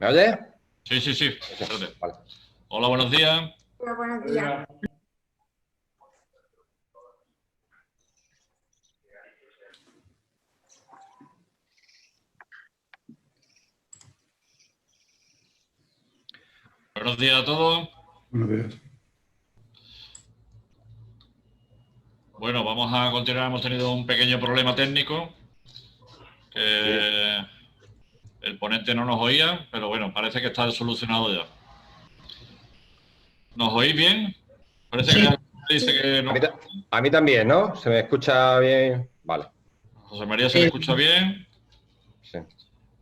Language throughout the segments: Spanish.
¿Me oyes? Sí, sí, sí. Sí, Espérate. vale. Hola, buenos días. Hola, buenos días. Buenos días a todos. Buenos días. Bueno, vamos a continuar. Hemos tenido un pequeño problema técnico. El ponente no nos oía, pero bueno, parece que está solucionado ya. ¿Nos oís bien? Parece que dice que no. A mí también, ¿no? ¿Se me escucha bien? Vale. José María, ¿se le escucha bien? Sí.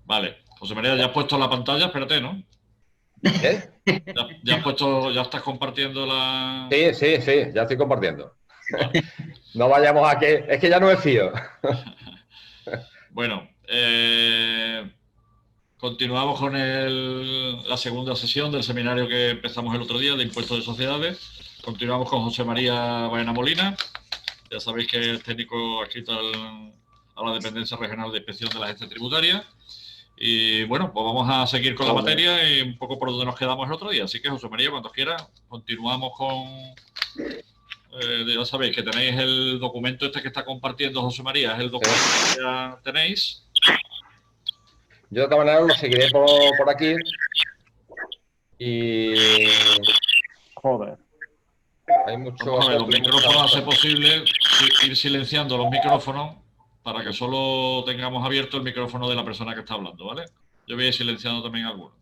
Vale. José María, ya has puesto la pantalla, espérate, ¿no? ¿Eh? Ya has puesto, ya estás compartiendo la. Sí, sí, sí, ya estoy compartiendo. Vale. No vayamos a que... Es que ya no me fío. Bueno, continuamos con la segunda sesión del seminario que empezamos el otro día de impuestos de sociedades. Continuamos con José María Baena Molina. Ya sabéis que es técnico adscrito a la Dependencia Regional de Inspección de la Agencia Tributaria. Y bueno, pues vamos a seguir con la materia y un poco por donde nos quedamos el otro día. Así que, José María, cuando quiera, continuamos con... ya sabéis que tenéis el documento este que está compartiendo José María, es el documento que ya tenéis. Yo de todas maneras lo seguiré por aquí. Y... Joder. Hay mucho... Vamos a ver, los micrófonos, hace posible ir silenciando los micrófonos para que solo tengamos abierto el micrófono de la persona que está hablando, ¿vale? Yo voy a ir silenciando también algunos.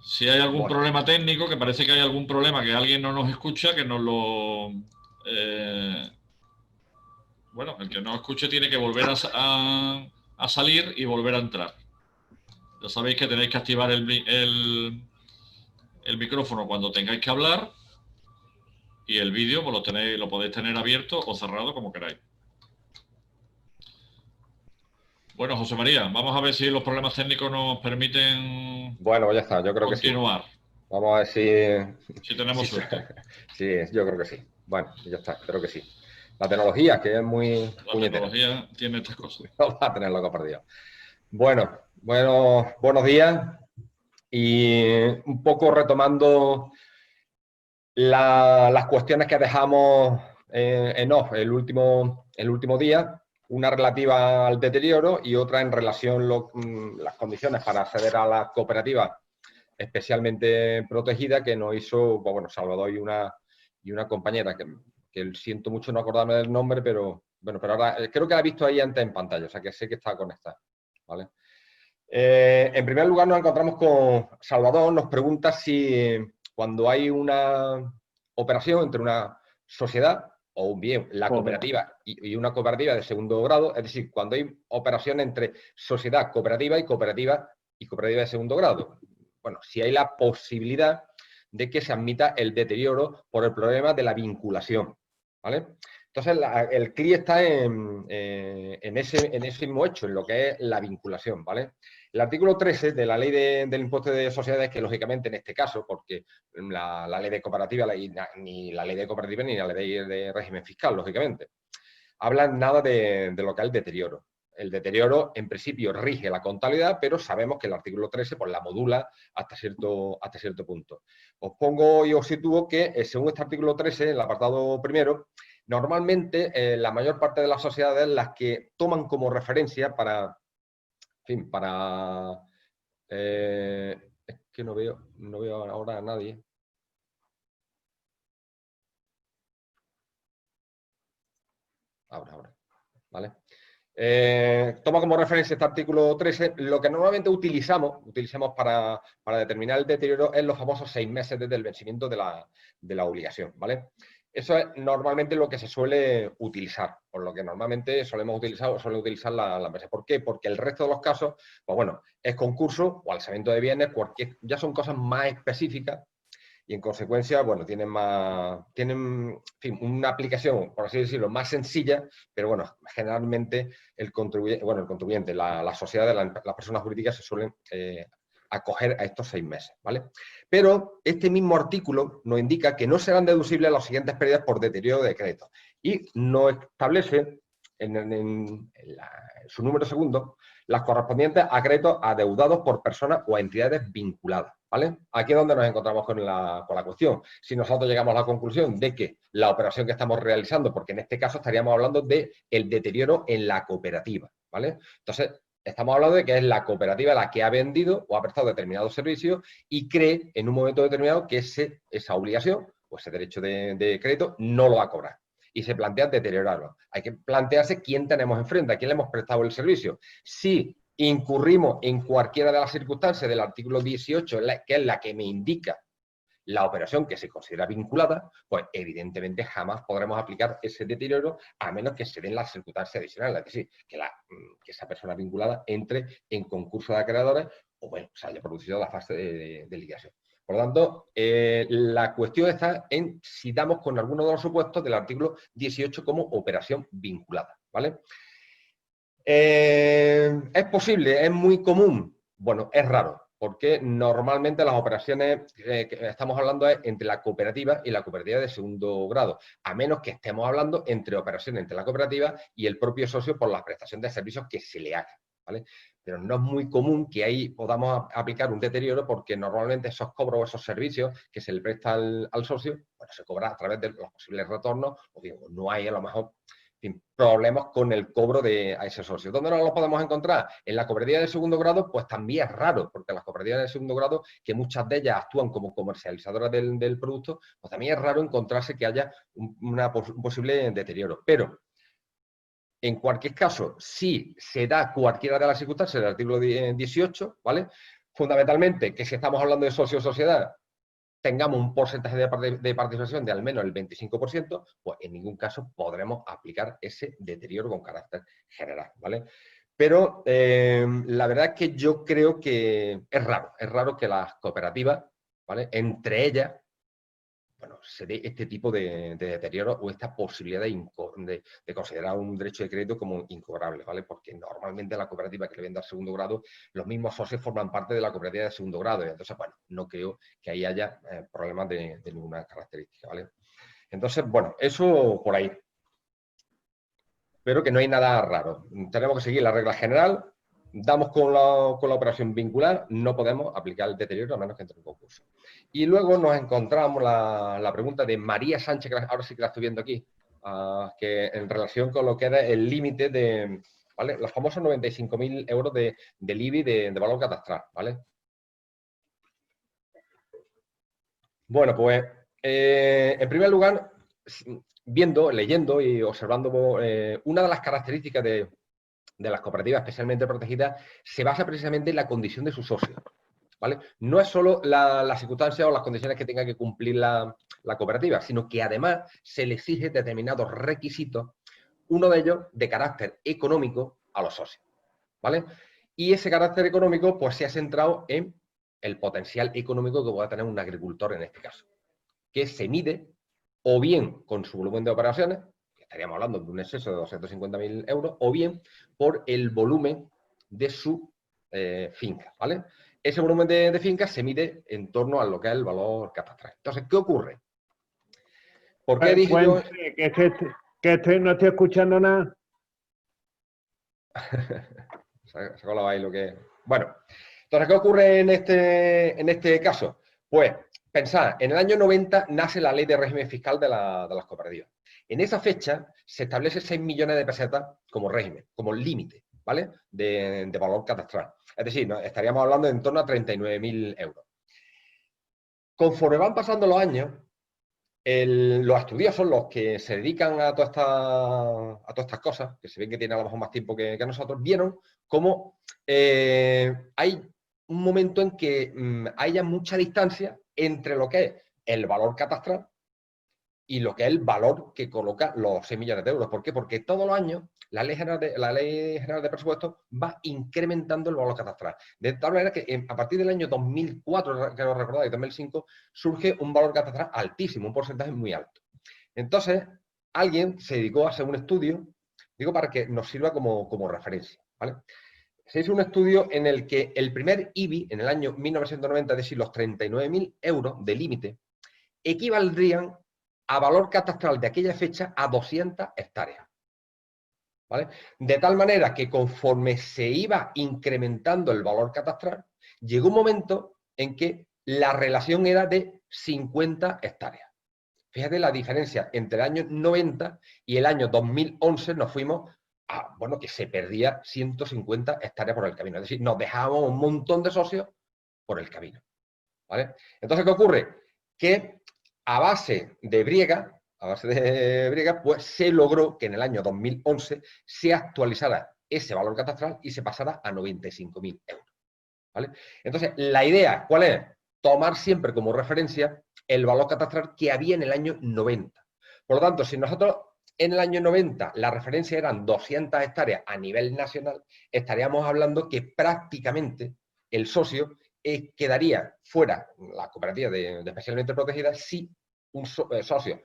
Si hay algún problema técnico, que parece que hay algún problema, que alguien no nos escucha, que nos lo... bueno, el que no escuche tiene que volver a salir y volver a entrar. Ya sabéis que tenéis que activar el micrófono cuando tengáis que hablar y el vídeo pues lo podéis tener abierto o cerrado como queráis. Bueno, José María, vamos a ver si los problemas técnicos nos permiten Bueno, ya está, yo creo continuar. que sí. Vamos a ver si tenemos suerte. Sí, yo creo que sí. Bueno, ya está, creo que sí. La tecnología, que es muy puñetera. La tecnología tiene estas cosas. No va a tener loco perdido. Bueno, buenos días. Y un poco retomando las cuestiones que dejamos en off el último día, una relativa al deterioro y otra en relación a las condiciones para acceder a la cooperativa especialmente protegida que nos hizo, pues bueno, Salvador y una compañera que siento mucho no acordarme del nombre, pero bueno, pero ahora creo que la he visto ahí antes en pantalla, o sea que sé que está conectada, ¿vale? En primer lugar nos encontramos con Salvador, nos pregunta si cuando hay una operación entre una sociedad o bien la cooperativa y una cooperativa de segundo grado, es decir, cuando hay operación entre sociedad cooperativa y cooperativa de segundo grado. Bueno, si hay la posibilidad de que se admita el deterioro por el problema de la vinculación, ¿vale? Entonces, el CLI está en ese mismo hecho, en lo que es la vinculación, ¿vale? El artículo 13 de la ley del impuesto de sociedades, que lógicamente en este caso, porque la ley de cooperativa, ni la ley de cooperativa ni la ley de régimen fiscal, lógicamente, hablan nada de lo que es el deterioro. El deterioro, en principio, rige la contabilidad, pero sabemos que el artículo 13 pues, la modula hasta cierto punto. Os pongo y os sitúo que, según este artículo 13, en el apartado primero, normalmente la mayor parte de las sociedades las que toman como referencia para... En fin, es que no veo ahora a nadie. Ahora, ¿vale? Toma como referencia este artículo 13. Lo que normalmente utilizamos para determinar el deterioro es los famosos 6 meses desde el vencimiento de la obligación, ¿vale? Eso es normalmente lo que se suele utilizar, por lo que normalmente suelen utilizar la empresa. ¿Por qué? Porque el resto de los casos, pues bueno, es concurso o alzamiento de bienes, porque ya son cosas más específicas y en consecuencia, bueno, tienen, en fin, una aplicación, por así decirlo, más sencilla, pero bueno, generalmente el contribuyente, la sociedad, las personas jurídicas se suelen acoger a estos 6 meses, ¿vale? Pero este mismo artículo nos indica que no serán deducibles las siguientes pérdidas por deterioro de crédito y nos establece en su número segundo, las correspondientes a créditos adeudados por personas o entidades vinculadas, ¿vale? Aquí es donde nos encontramos con la cuestión. Si nosotros llegamos a la conclusión de que la operación que estamos realizando, porque en este caso estaríamos hablando del deterioro en la cooperativa, ¿vale? Entonces, estamos hablando de que es la cooperativa la que ha vendido o ha prestado determinados servicios y cree en un momento determinado que esa obligación o ese derecho de crédito no lo va a cobrar. Y se plantea deteriorarlo. Hay que plantearse quién tenemos enfrente, a quién le hemos prestado el servicio. Si incurrimos en cualquiera de las circunstancias del artículo 18, que es la que me indica la operación que se considera vinculada, pues evidentemente jamás podremos aplicar ese deterioro a menos que se den las circunstancias adicionales, es decir, que esa persona vinculada entre en concurso de acreedores o, bueno, se haya producido la fase de liquidación. Por lo tanto, la cuestión está en si damos con alguno de los supuestos del artículo 18 como operación vinculada, ¿vale? ¿Es posible? ¿Es muy común? Bueno, es raro, porque normalmente las operaciones que estamos hablando es entre la cooperativa y la cooperativa de segundo grado, a menos que estemos hablando entre operaciones entre la cooperativa y el propio socio por la prestación de servicios que se le haga, ¿vale? Pero no es muy común que ahí podamos aplicar un deterioro porque normalmente esos cobros o esos servicios que se le presta al socio, bueno, se cobra a través de los posibles retornos o bien no hay a lo mejor problemas con el cobro a ese socio. ¿Dónde nos los podemos encontrar? En la cooperativa de segundo grado, pues también es raro, porque las cooperativas de segundo grado, que muchas de ellas actúan como comercializadoras del producto, pues también es raro encontrarse que haya un posible deterioro. Pero, en cualquier caso, si se da cualquiera de las circunstancias del artículo 18, ¿vale? Fundamentalmente, que si estamos hablando de socio o sociedad, tengamos un porcentaje de participación de al menos el 25%, pues en ningún caso podremos aplicar ese deterioro con carácter general, ¿vale? Pero la verdad es que yo creo que es raro que las cooperativas, ¿vale? Entre ellas, bueno, se dé este tipo de deterioro o esta posibilidad de considerar un derecho de crédito como incobrable, ¿vale? Porque normalmente la cooperativa que le vende al segundo grado, los mismos socios forman parte de la cooperativa de segundo grado y entonces, bueno, no creo que ahí haya problemas de ninguna característica, ¿vale? Entonces, bueno, eso por ahí. Pero que no hay nada raro. Tenemos que seguir la regla general, damos con la operación vincular, no podemos aplicar el deterioro a menos que entre en concurso. Y luego nos encontramos la pregunta de María Sánchez, que ahora sí que la estoy viendo aquí, que en relación con lo que era el límite de, ¿vale? Los famosos 95.000 euros del IBI de valor catastral, ¿vale? Bueno, pues, en primer lugar, leyendo y observando, una de las características de las cooperativas especialmente protegidas se basa precisamente en la condición de sus socios, ¿vale? No es solo las circunstancias o las condiciones que tenga que cumplir la cooperativa, sino que además se le exige determinados requisitos, uno de ellos de carácter económico a los socios, ¿vale? Y ese carácter económico pues se ha centrado en el potencial económico que pueda tener un agricultor en este caso, que se mide o bien con su volumen de operaciones, que estaríamos hablando de un exceso de 250.000 euros, o bien por el volumen de su finca, ¿vale? Ese volumen de finca se mide en torno a lo que es el valor catastral. Entonces, ¿qué ocurre? ¿Por qué dije yo...? Que no estoy escuchando nada. Se colaba ahí lo que... Bueno, entonces, ¿qué ocurre en este caso? Pues, pensad, en el año 90 nace la ley de régimen fiscal de las cooperativas. En esa fecha se establece 6 millones de pesetas como régimen, como límite, ¿vale? De valor catastral. Es decir, ¿no? Estaríamos hablando de en torno a 39.000 euros. Conforme van pasando los años, los estudiosos, los que se dedican a todas estas cosas, que se ven que tienen a lo mejor más tiempo que nosotros, vieron cómo hay un momento en que haya mucha distancia entre lo que es el valor catastral y lo que es el valor que coloca los 6 millones de euros. ¿Por qué? Porque todos los años la Ley General de Presupuestos va incrementando el valor catastral. De tal manera que a partir del año 2004, que lo recordáis, 2005, surge un valor catastral altísimo, un porcentaje muy alto. Entonces, alguien se dedicó a hacer un estudio, digo para que nos sirva como referencia, ¿vale? Se hizo un estudio en el que el primer IBI, en el año 1990, es decir, los 39.000 euros de límite, equivaldrían a valor catastral de aquella fecha a 200 hectáreas. ¿vale? De tal manera que conforme se iba incrementando el valor catastral, llegó un momento en que la relación era de 50 hectáreas. Fíjate la diferencia entre el año 90 y el año 2011 nos fuimos a, bueno, que se perdía 150 hectáreas por el camino. Es decir, nos dejábamos un montón de socios por el camino, ¿vale? Entonces, ¿qué ocurre? Que a base de briega, pues se logró que en el año 2011 se actualizara ese valor catastral y se pasara a 95.000 euros, ¿vale? Entonces, la idea, ¿cuál es? Tomar siempre como referencia el valor catastral que había en el año 90. Por lo tanto, si nosotros en el año 90 la referencia eran 200 hectáreas a nivel nacional, estaríamos hablando que prácticamente el socio quedaría fuera, la cooperativa de especialmente protegida, si un socio,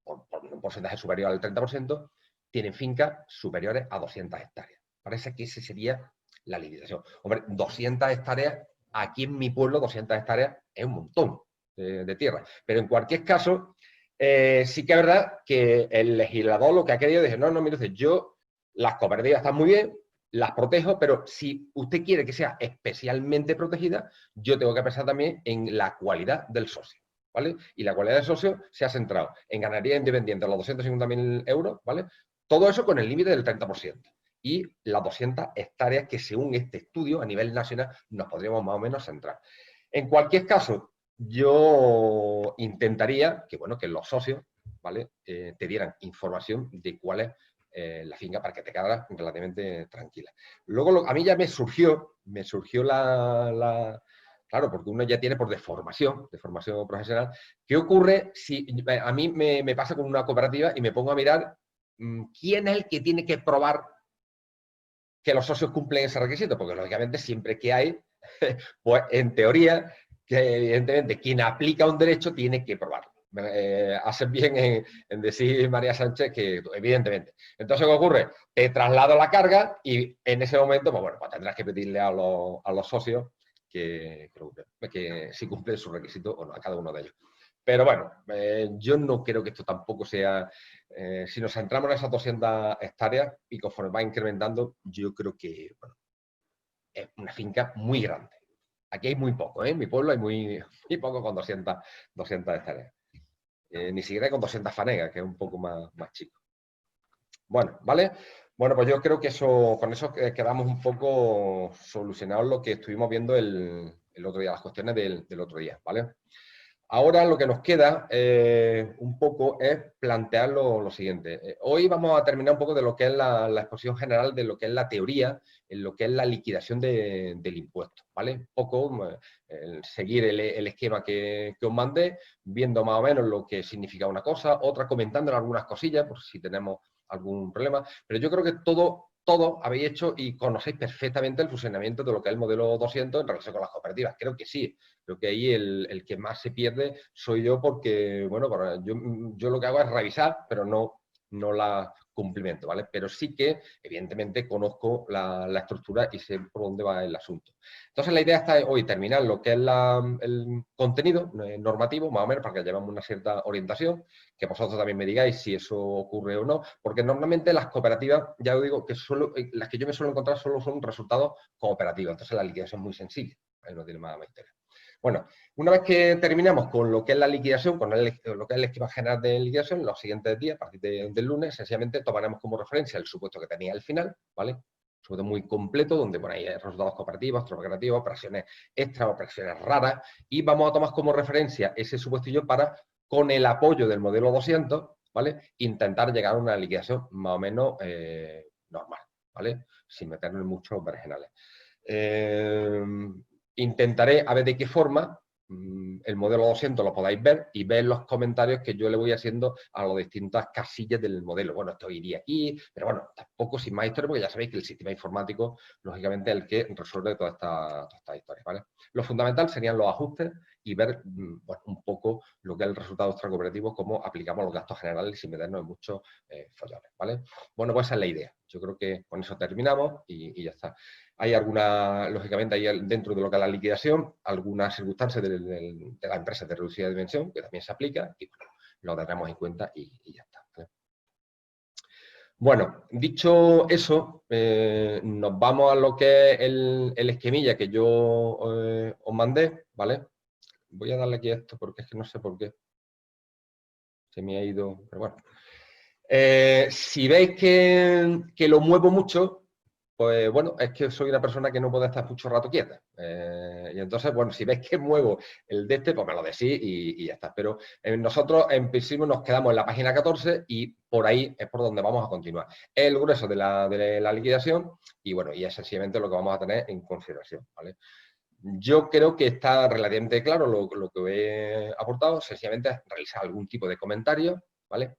por un porcentaje superior al 30%, tiene fincas superiores a 200 hectáreas. Parece que esa sería la limitación. Hombre, 200 hectáreas, aquí en mi pueblo, 200 hectáreas es un montón de tierra. Pero en cualquier caso, sí que es verdad que el legislador lo que ha querido es decir, no, mire, yo, las cooperativas están muy bien, las protejo, pero si usted quiere que sea especialmente protegida, yo tengo que pensar también en la cualidad del socio, ¿vale? Y la cualidad del socio se ha centrado en ganaría independiente los 250.000 euros, ¿vale? Todo eso con el límite del 30%. Y las 200 hectáreas que según este estudio a nivel nacional nos podríamos más o menos centrar. En cualquier caso, yo intentaría que, bueno, que los socios, ¿vale? Te dieran información de cuál es la finca para que te quedaras relativamente tranquila. Luego, a mí ya me surgió claro, porque uno ya tiene de formación profesional. ¿Qué ocurre si a mí me pasa con una cooperativa y me pongo a mirar quién es el que tiene que probar que los socios cumplen ese requisito? Porque, lógicamente, siempre que hay, pues, en teoría, que evidentemente quien aplica un derecho tiene que probarlo. Hacen bien en decir María Sánchez que, evidentemente. Entonces, ¿qué ocurre? Te traslado la carga y en ese momento, pues, bueno, pues tendrás que pedirle a los socios que si cumplen su requisito o no, a cada uno de ellos. Pero bueno, yo no creo que esto tampoco sea... si nos centramos en esas 200 hectáreas y conforme va incrementando, yo creo que, bueno, es una finca muy grande. Aquí hay muy poco, ¿eh? En mi pueblo hay muy poco con 200 hectáreas. Ni siquiera con 200 fanegas, que es un poco más chico. Bueno, ¿vale? Bueno, pues yo creo que con eso quedamos un poco solucionados lo que estuvimos viendo el otro día, las cuestiones del otro día, ¿vale? Ahora lo que nos queda un poco es plantear lo siguiente. Hoy vamos a terminar un poco de lo que es la exposición general de lo que es la teoría, en lo que es la liquidación del impuesto, ¿vale? Un poco seguir el esquema que os mandé, viendo más o menos lo que significa una cosa, otra comentando algunas cosillas, por si tenemos algún problema. Pero yo creo que todo habéis hecho y conocéis perfectamente el funcionamiento de lo que es el modelo 200 en relación con las cooperativas. Creo que sí. Creo que ahí el que más se pierde soy yo porque, bueno, yo lo que hago es revisar, pero no la cumplimento, ¿vale? Pero sí que, evidentemente, conozco la estructura y sé por dónde va el asunto. Entonces, la idea está hoy terminar lo que es el contenido normativo, más o menos, para que llevemos una cierta orientación, que vosotros también me digáis si eso ocurre o no, porque normalmente las cooperativas, ya os digo, que las que yo me suelo encontrar solo son resultados cooperativos, entonces la liquidación es muy sencilla, no tiene más interés. Bueno, una vez que terminamos con lo que es la liquidación, con lo que es el esquema general de liquidación, los siguientes días, a partir del lunes, sencillamente tomaremos como referencia el supuesto que tenía al final, ¿vale? Un supuesto muy completo, donde bueno, hay resultados cooperativos, operativos, operaciones extra, operaciones raras, y vamos a tomar como referencia ese supuestillo para, con el apoyo del modelo 200, ¿vale? Intentar llegar a una liquidación más o menos normal, ¿vale? Sin meternos en muchos vergenales. Intentaré a ver de qué forma el modelo 200 lo podáis ver y ver los comentarios que yo le voy haciendo a las distintas casillas del modelo. Bueno, esto iría aquí, pero bueno, tampoco sin más historia, porque ya sabéis que el sistema informático, lógicamente, es el que resuelve todas estas historias, ¿vale? Lo fundamental serían los ajustes y ver bueno, un poco lo que es el resultado extracooperativo, cómo aplicamos los gastos generales sin meternos en muchos follones, ¿vale? Bueno, pues esa es la idea. Yo creo que con eso terminamos y ya está. Hay lógicamente, hay dentro de lo que es la liquidación, algunas circunstancias de la empresa de reducida dimensión que también se aplica y bueno, lo tendremos en cuenta y ya está, ¿vale? Bueno, dicho eso, nos vamos a lo que es el esquemilla que yo os mandé, ¿vale? Voy a darle aquí a esto porque es que no sé por qué. Se me ha ido, pero bueno. Si veis que lo muevo mucho, pues bueno, es que soy una persona que no puede estar mucho rato quieta. Y entonces, bueno, si veis que muevo el de este, pues me lo decís y ya está. Pero nosotros en principio nos quedamos en la página 14 y por ahí es por donde vamos a continuar. Es el grueso de la liquidación y bueno, y es sencillamente lo que vamos a tener en consideración, ¿vale? Yo creo que está relativamente claro lo que he aportado, sencillamente es realizar algún tipo de comentario, ¿vale?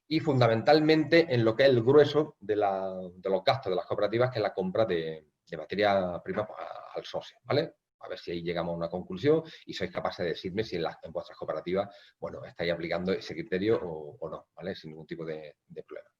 Y fundamentalmente en lo que es el grueso de los gastos de las cooperativas, que es la compra de materia prima al socio, ¿vale? A ver si ahí llegamos a una conclusión y sois capaces de decirme si en vuestras cooperativas, bueno, estáis aplicando ese criterio o no, ¿vale? Sin ningún tipo de problema.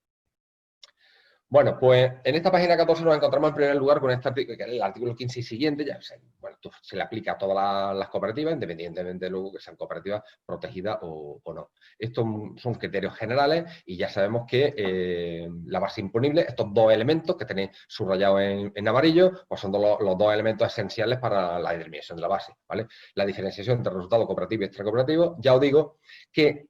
Bueno, pues en esta página 14 nos encontramos en primer lugar con este artículo, que es el artículo 15 y siguiente, ya bueno, se le aplica a todas las cooperativas, independientemente de luego que sean cooperativas protegidas o no. Estos son criterios generales y ya sabemos que la base imponible, estos dos elementos que tenéis subrayados en amarillo, pues son los dos elementos esenciales para la determinación de la base, ¿vale? La diferenciación entre resultado cooperativo y extracooperativo, ya os digo que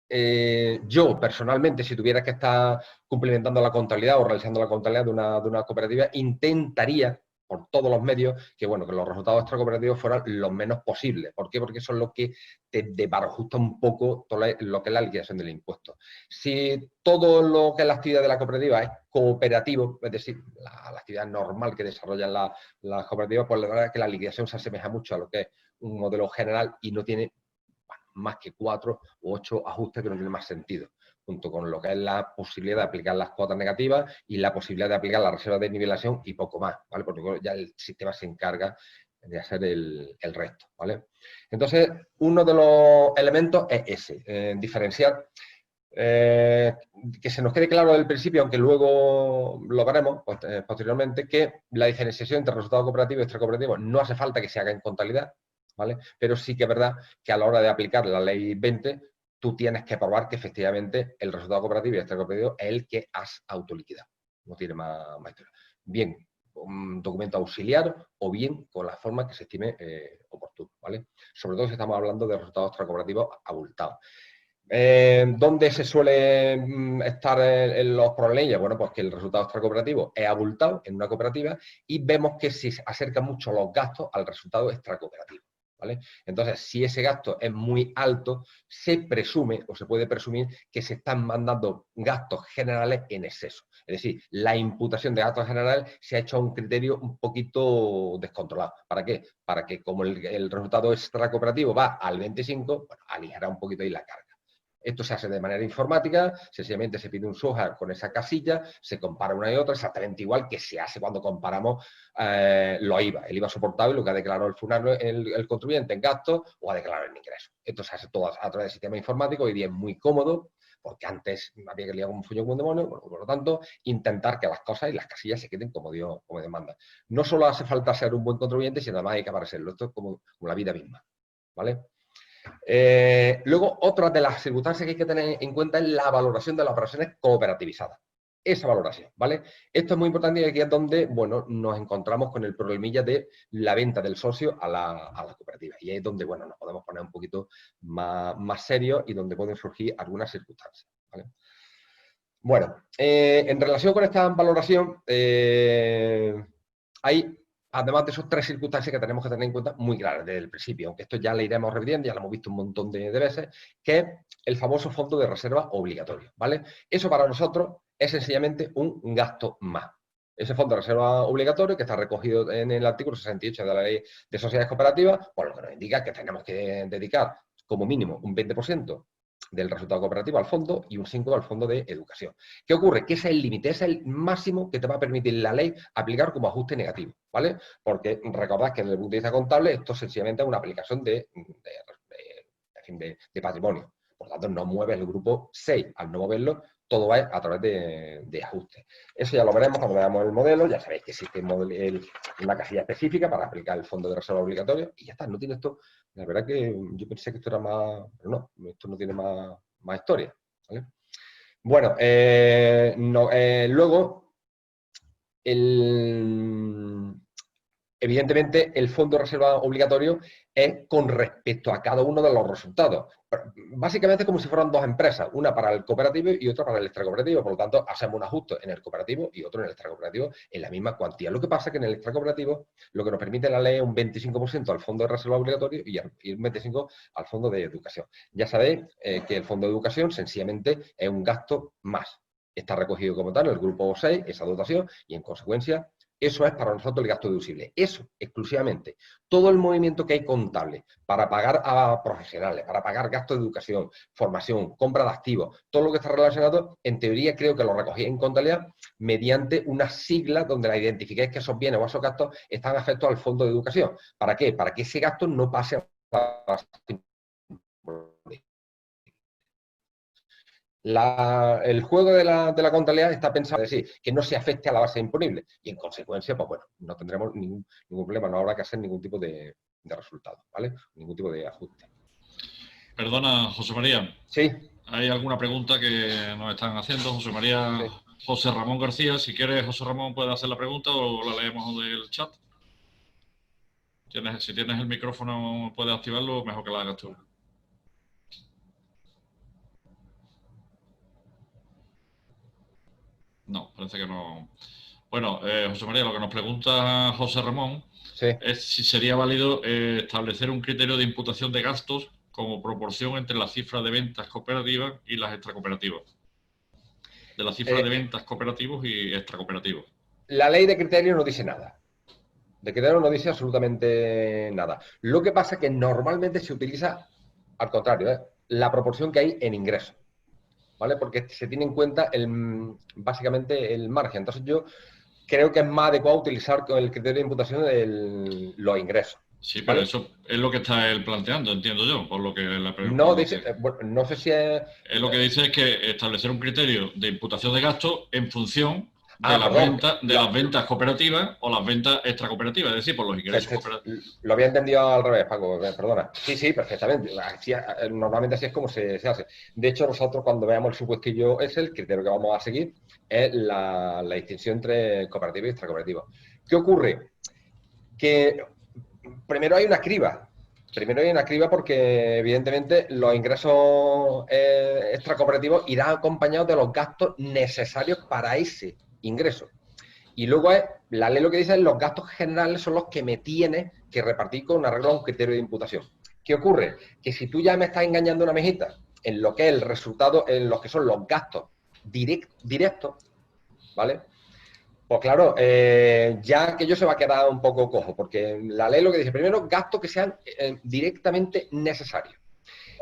yo personalmente, si tuviera que estar cumplimentando la contabilidad o realizando la contabilidad de una cooperativa, intentaría por todos los medios que, bueno, que los resultados extracooperativos fueran los menos posibles. ¿Por qué? Porque son los que te desbarajusta un poco todo lo que es la liquidación del impuesto. Si todo lo que es la actividad de la cooperativa es cooperativo, es decir, la actividad normal que desarrollan las cooperativas, pues la verdad es que la liquidación se asemeja mucho a lo que es un modelo general y no tiene más que 4 u 8 ajustes que no tienen más sentido, junto con lo que es la posibilidad de aplicar las cuotas negativas y la posibilidad de aplicar la reserva de nivelación y poco más, ¿vale? Porque ya el sistema se encarga de hacer el resto, ¿vale? Entonces, uno de los elementos es ese, diferenciar, que se nos quede claro desde el principio, aunque luego lo veremos posteriormente, que la diferenciación entre resultado cooperativo y extracooperativo no hace falta que se haga en contabilidad, ¿vale? Pero sí que es verdad que a la hora de aplicar la ley 20, tú tienes que probar que efectivamente el resultado cooperativo y extracooperativo es el que has autoliquidado. No tiene más historia. Bien, un documento auxiliar o bien con la forma que se estime oportuno, ¿vale? Sobre todo si estamos hablando de resultados extracoooperativos abultados. ¿Dónde se suele estar en los problemas? Bueno, pues que el resultado extracooperativo es abultado en una cooperativa y vemos que se acercan mucho los gastos al resultado extracooperativo, ¿vale? Entonces, si ese gasto es muy alto, se presume o se puede presumir que se están mandando gastos generales en exceso. Es decir, la imputación de gastos generales se ha hecho a un criterio un poquito descontrolado. ¿Para qué? Para que como el resultado extracooperativo va al 25, bueno, aligerar un poquito ahí la carga. Esto se hace de manera informática, sencillamente se pide un software con esa casilla, se compara una y otra, exactamente igual que se hace cuando comparamos los IVA, el IVA soportable, lo que ha declarado el contribuyente en gastos o ha declarado en ingresos. Esto se hace todo a través del sistema informático, hoy día es muy cómodo, porque antes había que liar un fuño como un demonio, bueno, por lo tanto, intentar que las cosas y las casillas se queden como Dios manda. No solo hace falta ser un buen contribuyente, sino además hay que parecerlo. Esto es como la vida misma, ¿vale? Luego, otra de las circunstancias que hay que tener en cuenta es la valoración de las operaciones cooperativizadas. Esa valoración, ¿vale? Esto es muy importante y aquí es donde, bueno, nos encontramos con el problemilla de la venta del socio a la cooperativa. Y ahí es donde, bueno, nos podemos poner un poquito más serios y donde pueden surgir algunas circunstancias, ¿vale? Bueno, en relación con esta valoración, hay, además de esas tres circunstancias que tenemos que tener en cuenta muy claras desde el principio, aunque esto ya le iremos repitiendo, ya lo hemos visto un montón de veces, que es el famoso fondo de reserva obligatorio, ¿vale? Eso para nosotros es sencillamente un gasto más. Ese fondo de reserva obligatorio, que está recogido en el artículo 68 de la Ley de Sociedades Cooperativas, pues lo que nos indica que tenemos que dedicar como mínimo un 20% del resultado cooperativo al fondo y un 5% al fondo de educación. ¿Qué ocurre? Que ese es el límite, es el máximo que te va a permitir la ley aplicar como ajuste negativo, ¿vale? Porque recordad que desde el punto de vista contable esto sencillamente es una aplicación de patrimonio. Por lo tanto, no mueves el grupo 6. Al no moverlo, todo va a través de ajustes. Eso ya lo veremos cuando veamos el modelo. Ya sabéis que existe una casilla específica para aplicar el fondo de reserva obligatorio y ya está. No tiene esto. La verdad que yo pensé que esto era más. Pero no, esto no tiene más historia, ¿vale? Bueno, luego, evidentemente, el fondo de reserva obligatorio es con respecto a cada uno de los resultados. Básicamente como si fueran dos empresas, una para el cooperativo y otra para el extracooperativo. Por lo tanto, hacemos un ajuste en el cooperativo y otro en el extracooperativo en la misma cuantía. Lo que pasa es que en el extracooperativo lo que nos permite la ley es un 25% al fondo de reserva obligatorio y un 25% al fondo de educación. Ya sabéis que el fondo de educación sencillamente es un gasto más. Está recogido como tal en el grupo 6, esa dotación, y en consecuencia eso es para nosotros el gasto deducible. Eso, exclusivamente. Todo el movimiento que hay contable para pagar a profesionales, para pagar gastos de educación, formación, compra de activos, todo lo que está relacionado, en teoría creo que lo recogí en contabilidad mediante una sigla donde la identifiquéis que esos bienes o esos gastos están afectos al fondo de educación. ¿Para qué? Para que ese gasto no pase a la... el juego de la contabilidad está pensado en decir que no se afecte a la base imponible y en consecuencia, pues bueno, no tendremos ningún problema, no habrá que hacer ningún tipo de resultado, ¿vale? Ningún tipo de ajuste. Perdona, José María. Sí. Hay alguna pregunta que nos están haciendo, José María. Sí. José Ramón García, si quieres, José Ramón, puede hacer la pregunta o la leemos del chat. Si tienes el micrófono, puedes activarlo, mejor que la hagas tú. No, parece que no. Bueno, José María, lo que nos pregunta José Ramón es si sería válido establecer un criterio de imputación de gastos como proporción entre la cifra de ventas cooperativas y las extracooperativas. De la cifra de ventas cooperativos y extracooperativos. La ley de criterios no dice nada. De criterio no dice absolutamente nada. Lo que pasa es que normalmente se utiliza al contrario, la proporción que hay en ingresos, ¿vale? Porque se tiene en cuenta básicamente el margen. Entonces yo creo que es más adecuado utilizar con el criterio de imputación los ingresos. Sí, pero ¿vale? eso es lo que está él planteando, entiendo yo, por lo que la No, dice, bueno, no sé si es... Él lo que dice es que establecer un criterio de imputación de gastos en función de las perdón, ventas cooperativas o las ventas extracooperativas, es decir, por los ingresos cooperativos. Lo había entendido al revés, Paco, perdona. Sí, perfectamente. Normalmente así es como se hace. De hecho, nosotros cuando veamos el supuestillo ese, el criterio que vamos a seguir es la distinción entre cooperativo y extracooperativa. ¿Qué ocurre? Que primero hay una criba. Primero hay una criba porque, evidentemente, los ingresos extracooperativos irán acompañados de los gastos necesarios para ese ingreso. Y luego la ley lo que dice es los gastos generales son los que me tienes que repartir con arreglo a un criterio de imputación. ¿Qué ocurre? Que si tú ya me estás engañando una mejita en lo que es el resultado, en lo que son los gastos directos, ¿vale? Pues claro, ya aquello se va a quedar un poco cojo, porque la ley lo que dice, primero, gastos que sean directamente necesarios.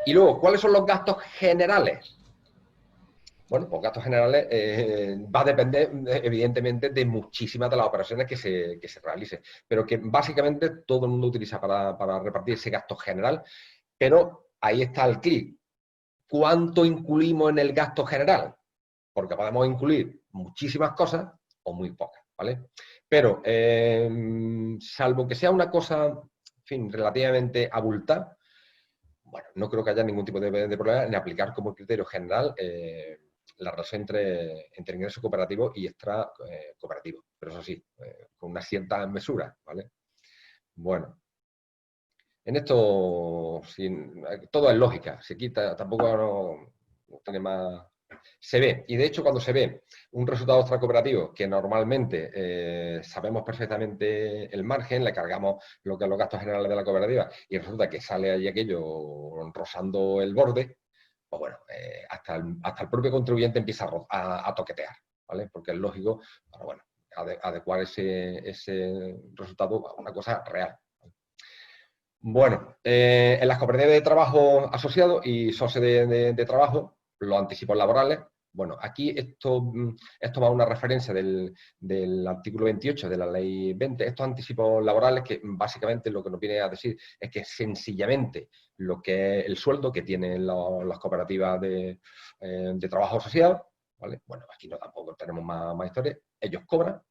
Y luego, ¿cuáles son los gastos generales? Bueno, pues gastos generales va a depender, evidentemente, de muchísimas de las operaciones que se realicen, pero que básicamente todo el mundo utiliza para repartir ese gasto general, pero ahí está el clic. ¿Cuánto incluimos en el gasto general? Porque podemos incluir muchísimas cosas o muy pocas, ¿vale? Pero, salvo que sea una cosa, en fin, relativamente abultada, bueno, no creo que haya ningún tipo de problema en aplicar como criterio general la relación entre ingreso cooperativo y extra cooperativo. Pero eso sí, con una cierta mesura, ¿vale? Bueno, en esto todo es lógica, se quita, tampoco no tiene más... Se ve, y de hecho cuando se ve un resultado extracooperativo que normalmente sabemos perfectamente el margen, le cargamos lo que es los gastos generales de la cooperativa y resulta que sale ahí aquello rozando el borde, pues bueno, hasta el propio contribuyente empieza a toquetear, ¿vale? Porque es lógico, pero bueno, adecuar ese resultado a una cosa real. Bueno, en las cooperativas de trabajo asociado y socios de trabajo, los anticipos laborales, bueno, aquí esto va a una referencia del artículo 28 de la ley 20, estos anticipos laborales que básicamente lo que nos viene a decir es que sencillamente lo que es el sueldo que tienen las cooperativas de trabajo asociado, ¿vale? Bueno, aquí no tampoco tenemos más historia, ellos cobran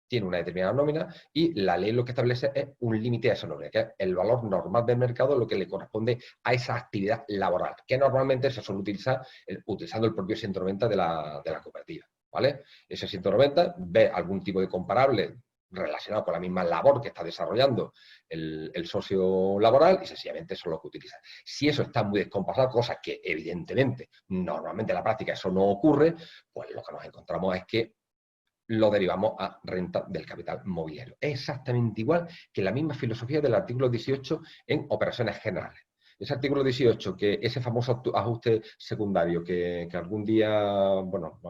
tiene una determinada nómina y la ley lo que establece es un límite a esa nómina, que es el valor normal del mercado, lo que le corresponde a esa actividad laboral, que normalmente se suele utilizar utilizando el propio 190 de la cooperativa, ¿vale? Ese 190 ve algún tipo de comparable relacionado con la misma labor que está desarrollando el socio laboral y sencillamente eso es lo que utiliza. Si eso está muy descompasado, cosa que evidentemente normalmente en la práctica eso no ocurre, pues lo que nos encontramos es que lo derivamos a renta del capital mobiliario. Es exactamente igual que la misma filosofía del artículo 18 en operaciones generales. Ese artículo 18, que ese famoso ajuste secundario que algún día, bueno,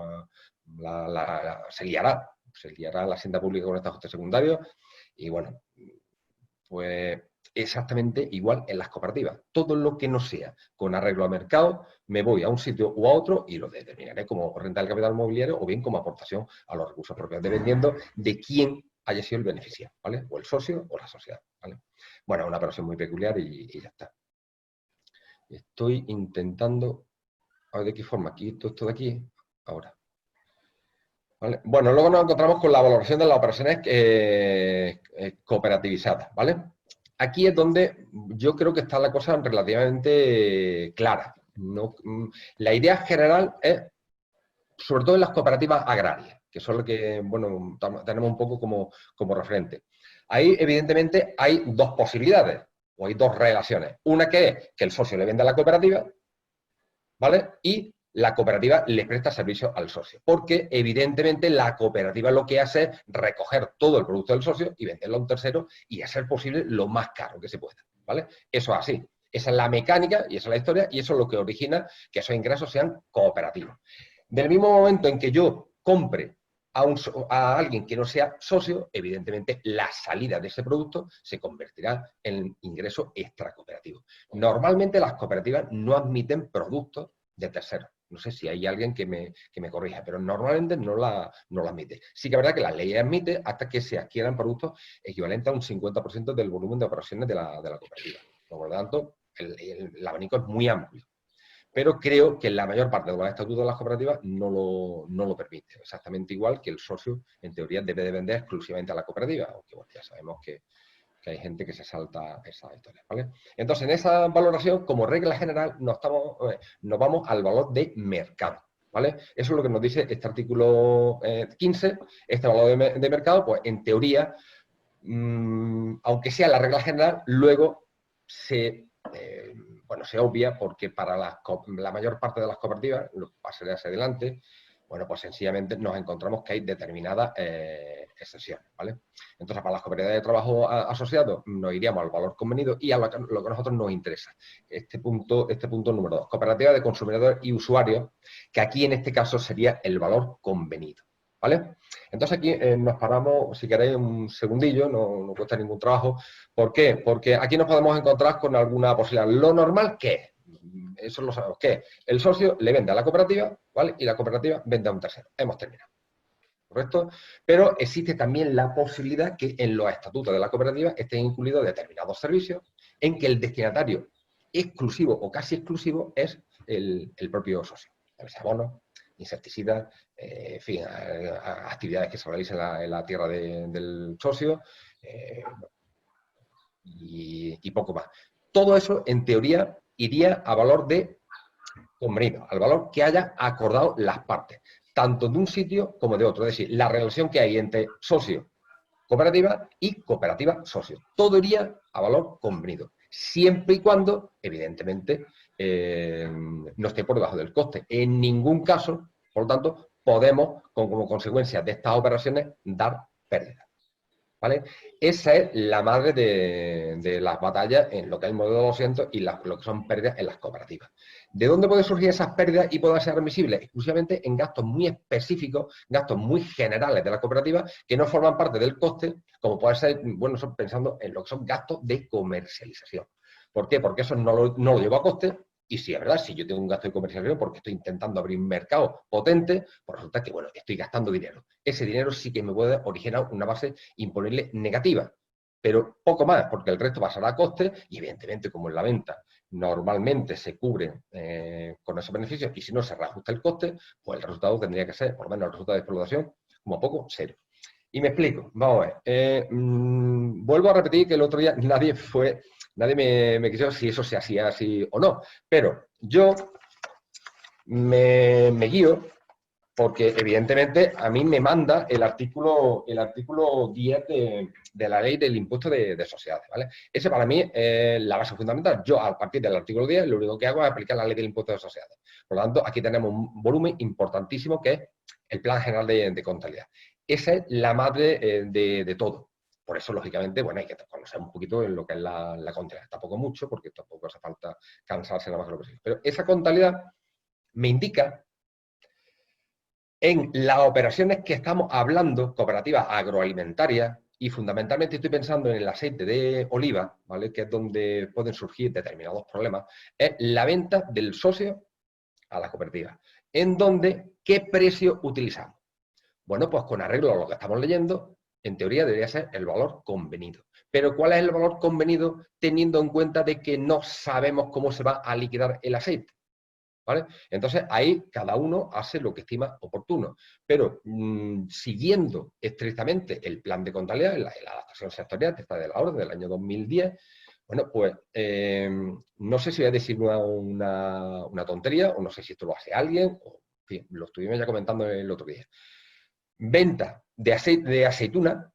se liará la hacienda pública con este ajuste secundario y bueno, pues exactamente igual en las cooperativas. Todo lo que no sea con arreglo a mercado, me voy a un sitio u a otro y lo determinaré como renta del capital mobiliario o bien como aportación a los recursos propios, dependiendo de quién haya sido el beneficiario, ¿vale? O el socio o la sociedad, ¿vale? Bueno, una operación muy peculiar y ya está. Estoy intentando, a ver de qué forma, quito esto de aquí, ahora. ¿Vale? Bueno, luego nos encontramos con la valoración de las operaciones cooperativizadas, ¿vale? Aquí es donde yo creo que está la cosa relativamente clara. No, la idea general es, sobre todo en las cooperativas agrarias, que son lo que, bueno, tenemos un poco como referente. Ahí, evidentemente, hay dos posibilidades, o hay dos relaciones. Una que es que el socio le vende a la cooperativa, ¿vale? Y la cooperativa le presta servicio al socio, porque evidentemente la cooperativa lo que hace es recoger todo el producto del socio y venderlo a un tercero y hacer posible lo más caro que se pueda, ¿vale? Eso es así. Esa es la mecánica y esa es la historia y eso es lo que origina que esos ingresos sean cooperativos. Del mismo momento en que yo compre a alguien que no sea socio, evidentemente la salida de ese producto se convertirá en ingreso extracooperativo. Normalmente las cooperativas no admiten productos de terceros. No sé si hay alguien que me corrija, pero normalmente no la admite. Sí que es verdad que la ley admite hasta que se adquieran productos equivalentes a un 50% del volumen de operaciones de la cooperativa. Por lo tanto, el abanico es muy amplio. Pero creo que la mayor parte de los estatutos de las cooperativas no lo permite. Exactamente igual que el socio, en teoría, debe de vender exclusivamente a la cooperativa, aunque bueno, ya sabemos que hay gente que se salta esas historias, ¿vale? Entonces, en esa valoración, como regla general, nos vamos al valor de mercado, ¿vale? Eso es lo que nos dice este artículo 15, este valor de mercado, pues en teoría, aunque sea la regla general, luego se obvia porque para la mayor parte de las cooperativas, lo pasaré hacia adelante, bueno, pues sencillamente nos encontramos que hay determinadas excepciones, ¿vale? Entonces, para las cooperativas de trabajo asociados nos iríamos al valor convenido y a lo que a nosotros nos interesa. Este punto número 2, cooperativas de consumidores y usuarios, que aquí en este caso sería el valor convenido, ¿vale? Entonces aquí nos paramos, si queréis, un segundillo, no cuesta ningún trabajo. ¿Por qué? Porque aquí nos podemos encontrar con alguna posibilidad. Lo normal, ¿qué es? Eso lo sabemos. ¿Qué es? El socio le vende a la cooperativa, ¿vale? Y la cooperativa vende a un tercero. Hemos terminado. ¿Correcto? Pero existe también la posibilidad que en los estatutos de la cooperativa estén incluidos determinados servicios en que el destinatario exclusivo o casi exclusivo es el propio socio. Ya sea abonos, insecticidas, en fin, actividades que se realicen en la tierra del socio y poco más. Todo eso, en teoría, iría a valor de convenido, al valor que haya acordado las partes, tanto de un sitio como de otro. Es decir, la relación que hay entre socio, cooperativa y cooperativa socio. Todo iría a valor convenido, siempre y cuando, evidentemente, no esté por debajo del coste. En ningún caso, por lo tanto, podemos, como consecuencia de estas operaciones, dar pérdidas. ¿Vale? Esa es la madre de las batallas en lo que es el modelo 200 y lo que son pérdidas en las cooperativas. ¿De dónde pueden surgir esas pérdidas y puedan ser admisibles? Exclusivamente en gastos muy específicos, gastos muy generales de la cooperativa que no forman parte del coste, como puede ser, bueno, pensando en lo que son gastos de comercialización. ¿Por qué? Porque eso no lo llevo a coste. Y si es verdad, si yo tengo un gasto de comercialización porque estoy intentando abrir un mercado potente, pues resulta que, bueno, estoy gastando dinero. Ese dinero sí que me puede originar una base imponible negativa, pero poco más, porque el resto pasará a coste y, evidentemente, como en la venta normalmente se cubren con esos beneficios y si no se reajusta el coste, pues el resultado tendría que ser, por lo menos el resultado de explotación, como poco, cero. Y me explico, vamos a ver. Vuelvo a repetir que el otro día nadie me quiso si eso se hacía así o no, pero yo me guío porque evidentemente a mí me manda el artículo 10 de la ley del impuesto de sociedades, ¿vale? Ese para mí es la base fundamental. Yo, a partir del artículo 10, lo único que hago es aplicar la ley del impuesto de sociedades. Por lo tanto, aquí tenemos un volumen importantísimo que es el Plan General de Contabilidad. Esa es la madre de todo. Por eso, lógicamente, bueno, hay que conocer un poquito en lo que es la contabilidad. Tampoco mucho, porque tampoco hace falta cansarse nada más que lo posible. Pero esa contabilidad me indica en las operaciones que estamos hablando, cooperativas agroalimentarias, y fundamentalmente estoy pensando en el aceite de oliva, ¿vale? Que es donde pueden surgir determinados problemas, es la venta del socio a la cooperativa. En donde, ¿qué precio utilizamos? Bueno, pues con arreglo a lo que estamos leyendo, en teoría debería ser el valor convenido. Pero ¿cuál es el valor convenido teniendo en cuenta de que no sabemos cómo se va a liquidar el aceite? ¿Vale? Entonces, ahí cada uno hace lo que estima oportuno. Pero siguiendo estrictamente el plan de contabilidad, la adaptación sectorial, que está de la orden del año 2010, bueno, pues no sé si voy a decir una tontería, o no sé si esto lo hace alguien, o en fin, lo estuvimos ya comentando el otro día. Venta de aceituna,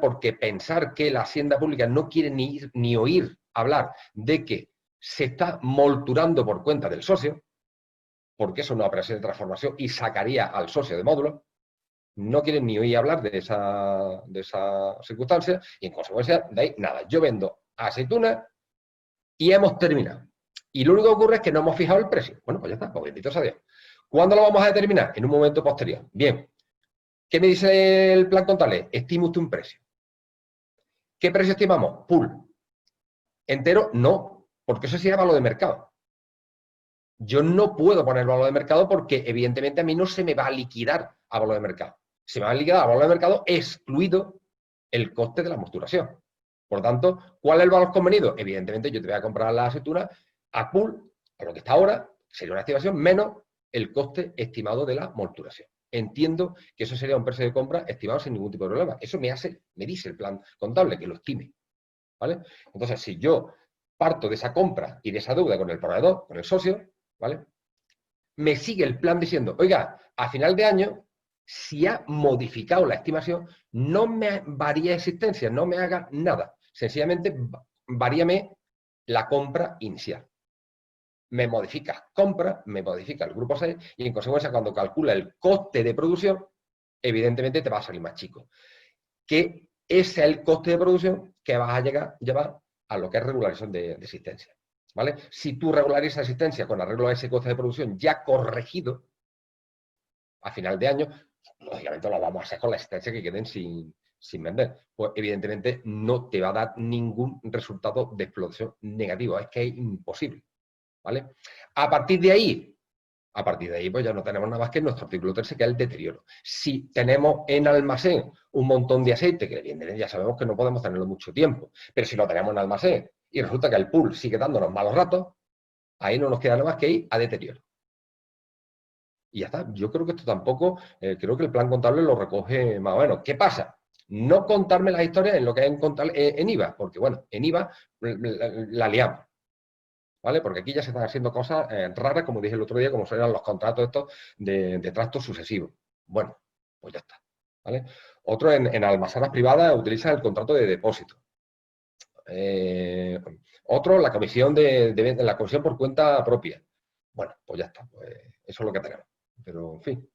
porque pensar que la hacienda pública no quiere ni oír hablar de que se está molturando por cuenta del socio, porque es una operación de transformación y sacaría al socio de módulo, no quieren ni oír hablar de esa circunstancia, y en consecuencia, de ahí, nada, yo vendo aceituna y hemos terminado. Y lo único que ocurre es que no hemos fijado el precio. Bueno, pues ya está, pues bendito sea Dios. ¿Cuándo lo vamos a determinar? En un momento posterior. Bien. ¿Qué me dice el plan contable? Estima usted un precio. ¿Qué precio estimamos? Pool. ¿Entero? No, porque eso sería valor de mercado. Yo no puedo poner valor de mercado porque evidentemente a mí no se me va a liquidar a valor de mercado. Se me va a liquidar a valor de mercado excluido el coste de la amortiguación. Por lo tanto, ¿cuál es el valor convenido? Evidentemente yo te voy a comprar la aceituna a pool, a lo que está ahora, sería una estimación menos el coste estimado de la amortiguación. Entiendo que eso sería un precio de compra estimado sin ningún tipo de problema. Eso me dice el plan contable, que lo estime. ¿Vale? Entonces, si yo parto de esa compra y de esa deuda con el proveedor, con el socio, ¿vale? Me sigue el plan diciendo, oiga, a final de año, si ha modificado la estimación, no me varíe existencia, no me haga nada. Sencillamente, varíame la compra inicial. Me modifica compra, me modifica el grupo 6 y en consecuencia cuando calcula el coste de producción, evidentemente te va a salir más chico. Que ese es el coste de producción que vas a llevar a lo que es regularización de existencia. ¿Vale? Si tú regularizas existencia con arreglo a ese coste de producción ya corregido, a final de año, lógicamente lo vamos a hacer con la existencia que queden sin vender. Pues evidentemente no te va a dar ningún resultado de explosión negativo, es que es imposible. ¿Vale? A partir de ahí, pues ya no tenemos nada más que nuestro artículo 13, que es el deterioro. Si tenemos en almacén un montón de aceite, que evidentemente ya sabemos que no podemos tenerlo mucho tiempo, pero si lo tenemos en almacén y resulta que el pool sigue dándonos malos ratos, ahí no nos queda nada más que ir a deterioro. Y ya está. Yo creo que esto tampoco, creo que el plan contable lo recoge más o menos. ¿Qué pasa? No contarme las historias en lo que es en IVA, porque bueno, en IVA la liamos. ¿Vale? Porque aquí ya se están haciendo cosas raras, como dije el otro día, como son los contratos estos de trastos sucesivos. Bueno, pues ya está. ¿Vale? Otro en almacenas privadas utiliza el contrato de depósito. Otro, la comisión la comisión por cuenta propia. Bueno, pues ya está. Pues eso es lo que tenemos. Pero, en fin.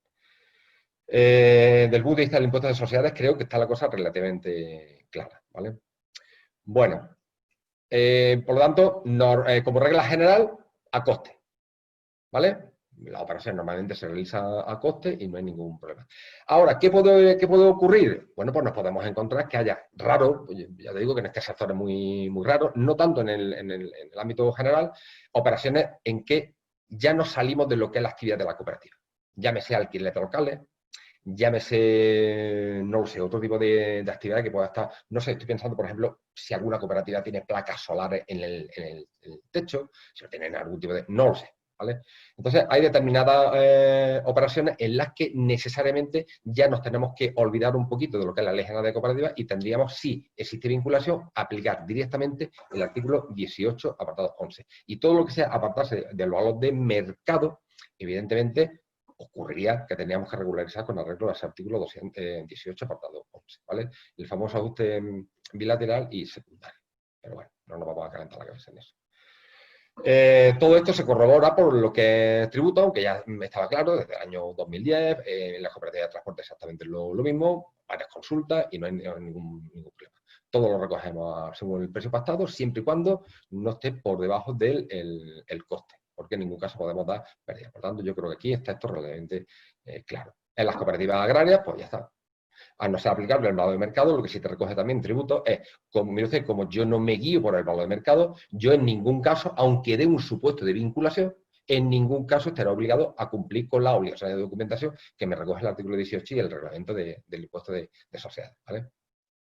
Del punto de vista del impuesto de sociedades, creo que está la cosa relativamente clara. ¿Vale? Bueno. Por lo tanto, como regla general, a coste. ¿Vale? La operación normalmente se realiza a coste y no hay ningún problema. Ahora, ¿qué puede ocurrir? Bueno, pues nos podemos encontrar que haya raro, pues ya te digo que en este sector es muy, muy raro, no tanto en el ámbito general, operaciones en que ya no salimos de lo que es la actividad de la cooperativa. Llámese alquiler de locales, llámese, no lo sé, otro tipo de actividad que pueda estar, no sé, estoy pensando, por ejemplo, si alguna cooperativa tiene placas solares en el techo, si lo tienen algún tipo de, no lo sé, ¿vale? Entonces, hay determinadas operaciones en las que necesariamente ya nos tenemos que olvidar un poquito de lo que es la Ley General de Cooperativas y tendríamos, si existe vinculación, aplicar directamente el artículo 18, apartado 11. Y todo lo que sea apartarse del valor de mercado, evidentemente, ocurriría que tendríamos que regularizar con arreglo a ese artículo 218, apartado 11, ¿vale? El famoso ajuste bilateral y secundario. Pero bueno, no nos vamos a calentar la cabeza en eso. Todo esto se corrobora por lo que es tributo, aunque ya estaba claro desde el año 2010, en la cooperativa de transporte exactamente lo mismo, varias consultas y no hay ningún problema. Todo lo recogemos según el precio pactado, siempre y cuando no esté por debajo del el coste, porque en ningún caso podemos dar pérdidas. Por tanto, yo creo que aquí está esto relativamente claro. En las cooperativas agrarias, pues ya está. Al no ser aplicable el valor de mercado, lo que sí te recoge también tributo es, como yo no me guío por el valor de mercado, yo en ningún caso, aunque dé un supuesto de vinculación, en ningún caso estaré obligado a cumplir con la obligación de documentación que me recoge el artículo 18 y el reglamento del impuesto de sociedades, ¿vale?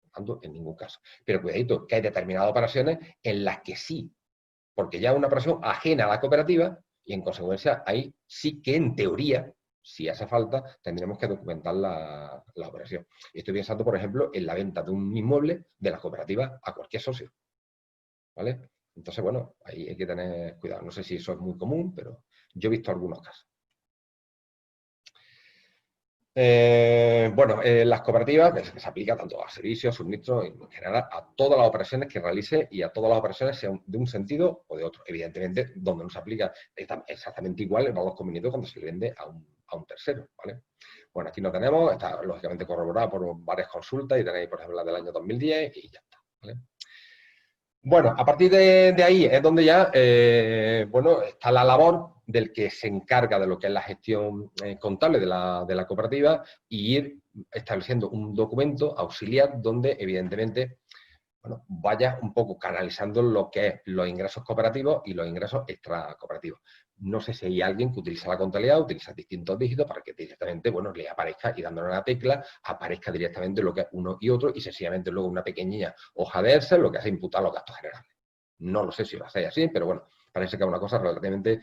Por tanto, en ningún caso. Pero cuidadito, que hay determinadas operaciones en las que sí, porque ya es una operación ajena a la cooperativa y en consecuencia ahí sí que en teoría, si hace falta, tendremos que documentar la operación. Estoy pensando, por ejemplo, en la venta de un inmueble de la cooperativa a cualquier socio, ¿vale? Entonces, bueno, ahí hay que tener cuidado. No sé si eso es muy común, pero yo he visto algunos casos. Las cooperativas se aplica tanto a servicios, suministros, en general a todas las operaciones que realice y a todas las operaciones, sean de un sentido o de otro. Evidentemente, donde no se aplica exactamente igual el valor convenido cuando se le vende a un tercero, ¿vale? Bueno, aquí lo tenemos, está lógicamente corroborado por varias consultas y tenéis, por ejemplo, la del año 2010 y ya está, ¿vale? Bueno, a partir de ahí es donde ya, está la labor del que se encarga de lo que es la gestión contable de la cooperativa y ir estableciendo un documento auxiliar donde, evidentemente, vaya un poco canalizando lo que es los ingresos cooperativos y los ingresos extracooperativos. No sé si hay alguien que utiliza la contabilidad, utiliza distintos dígitos para que directamente, le aparezca y dándole una tecla, aparezca directamente lo que es uno y otro y sencillamente luego una pequeña hoja de Excel lo que hace imputar los gastos generales. No lo sé si lo hacéis así, pero bueno, parece que es una cosa relativamente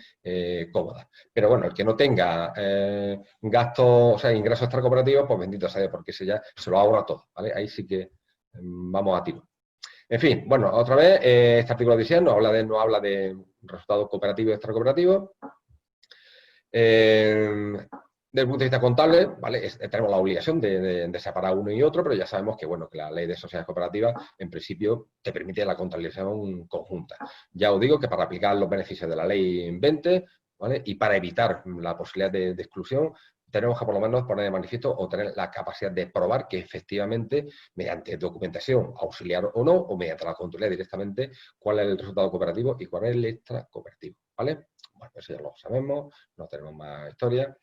cómoda. Pero bueno, el que no tenga gastos, o sea, ingresos extracooperativos, pues bendito sea, porque ese ya se lo ahorra todo, ¿vale? Ahí sí que vamos a tiro. En fin, bueno, otra vez, este artículo 16 nos habla de resultados cooperativos y extracoooperativos. Desde el punto de vista contable, ¿vale? Tenemos la obligación de separar uno y otro, pero ya sabemos que, que la ley de sociedades cooperativas, en principio, te permite la contabilización conjunta. Ya os digo que para aplicar los beneficios de la ley 20, ¿vale? Y para evitar la posibilidad de exclusión, tenemos que por lo menos poner de manifiesto o tener la capacidad de probar que efectivamente, mediante documentación auxiliar o no, o mediante la contabilidad directamente, cuál es el resultado cooperativo y cuál es el extra cooperativo, ¿vale? Bueno, eso ya lo sabemos, no tenemos más historia.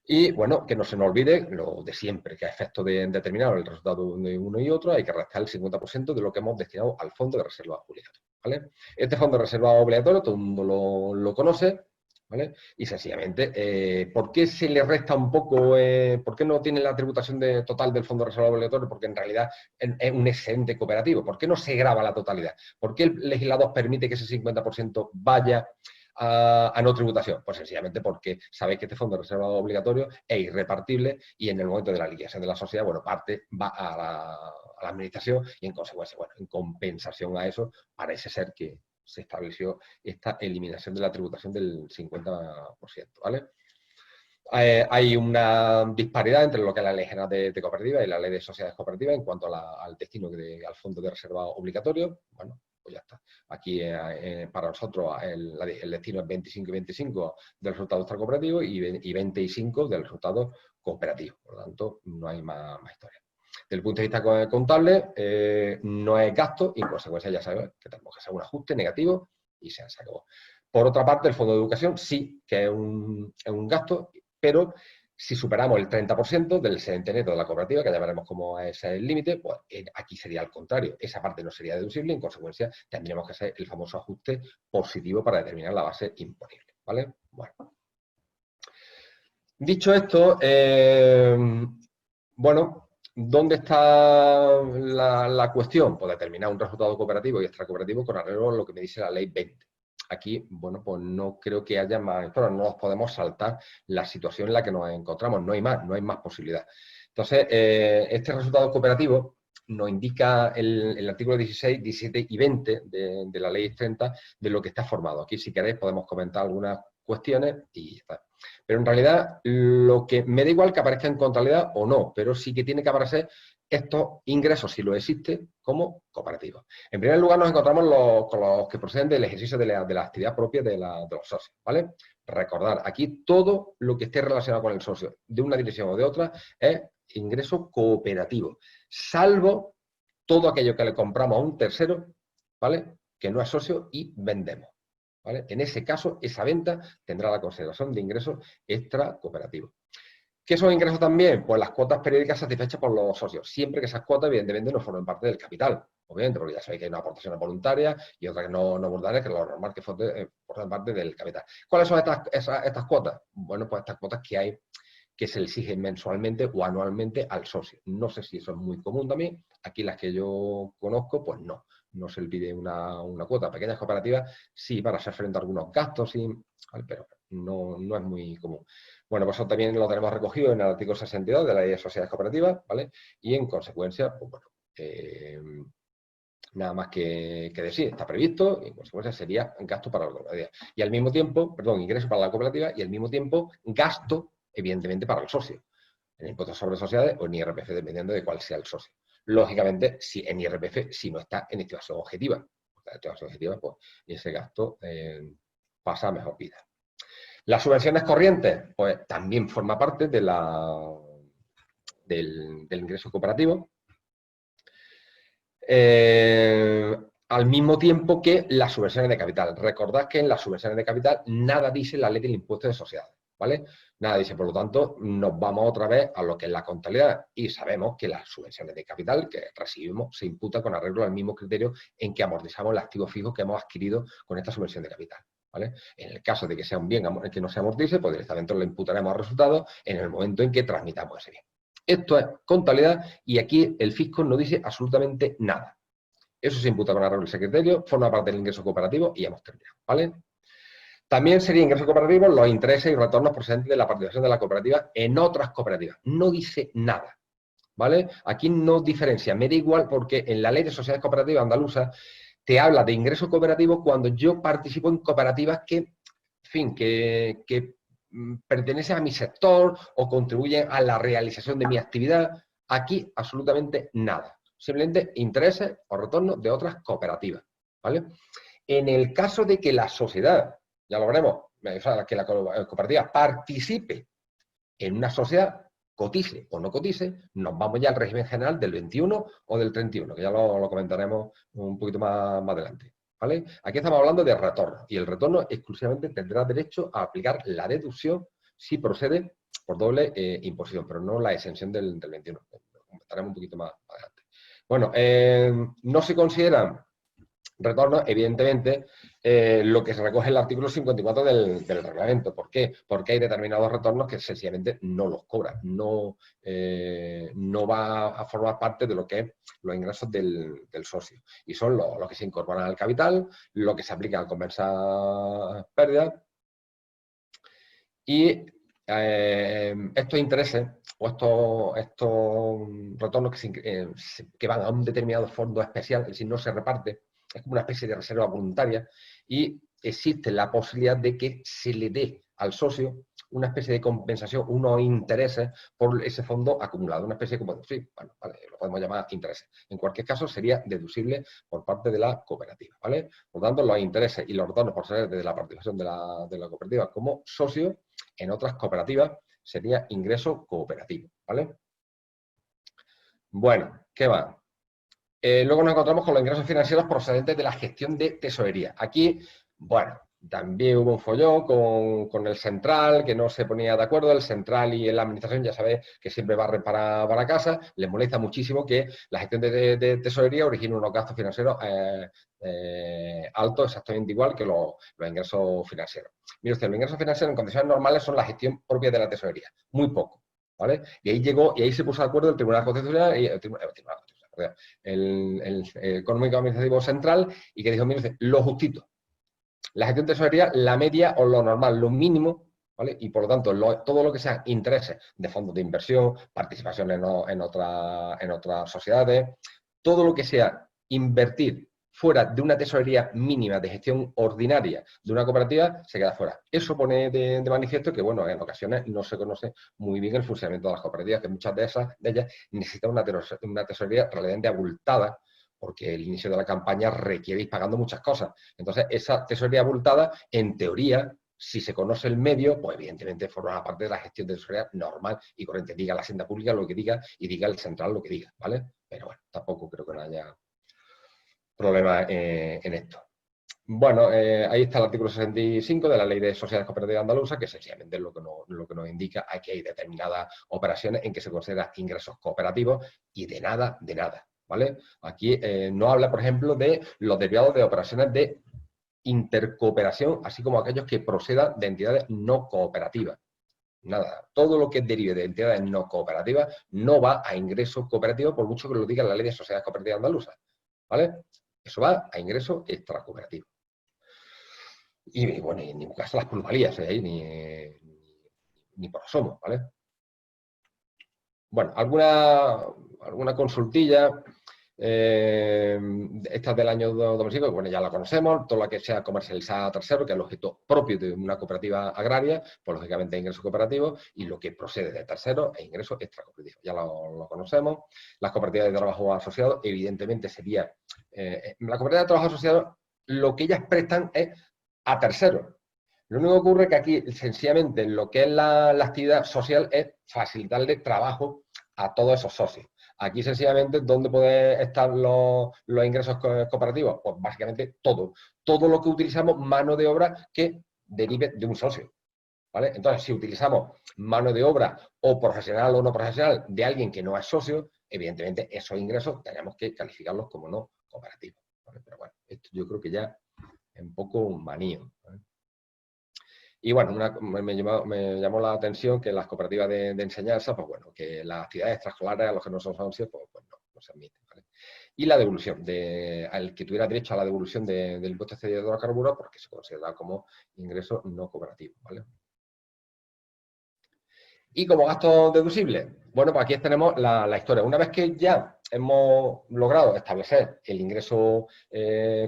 Y, bueno, que no se nos olvide lo de siempre, que a efecto de determinar el resultado de uno y otro hay que restar el 50% de lo que hemos destinado al fondo de reserva obligatorio, ¿vale? Este fondo de reserva obligatorio todo el mundo lo conoce, ¿vale? Y sencillamente, ¿por qué se le resta un poco, por qué no tiene la tributación total del fondo de reserva obligatorio? Porque en realidad es un excedente cooperativo. ¿Por qué no se grava la totalidad? ¿Por qué el legislador permite que ese 50% vaya a no tributación? Pues sencillamente porque sabéis que este fondo de reserva obligatorio es irrepartible y en el momento de la liquidación de la sociedad, parte va a la administración y en consecuencia, en compensación a eso, parece ser que se estableció esta eliminación de la tributación del 50%, ¿vale? Hay una disparidad entre lo que es la Ley General de Cooperativas y la Ley de Sociedades Cooperativas en cuanto al destino al fondo de reserva obligatorio. Bueno, pues ya está. Aquí para nosotros el destino es 25 y 25 del resultado extracooperativo y 25 del resultado cooperativo. Por lo tanto, no hay más historia. Desde el punto de vista contable, no es gasto y en consecuencia ya sabemos que tenemos que hacer un ajuste negativo y se acabó. Por otra parte, el fondo de educación sí que es un gasto, pero si superamos el 30% del excedente neto de la cooperativa, que ya veremos cómo es el límite, pues aquí sería al contrario. Esa parte no sería deducible y en consecuencia tendríamos que hacer el famoso ajuste positivo para determinar la base imponible, ¿vale? Bueno. Dicho esto, ¿dónde está la cuestión? Pues determinar un resultado cooperativo y extracooperativo con arreglo a lo que me dice la ley 20. aquí, bueno, pues no creo que haya más, pero no nos podemos saltar la situación en la que nos encontramos, no hay más posibilidad. Entonces, este resultado cooperativo nos indica el artículo 16, 17 y 20 de la ley 30 de lo que está formado. Aquí, si queréis, podemos comentar algunas cuestiones y ya está. Pero en realidad, lo que me da igual que aparezca en contabilidad o no, pero sí que tiene que aparecer estos ingresos, si lo existe, como cooperativos. En primer lugar, nos encontramos con los que proceden del ejercicio de la actividad propia de los socios, ¿vale? Recordar, aquí todo lo que esté relacionado con el socio, de una dirección o de otra, es ingreso cooperativo, salvo todo aquello que le compramos a un tercero, ¿vale? Que no es socio y vendemos, ¿vale? En ese caso, esa venta tendrá la consideración de ingresos extra cooperativos. ¿Qué son ingresos también? Pues las cuotas periódicas satisfechas por los socios, siempre que esas cuotas, evidentemente, no formen parte del capital, obviamente, porque ya sabéis que hay una aportación voluntaria y otra que no voluntaria, que es lo normal que formen parte del capital. ¿Cuáles son estas cuotas? Bueno, pues estas cuotas que se le exigen mensualmente o anualmente al socio. No sé si eso es muy común también. Aquí las que yo conozco, pues no se le pide una cuota. Pequeñas cooperativas, sí, para hacer frente a algunos gastos, sí, pero no es muy común. Bueno, pues eso también lo tenemos recogido en el artículo 62 de la Ley de Sociedades Cooperativas, ¿vale? Y en consecuencia, pues bueno, nada más que decir, está previsto y en consecuencia sería gasto para la cooperativa. Y al mismo tiempo, perdón, ingreso para la cooperativa y al mismo tiempo gasto, evidentemente, para el socio. En el impuesto sobre sociedades o en IRPF, dependiendo de cuál sea el socio. Lógicamente, si en IRPF, si no está en estimación objetiva. En estimación objetiva, pues ese gasto pasa a mejor vida. Las subvenciones corrientes, pues también forma parte del ingreso cooperativo. Al mismo tiempo que las subvenciones de capital. Recordad que en las subvenciones de capital nada dice la ley del impuesto de sociedades, ¿vale? Nada dice, por lo tanto, nos vamos otra vez a lo que es la contabilidad y sabemos que las subvenciones de capital que recibimos se imputan con arreglo al mismo criterio en que amortizamos el activo fijo que hemos adquirido con esta subvención de capital, ¿vale? En el caso de que sea un bien que no se amortice, pues directamente lo imputaremos a resultados en el momento en que transmitamos ese bien. Esto es contabilidad y aquí el fisco no dice absolutamente nada. Eso se imputa con arreglo al secretario, forma parte del ingreso cooperativo y hemos terminado, ¿vale? También sería ingreso cooperativo los intereses y retornos procedentes de la participación de la cooperativa en otras cooperativas. No dice nada, ¿vale? Aquí no diferencia, me da igual porque en la Ley de Sociedades Cooperativas andaluza te habla de ingreso cooperativo cuando yo participo en cooperativas que, en fin, que pertenecen a mi sector o contribuyen a la realización de mi actividad. Aquí absolutamente nada. Simplemente intereses o retornos de otras cooperativas, ¿vale? En el caso de que la sociedad, ya lo veremos, o sea, que la cooperativa participe en una sociedad, cotice o no cotice, nos vamos ya al régimen general del 21 o del 31, que ya lo comentaremos un poquito más adelante, ¿vale? Aquí estamos hablando de retorno, y el retorno exclusivamente tendrá derecho a aplicar la deducción si procede por doble imposición, pero no la exención del 21. Lo comentaremos un poquito más adelante. Bueno, no se consideran retornos, evidentemente, lo que se recoge en el artículo 54 del reglamento. ¿Por qué? Porque hay determinados retornos que sencillamente no los cobran, no va a formar parte de lo que es los ingresos del socio. Y son los que se incorporan al capital, lo que se aplica al compensar pérdidas y estos intereses o estos retornos que van a un determinado fondo especial, es decir, no se reparte, es como una especie de reserva voluntaria y existe la posibilidad de que se le dé al socio una especie de compensación, unos intereses por ese fondo acumulado, una especie como, sí, bueno, vale, lo podemos llamar intereses. En cualquier caso, sería deducible por parte de la cooperativa, ¿vale? Por lo tanto, los intereses y los retornos por ser de la participación de la cooperativa como socio en otras cooperativas sería ingreso cooperativo, ¿vale? Bueno, ¿qué va? Luego nos encontramos con los ingresos financieros procedentes de la gestión de tesorería. Aquí, bueno, también hubo un follón con el central, que no se ponía de acuerdo. El central y la administración, ya sabéis, que siempre barren para casa. Les molesta muchísimo que la gestión de tesorería origine unos gastos financieros altos, exactamente igual que los ingresos financieros. Mire usted, los ingresos financieros en condiciones normales son la gestión propia de la tesorería. Muy poco, ¿vale? Y ahí se puso de acuerdo el Tribunal Constitucional y el Económico Administrativo Central y que dijo, mire usted, lo justito. La gestión de tesorería, la media o lo normal, lo mínimo, ¿vale? Y por lo tanto, todo lo que sean intereses de fondos de inversión, participación en otras sociedades, todo lo que sea invertir fuera de una tesorería mínima de gestión ordinaria de una cooperativa, se queda fuera. Eso pone de manifiesto que, bueno, en ocasiones no se conoce muy bien el funcionamiento de las cooperativas, que muchas de ellas necesitan una tesorería realmente abultada, porque el inicio de la campaña requiere ir pagando muchas cosas. Entonces, esa tesorería abultada, en teoría, si se conoce el medio, pues evidentemente forma parte de la gestión de tesorería normal y corriente. Diga la Hacienda Pública lo que diga y diga el central lo que diga, ¿vale? Pero bueno, tampoco creo que no haya problema en esto. Bueno, ahí está el artículo 65 de la Ley de Sociedades Cooperativas Andaluza, que sencillamente es lo que nos indica aquí hay determinadas operaciones en que se consideran ingresos cooperativos y de nada, ¿vale? Aquí no habla, por ejemplo, de los derivados de operaciones de intercooperación, así como aquellos que procedan de entidades no cooperativas. Nada, todo lo que derive de entidades no cooperativas no va a ingresos cooperativos, por mucho que lo diga la Ley de Sociedades Cooperativas Andaluza, ¿vale? Eso va a ingresos extracooperativos. Y bueno, en ningún caso las plusvalías, ni por asomo, ¿vale? Bueno, alguna consultilla. Esta es del año 2005, bueno, ya la conocemos, todo lo que sea comercializada a tercero, que es el objeto propio de una cooperativa agraria, pues lógicamente ingresos cooperativos, y lo que procede de terceros es ingresos extracooperativos. Ya lo conocemos. Las cooperativas de trabajo asociados, evidentemente sería... la cooperativa de trabajo asociado, lo que ellas prestan es a terceros. Lo único que ocurre es que aquí, sencillamente, lo que es la actividad social es facilitarle trabajo a todos esos socios. Aquí, sencillamente, ¿dónde pueden estar los ingresos cooperativos? Pues básicamente todo. Todo lo que utilizamos mano de obra que derive de un socio, ¿vale? Entonces, si utilizamos mano de obra o profesional o no profesional de alguien que no es socio, evidentemente esos ingresos tenemos que calificarlos como no cooperativos, ¿vale? Pero bueno, esto yo creo que ya es un poco manío, ¿vale? Y bueno, me llamó la atención que las cooperativas de enseñanza, pues bueno, que las actividades extraescolares a los que no son socios, pues no se admiten, ¿vale? Y la devolución, al que tuviera derecho a la devolución del impuesto excedido de hidrocarburos, porque se considera como ingreso no cooperativo, ¿vale? Y como gasto deducible, bueno, pues aquí tenemos la historia. Una vez que ya hemos logrado establecer el ingreso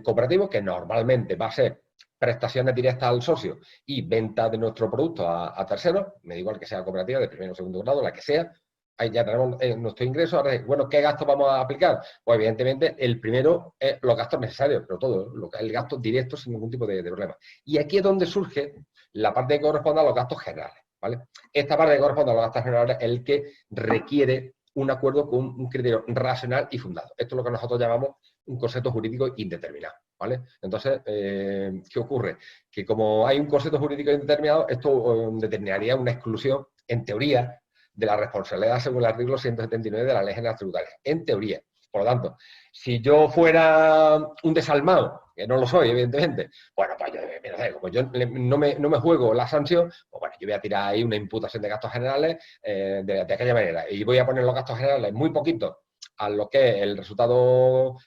cooperativo, que normalmente va a ser prestaciones directas al socio y venta de nuestro producto a terceros, me da igual que sea cooperativa de primero o segundo grado, la que sea, ahí ya tenemos nuestro ingreso. Ahora, bueno, ¿qué gastos vamos a aplicar? Pues evidentemente el primero es los gastos necesarios, pero todo, lo que es el gasto directo sin ningún tipo de problema. Y aquí es donde surge la parte que corresponde a los gastos generales, ¿vale? Esta parte que corresponde a los gastos generales es el que requiere un acuerdo con un criterio racional y fundado. Esto es lo que nosotros llamamos un concepto jurídico indeterminado, ¿vale? Entonces, ¿qué ocurre? Que como hay un concepto jurídico indeterminado, esto determinaría una exclusión, en teoría, de la responsabilidad según el artículo 179 de la Ley General Tributaria. En teoría. Por lo tanto, si yo fuera un desalmado, que no lo soy, evidentemente, bueno, pues como yo no me juego la sanción, pues bueno, yo voy a tirar ahí una imputación de gastos generales de aquella manera. Y voy a poner los gastos generales muy poquitos a lo que es el resultado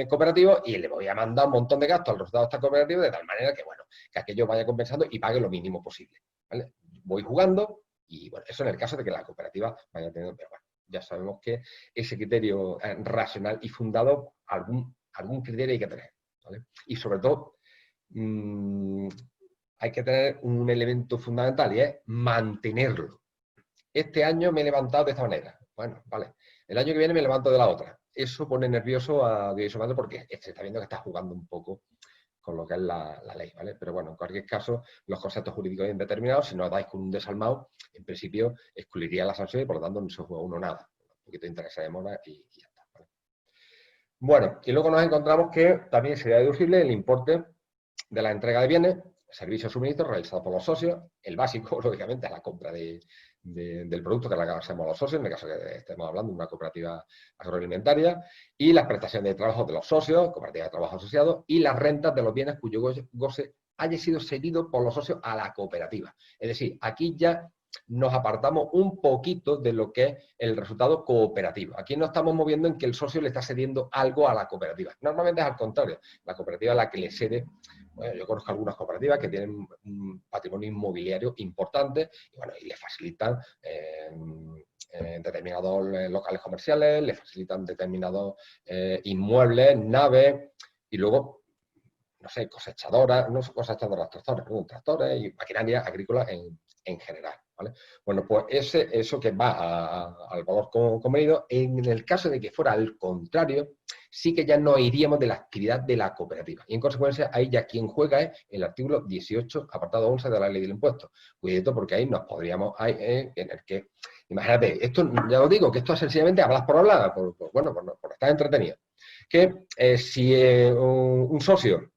cooperativo y le voy a mandar un montón de gastos al resultado cooperativo de tal manera que, bueno, que aquello vaya compensando y pague lo mínimo posible, ¿vale? Voy jugando y, bueno, eso en el caso de que la cooperativa vaya teniendo, pero bueno, ya sabemos que ese criterio racional y fundado, algún criterio hay que tener, ¿vale? Y sobre todo, hay que tener un elemento fundamental y es mantenerlo. Este año me he levantado de esta manera. Bueno, vale. El año que viene me levanto de la otra. Eso pone nervioso a Dios porque se está viendo que está jugando un poco con lo que es la ley, ¿vale? Pero bueno, en cualquier caso, los conceptos jurídicos indeterminados, si no dais con un desalmado, en principio excluiría la sanción y por lo tanto no se juega uno nada. Un poquito de interés de mora y ya está, ¿vale? Bueno, y luego nos encontramos que también sería deducible el importe de la entrega de bienes, servicios, suministros realizados por los socios. El básico, lógicamente, es la compra del producto que le hacemos a los socios, en el caso que estemos hablando de una cooperativa agroalimentaria, y las prestaciones de trabajo de los socios, cooperativa de trabajo asociados, y las rentas de los bienes cuyo goce haya sido cedido por los socios a la cooperativa. Es decir, aquí ya nos apartamos un poquito de lo que es el resultado cooperativo. Aquí nos estamos moviendo en que el socio le está cediendo algo a la cooperativa. Normalmente es al contrario. La cooperativa es la que le cede. Bueno, yo conozco algunas cooperativas que tienen un patrimonio inmobiliario importante y, bueno, y le facilitan determinados locales comerciales, le facilitan determinados inmuebles, naves y luego, no sé, cosechadoras, no son cosechadoras, tractores y maquinaria agrícola en general, ¿vale? Bueno, pues eso que va al valor convenido, en el caso de que fuera al contrario, sí que ya nos iríamos de la actividad de la cooperativa. Y en consecuencia, ahí ya quien juega es el artículo 18, apartado 11 de la ley del impuesto. Cuidado, porque ahí nos podríamos tener que... Imagínate, esto, ya os digo, que esto es sencillamente hablas por hablar, por estar entretenido. Que si un socio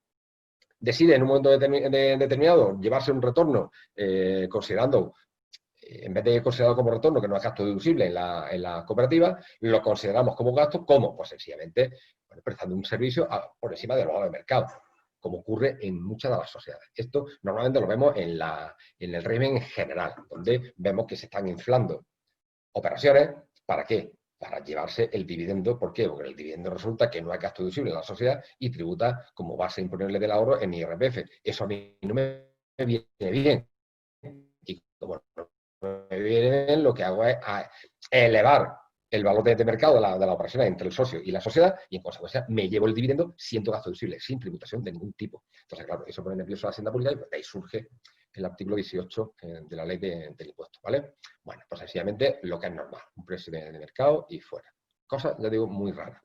decide en un momento determinado llevarse un retorno considerando, en vez de considerado como retorno, que no es gasto deducible en la cooperativa, lo consideramos como gasto, ¿cómo? Pues sencillamente prestando un servicio por encima del valor de mercado, como ocurre en muchas de las sociedades. Esto normalmente lo vemos en el régimen general, donde vemos que se están inflando operaciones. ¿Para qué? Para llevarse el dividendo. ¿Por qué? Porque el dividendo resulta que no hay gasto deducible en la sociedad y tributa como base imponible del ahorro en IRPF. Eso a mí no me viene bien. Y como no me viene bien, lo que hago es elevar el valor de mercado de la operación entre el socio y la sociedad y, en consecuencia, me llevo el dividendo siendo gasto deducible, sin tributación de ningún tipo. Entonces, claro, eso pone nervioso a la Hacienda Pública y de ahí surge el artículo 18 de la ley del impuesto, ¿vale? Bueno, pues sencillamente lo que es normal, un precio de mercado y fuera. Cosa, ya digo, muy rara.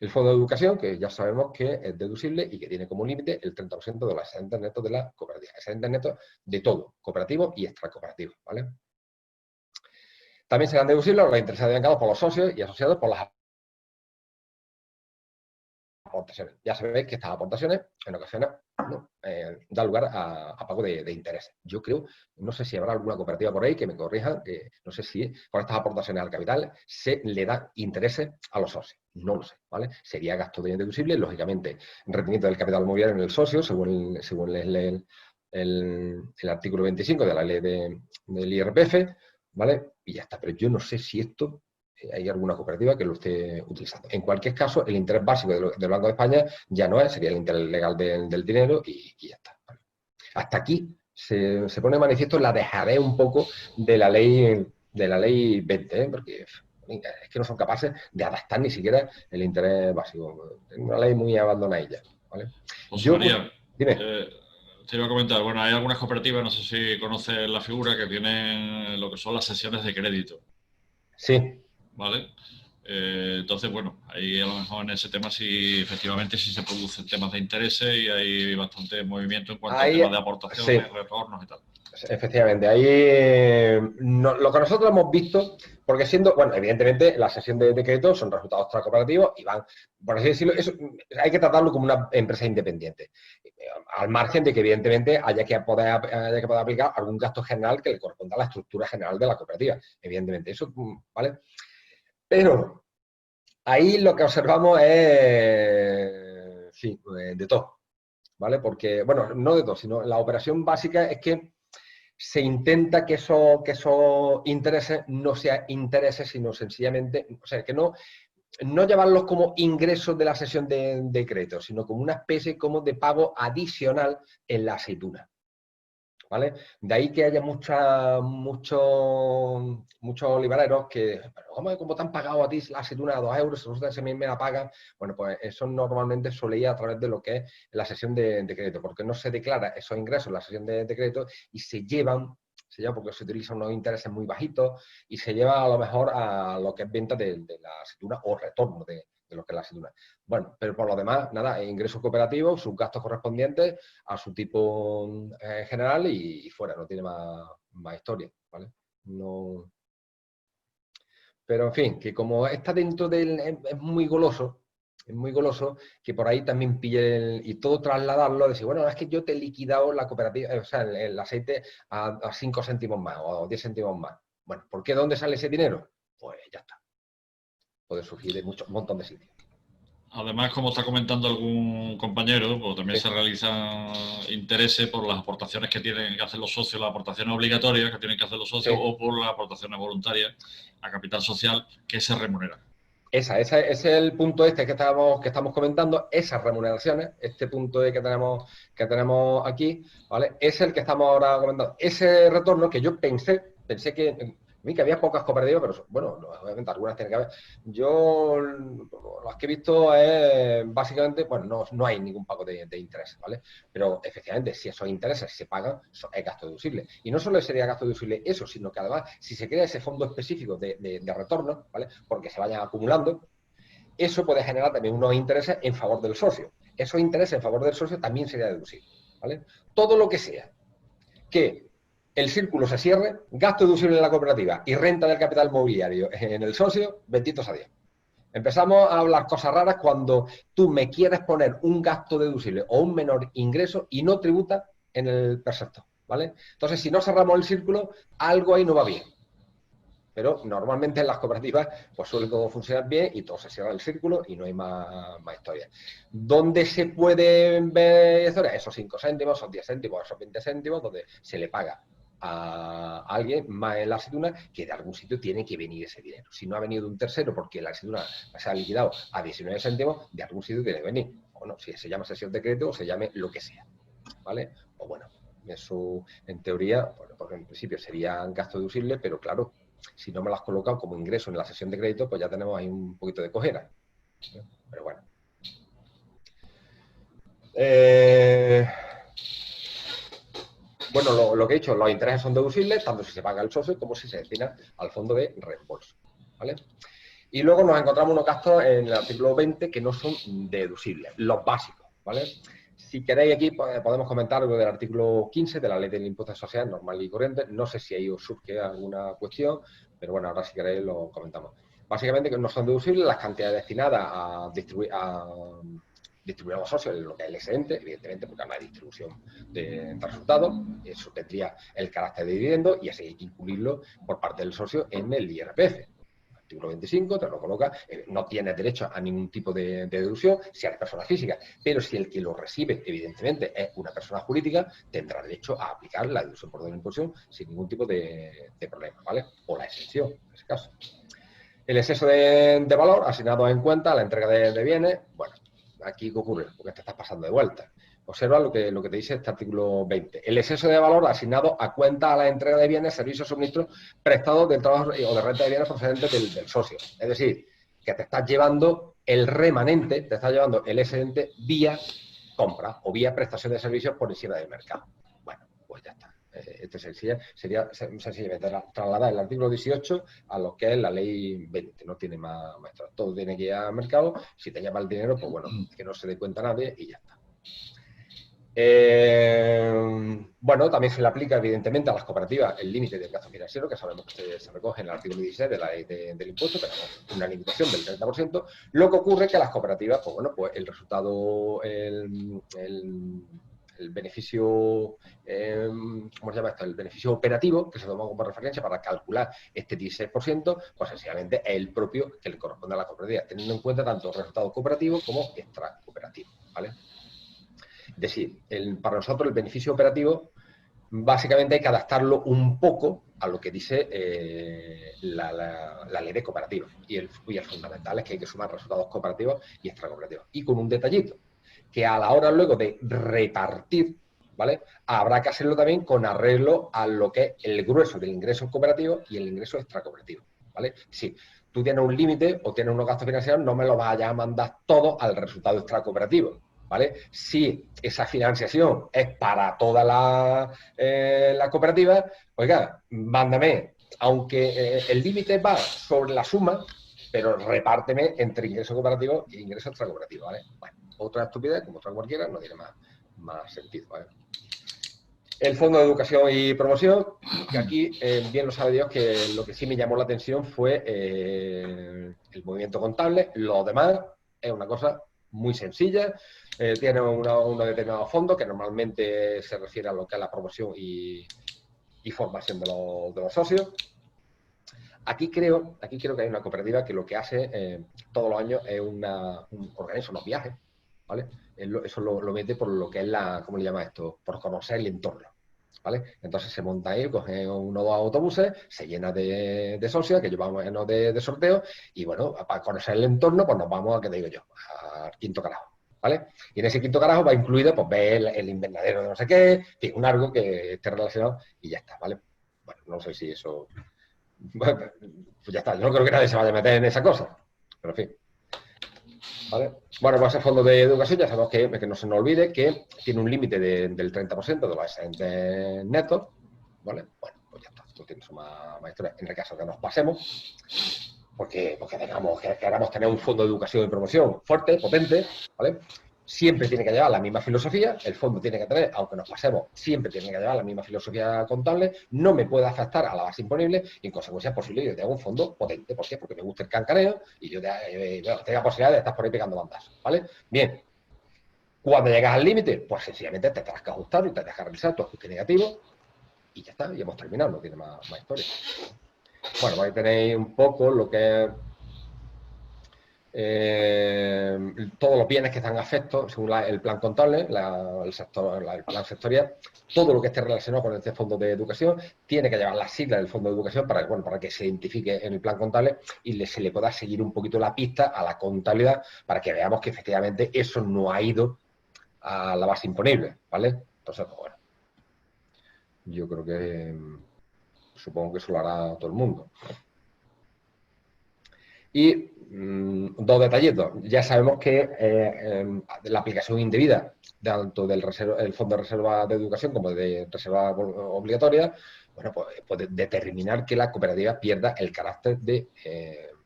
El fondo de educación, que ya sabemos que es deducible y que tiene como límite el 30% de los excedentes netos de la cooperativa. Excedentes netos de todo, cooperativo y extracooperativo, ¿vale? También serán deducibles los intereses devengados por los socios y asociados por las aportaciones. Ya sabéis que estas aportaciones, en ocasiones, dan lugar a pago de intereses. Yo creo, no sé si habrá alguna cooperativa por ahí que me corrija, que no sé si con estas aportaciones al capital se le da intereses a los socios. No lo sé, ¿vale? Sería gasto deducible, lógicamente, rendimiento del capital mobiliario en el socio, según el artículo 25 de la ley del IRPF, ¿vale? Y ya está. Pero yo no sé si esto hay alguna cooperativa que lo esté utilizando. En cualquier caso, el interés básico del Banco de España ya no es, sería el interés legal del dinero y ya está. Hasta aquí se pone de manifiesto la dejadez un poco de la ley 20, porque es que no son capaces de adaptar ni siquiera el interés básico. Es una ley muy abandonadilla, ¿vale? José María, dime. Te iba a comentar, bueno, hay algunas cooperativas, no sé si conoces la figura, que tienen lo que son las sesiones de crédito. Sí. ¿Vale? Entonces, bueno, ahí a lo mejor en ese tema sí, efectivamente, sí se producen temas de intereses y hay bastante movimiento en cuanto a temas de aportaciones, sí, retornos y tal. Efectivamente, ahí lo que nosotros hemos visto, porque bueno, evidentemente la sesión de crédito son resultados extracooperativos y van, por así decirlo, hay que tratarlo como una empresa independiente, al margen de que evidentemente haya que poder aplicar algún gasto general que le corresponda a la estructura general de la cooperativa, evidentemente, eso, ¿vale? Pero ahí lo que observamos es, sí, de todo, ¿vale? Porque, bueno, no de todo, sino la operación básica es que se intenta que esos intereses no sean intereses, sino sencillamente, o sea, que no llevarlos como ingresos de la sesión de crédito, sino como una especie como de pago adicional en la aceituna, ¿vale? De ahí que haya muchos olivareros que, pero ¿cómo te han pagado a ti la aceituna a 2 euros? Nosotros a mí me la pagan. Bueno, pues eso normalmente suele ir a través de lo que es la sesión de crédito, porque no se declara esos ingresos en la sesión de crédito y se lleva porque se utilizan unos intereses muy bajitos y se lleva a lo mejor a lo que es venta de la aceituna o retorno de lo que es la aceituna. Bueno, pero por lo demás, nada, ingresos cooperativos, sus gastos correspondientes a su tipo general y fuera, no tiene más historia, ¿vale? No. Pero en fin, que como está dentro del... es muy goloso, que por ahí también pille y todo trasladarlo, decir, bueno, es que yo te he liquidado la cooperativa, o sea, el aceite a 5 céntimos más o 10 céntimos más. Bueno, ¿por qué? ¿Dónde sale ese dinero? Pues ya está. Puede surgir de un montón de sitios. Además, como está comentando algún compañero, pues también se realizan intereses por las aportaciones que tienen que hacer los socios, las aportaciones obligatorias que tienen que hacer los socios, o por las aportaciones voluntarias a capital social que se remuneran. Ese es el punto que estamos comentando, esas remuneraciones, este punto que tenemos aquí, ¿vale? Es el que estamos ahora comentando. Ese retorno que yo pensé que había pocas cooperativas, pero bueno, obviamente algunas tienen que haber. Yo las que he visto es básicamente, bueno, no hay ningún pago de interés, ¿vale? Pero efectivamente, si esos intereses se pagan, es gasto deducible. Y no solo sería gasto deducible eso, sino que además, si se crea ese fondo específico de retorno, ¿vale? Porque se vayan acumulando, eso puede generar también unos intereses en favor del socio. Esos intereses en favor del socio también sería deducible, ¿vale? Todo lo que sea que el círculo se cierre, gasto deducible en la cooperativa y renta del capital mobiliario en el socio, benditos a Dios. Empezamos a hablar cosas raras cuando tú me quieres poner un gasto deducible o un menor ingreso y no tributa en el perceptor, ¿vale? Entonces, si no cerramos el círculo, algo ahí no va bien. Pero normalmente en las cooperativas pues suele todo funcionar bien y todo se cierra el círculo y no hay más historias. ¿Dónde se pueden ver historias? Esos 5 céntimos, esos 10 céntimos, esos 20 céntimos, donde se le paga a alguien más en la aceituna, que de algún sitio tiene que venir ese dinero. Si no ha venido un tercero porque la aceituna se ha liquidado a 19 céntimos, de algún sitio tiene que venir. Bueno, si se llama sesión de crédito o se llame lo que sea, ¿vale? O bueno, eso en teoría, bueno, porque en principio sería gasto deducible, pero claro, si no me lo has colocado como ingreso en la sesión de crédito, pues ya tenemos ahí un poquito de cojera. Pero bueno. Bueno, lo que he dicho, los intereses son deducibles, tanto si se paga el socio como si se destina al fondo de reembolso, ¿vale? Y luego nos encontramos unos gastos en el artículo 20 que no son deducibles, los básicos, ¿vale? Si queréis aquí podemos comentar algo del artículo 15 de la Ley del Impuesto Social normal y corriente. No sé si ahí os surge alguna cuestión, pero bueno, ahora si queréis lo comentamos. Básicamente que no son deducibles las cantidades destinadas a distribuir a los socios, lo que es el excedente, evidentemente, porque no hay distribución de resultados. Eso tendría el carácter de dividendo y así hay que incluirlo por parte del socio en el IRPF. Artículo 25, te lo coloca, no tienes derecho a ningún tipo de deducción si eres persona física, pero si el que lo recibe, evidentemente, es una persona jurídica, tendrá derecho a aplicar la deducción por doble imposición sin ningún tipo de problema, ¿vale? O la exención, en ese caso. El exceso de valor asignado en cuenta a la entrega de bienes, bueno, aquí ¿qué ocurre? Porque te estás pasando de vuelta. Observa lo que te dice este artículo 20. El exceso de valor asignado a cuenta a la entrega de bienes, servicios, suministros prestados del trabajo o de renta de bienes procedentes del socio. Es decir, que te estás llevando el remanente, te estás llevando el excedente vía compra o vía prestación de servicios por encima del mercado. Bueno, pues ya está. Este sería sencillamente trasladar el artículo 18 a lo que es la ley 20. No tiene más. Todo tiene que ir al mercado. Si te llama el dinero, pues bueno, que no se dé cuenta nadie y ya está. Bueno, también se le aplica evidentemente a las cooperativas el límite del gasto financiero, que sabemos que se recoge en el artículo 16 de la ley del impuesto, tenemos una limitación del 30%. Lo que ocurre es que las cooperativas, pues bueno, pues el resultado, el beneficio, ¿cómo se llama esto? El beneficio operativo, que se toma como referencia para calcular este 16%, pues sencillamente es el propio que le corresponde a la cooperativa, teniendo en cuenta tanto resultados cooperativos como extracooperativos, ¿vale? Es decir, para nosotros el beneficio operativo básicamente hay que adaptarlo un poco a lo que dice la ley de cooperativas. Y el fundamental es que hay que sumar resultados cooperativos y extracooperativos. Y con un detallito, que a la hora luego de repartir, ¿vale? Habrá que hacerlo también con arreglo a lo que es el grueso del ingreso cooperativo y el ingreso extracooperativo, ¿vale? Si tú tienes un límite o tienes unos gastos financieros, no me lo vayas a mandar todo al resultado extracooperativo, ¿vale? Si esa financiación es para toda la cooperativa, oiga, mándame, aunque el límite va sobre la suma, pero repárteme entre ingreso cooperativo e ingreso extracooperativo, ¿vale? Bueno, otra estupidez, como otra cualquiera, no tiene más sentido, ¿vale? El Fondo de Educación y Promoción, que aquí bien lo sabe Dios que lo que sí me llamó la atención fue el movimiento contable. Lo demás es una cosa muy sencilla. Tiene unos determinados fondos que normalmente se refiere a lo que es la promoción y formación de los socios. Aquí creo que hay una cooperativa que lo que hace todos los años es organiza unos viajes, ¿vale? Eso lo mete por lo que es ¿cómo le llama esto? Por conocer el entorno, ¿vale? Entonces se monta ahí, coge uno o dos autobuses, se llena de socios que llevamos llenos de sorteos y bueno, para conocer el entorno, pues nos vamos a, ¿qué te digo yo? Al Quinto Carajo, ¿vale? Y en ese Quinto Carajo va incluido, pues, ver el invernadero de no sé qué, en fin, un algo que esté relacionado y ya está, ¿vale? Bueno, no sé si eso... Bueno, pues ya está, yo no creo que nadie se vaya a meter en esa cosa, pero en fin. ¿Vale? Bueno, pues ese fondo de educación ya sabemos que no se nos olvide que tiene un límite del 30% de los excedentes netos, ¿vale? Bueno, pues ya está, no tiene eso más historia. En el caso que nos pasemos, porque queramos tener un fondo de educación y promoción fuerte, potente, ¿vale? Siempre tiene que llevar la misma filosofía, el fondo tiene que tener, aunque nos pasemos, siempre tiene que llevar la misma filosofía contable, no me puede afectar a la base imponible y en consecuencia es posible yo tenga un fondo potente. ¿Por qué? Porque me gusta el cancaneo y yo tenga posibilidad de estar por ahí pegando bandazos, ¿vale? Bien, cuando llegas al límite, pues sencillamente te tendrás que ajustar y te dejas realizar tu ajuste negativo y ya está, y hemos terminado, no tiene más historia. Bueno, ahí tenéis un poco lo que es todos los bienes que están afectos según el plan contable, el plan sectorial, todo lo que esté relacionado con este fondo de educación tiene que llevar las siglas del fondo de educación para que se identifique en el plan contable y se le pueda seguir un poquito la pista a la contabilidad para que veamos que efectivamente eso no ha ido a la base imponible, ¿vale? Entonces, pues, bueno, yo creo que supongo que eso lo hará todo el mundo. Y dos detallitos. Ya sabemos que la aplicación indebida tanto del el Fondo de Reserva de Educación como de reserva obligatoria, bueno, pues puede determinar que la cooperativa pierda el carácter de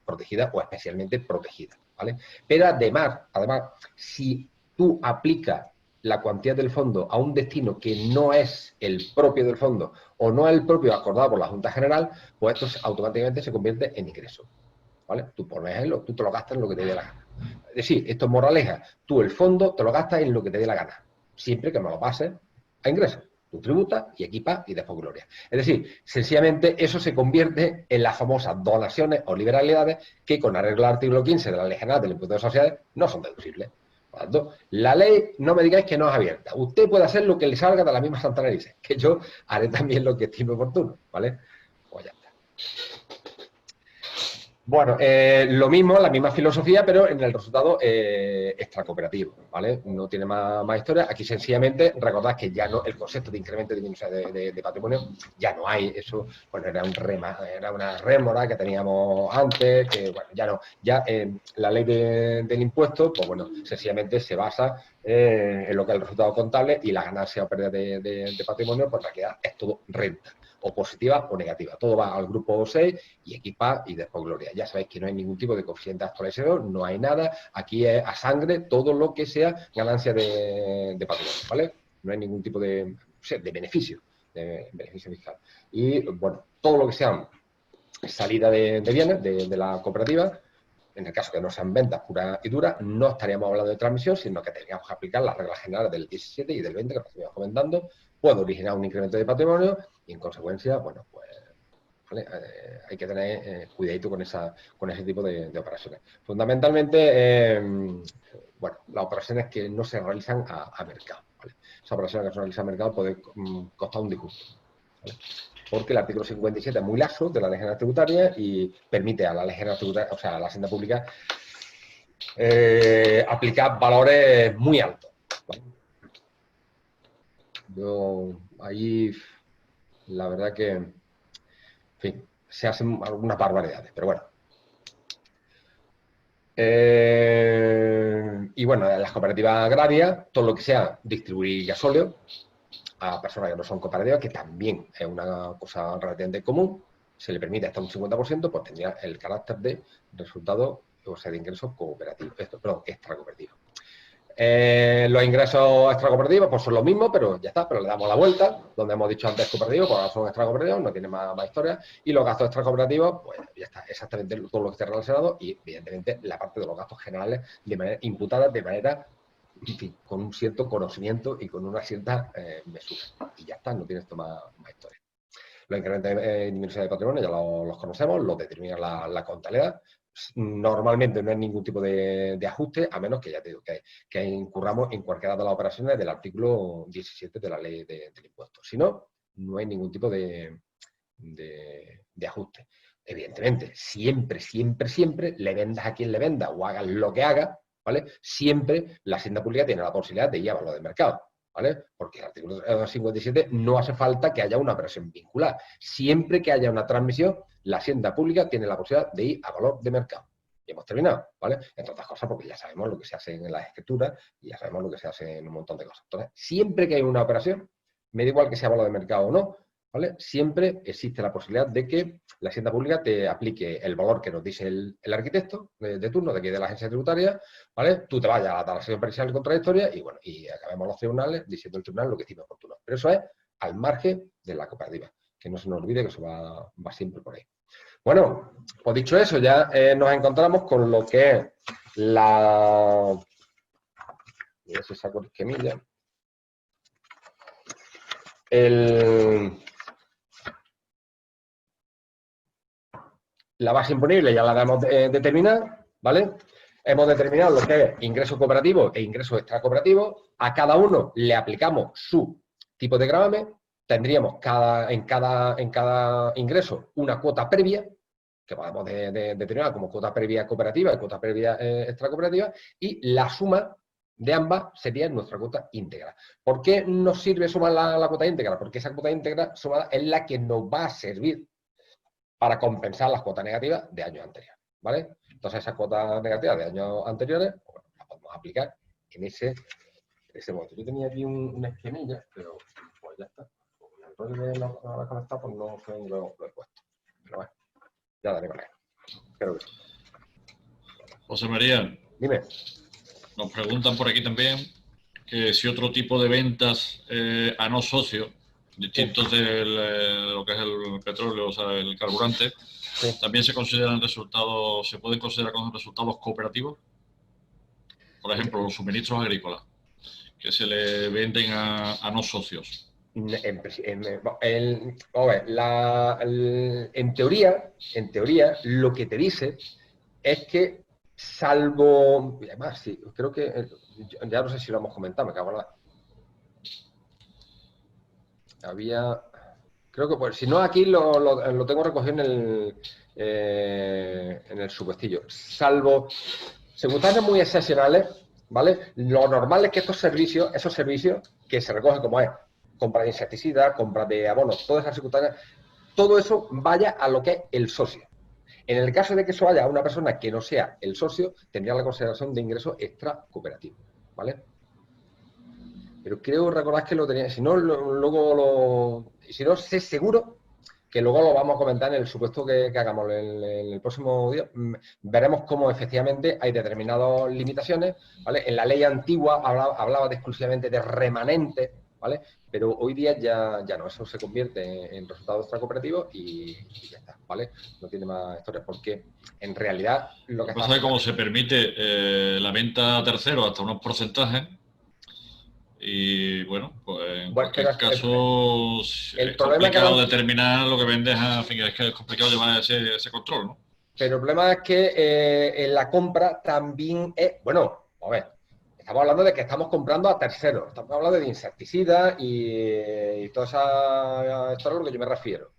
protegida o especialmente protegida, ¿vale? Pero además, si tú aplicas la cuantía del fondo a un destino que no es el propio del fondo o no es el propio acordado por la Junta General, pues esto automáticamente se convierte en ingreso. ¿Vale? Tú, por ejemplo, tú te lo gastas en lo que te dé la gana. Es decir, esto es moraleja. Tú el fondo te lo gastas en lo que te dé la gana, siempre que me lo pases a ingresos. Tú tributas y equipas y después gloria. Es decir, sencillamente eso se convierte en las famosas donaciones o liberalidades que con arreglo al artículo 15 de la Ley General del Impuesto de Sociedades no son deducibles. Por lo tanto, la ley, no me digáis que no es abierta. Usted puede hacer lo que le salga de la misma santa nariz, que yo haré también lo que estime oportuno, ¿vale? Pues ya está. Bueno, lo mismo, la misma filosofía, pero en el resultado extracooperativo, ¿vale? No tiene más historia. Aquí sencillamente recordad que ya no, el concepto de incremento de patrimonio ya no hay. Eso, bueno, era una rémora que teníamos antes, que bueno, ya no. Ya la ley del impuesto, pues bueno, sencillamente se basa en lo que es el resultado contable y la ganancia o pérdida de patrimonio, pues en realidad es todo renta, o positiva o negativa. Todo va al grupo 6 y equipa y después gloria. Ya sabéis que no hay ningún tipo de coeficiente actualizador, no hay nada. Aquí es a sangre todo lo que sea ganancia de patrimonio, ¿vale? No hay ningún tipo de beneficio fiscal. Y, bueno, todo lo que sea salida de bienes de la cooperativa, en el caso que no sean ventas puras y duras, no estaríamos hablando de transmisión, sino que tendríamos que aplicar las reglas generales del 17 y del 20 que nos estuvimos comentando. Puede originar un incremento de patrimonio y, en consecuencia, bueno, pues ¿vale? Hay que tener cuidadito con ese tipo de operaciones. Fundamentalmente, bueno, las operaciones que no se realizan a mercado, ¿vale? Esas operaciones que se realizan a mercado pueden costar un disgusto, ¿vale? Porque el artículo 57 es muy laxo de la Ley General Tributaria y permite a la Ley General Tributaria, o sea, a la Hacienda Pública, aplicar valores muy altos, ¿vale? Yo ahí, la verdad que, en fin, se hacen algunas barbaridades, pero bueno. Y bueno, en las cooperativas agrarias, todo lo que sea distribuir gasóleo a personas que no son cooperativas, que también es una cosa relativamente común, se le permite hasta un 50%, pues tendría el carácter de resultado, o sea, de ingresos cooperativos, extra cooperativos. Los ingresos extracooperativos pues son los mismos, pero ya está, pero le damos la vuelta, donde hemos dicho antes cooperativos, pues ahora son extracooperativos, no tiene más historia, y los gastos extracooperativos, pues ya está, exactamente todo lo que esté relacionado y evidentemente la parte de los gastos generales de manera imputada de manera, en fin, con un cierto conocimiento y con una cierta mesura. Y ya está, no tiene esto más historia. Los incrementos de disminución de patrimonio ya los conocemos, los determina la contabilidad. Normalmente no hay ningún tipo de ajuste, a menos que ya te digo que incurramos en cualquiera de las operaciones del artículo 17 de la ley del impuesto. Si no, no hay ningún tipo de ajuste. Evidentemente, siempre, siempre, siempre, le vendas a quien le venda o hagas lo que hagas, ¿vale? Siempre la Hacienda Pública tiene la posibilidad de ir a valor de mercado, ¿vale? Porque el artículo 57 no hace falta que haya una operación vinculada. Siempre que haya una transmisión, la Hacienda Pública tiene la posibilidad de ir a valor de mercado. Y hemos terminado, ¿vale? Entre otras cosas, porque ya sabemos lo que se hace en las escrituras y ya sabemos lo que se hace en un montón de cosas. Entonces, siempre que hay una operación, me da igual que sea valor de mercado o no, ¿vale? Siempre existe la posibilidad de que la Hacienda Pública te aplique el valor que nos dice el arquitecto de turno de aquí de la agencia tributaria, ¿vale? Tú te vayas a la tasación pericial contradictoria y, bueno, y acabemos los tribunales diciendo el tribunal lo que estime oportuno. Pero eso es al margen de la cooperativa. Que no se nos olvide que eso va siempre por ahí. Bueno, pues dicho eso, ya nos encontramos con lo que es la... Y eso saco el esquemilla. La base imponible ya la hemos determinado, ¿vale? Hemos determinado lo que es ingreso cooperativo e ingreso extracooperativo. A cada uno le aplicamos su tipo de gravamen. Tendríamos en cada ingreso una cuota previa, que podemos determinar como cuota previa cooperativa y cuota previa extracooperativa, y la suma de ambas sería nuestra cuota íntegra. ¿Por qué nos sirve sumar la cuota íntegra? Porque esa cuota íntegra sumada es la que nos va a servir para compensar las cuotas negativas de años anteriores, ¿vale? Entonces, esas cuotas negativas de años anteriores, bueno, las podemos aplicar en ese momento. Yo tenía aquí una esquemilla, pero pues ya está. El rollo de la conectada, pues no sé dónde lo he puesto. Pero bueno, ya daré con él. Creo que sí. José María, Dime. nos preguntan por aquí también que si otro tipo de ventas a no socio, distintos de lo que es el petróleo, o sea, el carburante, Sí. también se consideran resultados, se pueden considerar como resultados cooperativos. Por ejemplo, los suministros agrícolas, que se le venden a no socios. En teoría, lo que te dice es que, salvo, y además, sí, creo que, ya no sé si lo hemos comentado, me cago en la... Creo que, pues, si no, aquí lo tengo recogido en el subvestillo. Salvo circunstancias muy excepcionales, ¿vale? Lo normal es que esos servicios que se recogen como es compra de insecticidas, compra de abonos, todas esas circunstancias, todo eso vaya a lo que es el socio. En el caso de que eso vaya a una persona que no sea el socio, tendría la consideración de ingreso extra cooperativo, ¿vale? Pero creo recordar que lo tenía, si no, si no, sé seguro que luego lo vamos a comentar en el supuesto que hagamos en el próximo día. Veremos cómo efectivamente hay determinadas limitaciones, ¿vale? En la ley antigua hablaba exclusivamente de remanentes, ¿vale? Pero hoy día ya no, eso se convierte en resultado extracooperativos y ya está, ¿vale? No tiene más historias, porque en realidad lo que pasa es que como se permite la venta a terceros hasta unos porcentajes, y bueno, pues en cualquier caso es complicado determinar lo que vendes, a fin, es que es complicado llevar ese control, ¿no? Pero el problema es que en la compra también es, bueno, a ver, estamos hablando de que estamos comprando a terceros, estamos hablando de insecticidas y toda esa historia a lo que yo me refiero.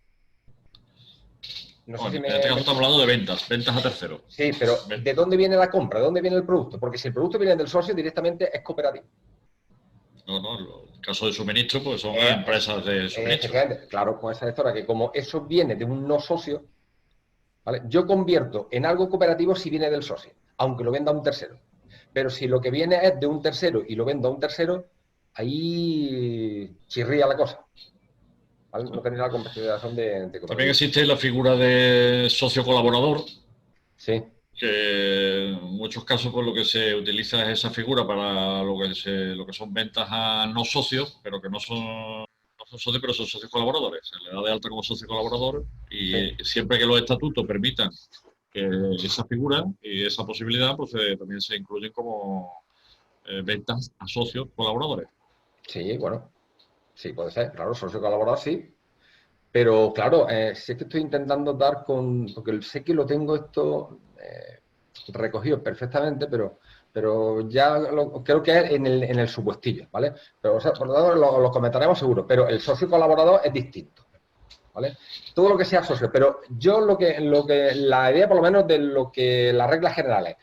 No sé si en este caso estamos hablando de ventas a terceros. Sí, pero ¿de dónde viene la compra? ¿De dónde viene el producto? Porque si el producto viene del socio, directamente es cooperativo. No, en el caso de suministro, pues son empresas de suministro. Claro, con esa historia, que como eso viene de un no socio, ¿vale? Yo convierto en algo cooperativo si viene del socio, aunque lo venda a un tercero. Pero si lo que viene es de un tercero y lo vendo a un tercero, ahí chirría la cosa. ¿Vale? No tener la consideración de cooperativo. También existe la figura de socio colaborador. Sí. Que en muchos casos pues, lo que se utiliza es esa figura para lo que son ventas a no socios, pero que no son socios, pero son socios colaboradores. Se le da de alta como socio colaborador y siempre que los estatutos permitan esa figura y esa posibilidad, pues también se incluyen como ventas a socios colaboradores. Sí, bueno, sí puede ser, claro, socio colaborador sí. Pero claro, sí que estoy intentando dar con, porque sé que lo tengo esto recogido perfectamente, pero ya creo que es en el supuestillo, ¿vale? Pero o sea, por lo tanto lo comentaremos seguro, pero el socio colaborador es distinto, ¿vale? Todo lo que sea socio, pero yo la idea por lo menos de lo que las reglas generales,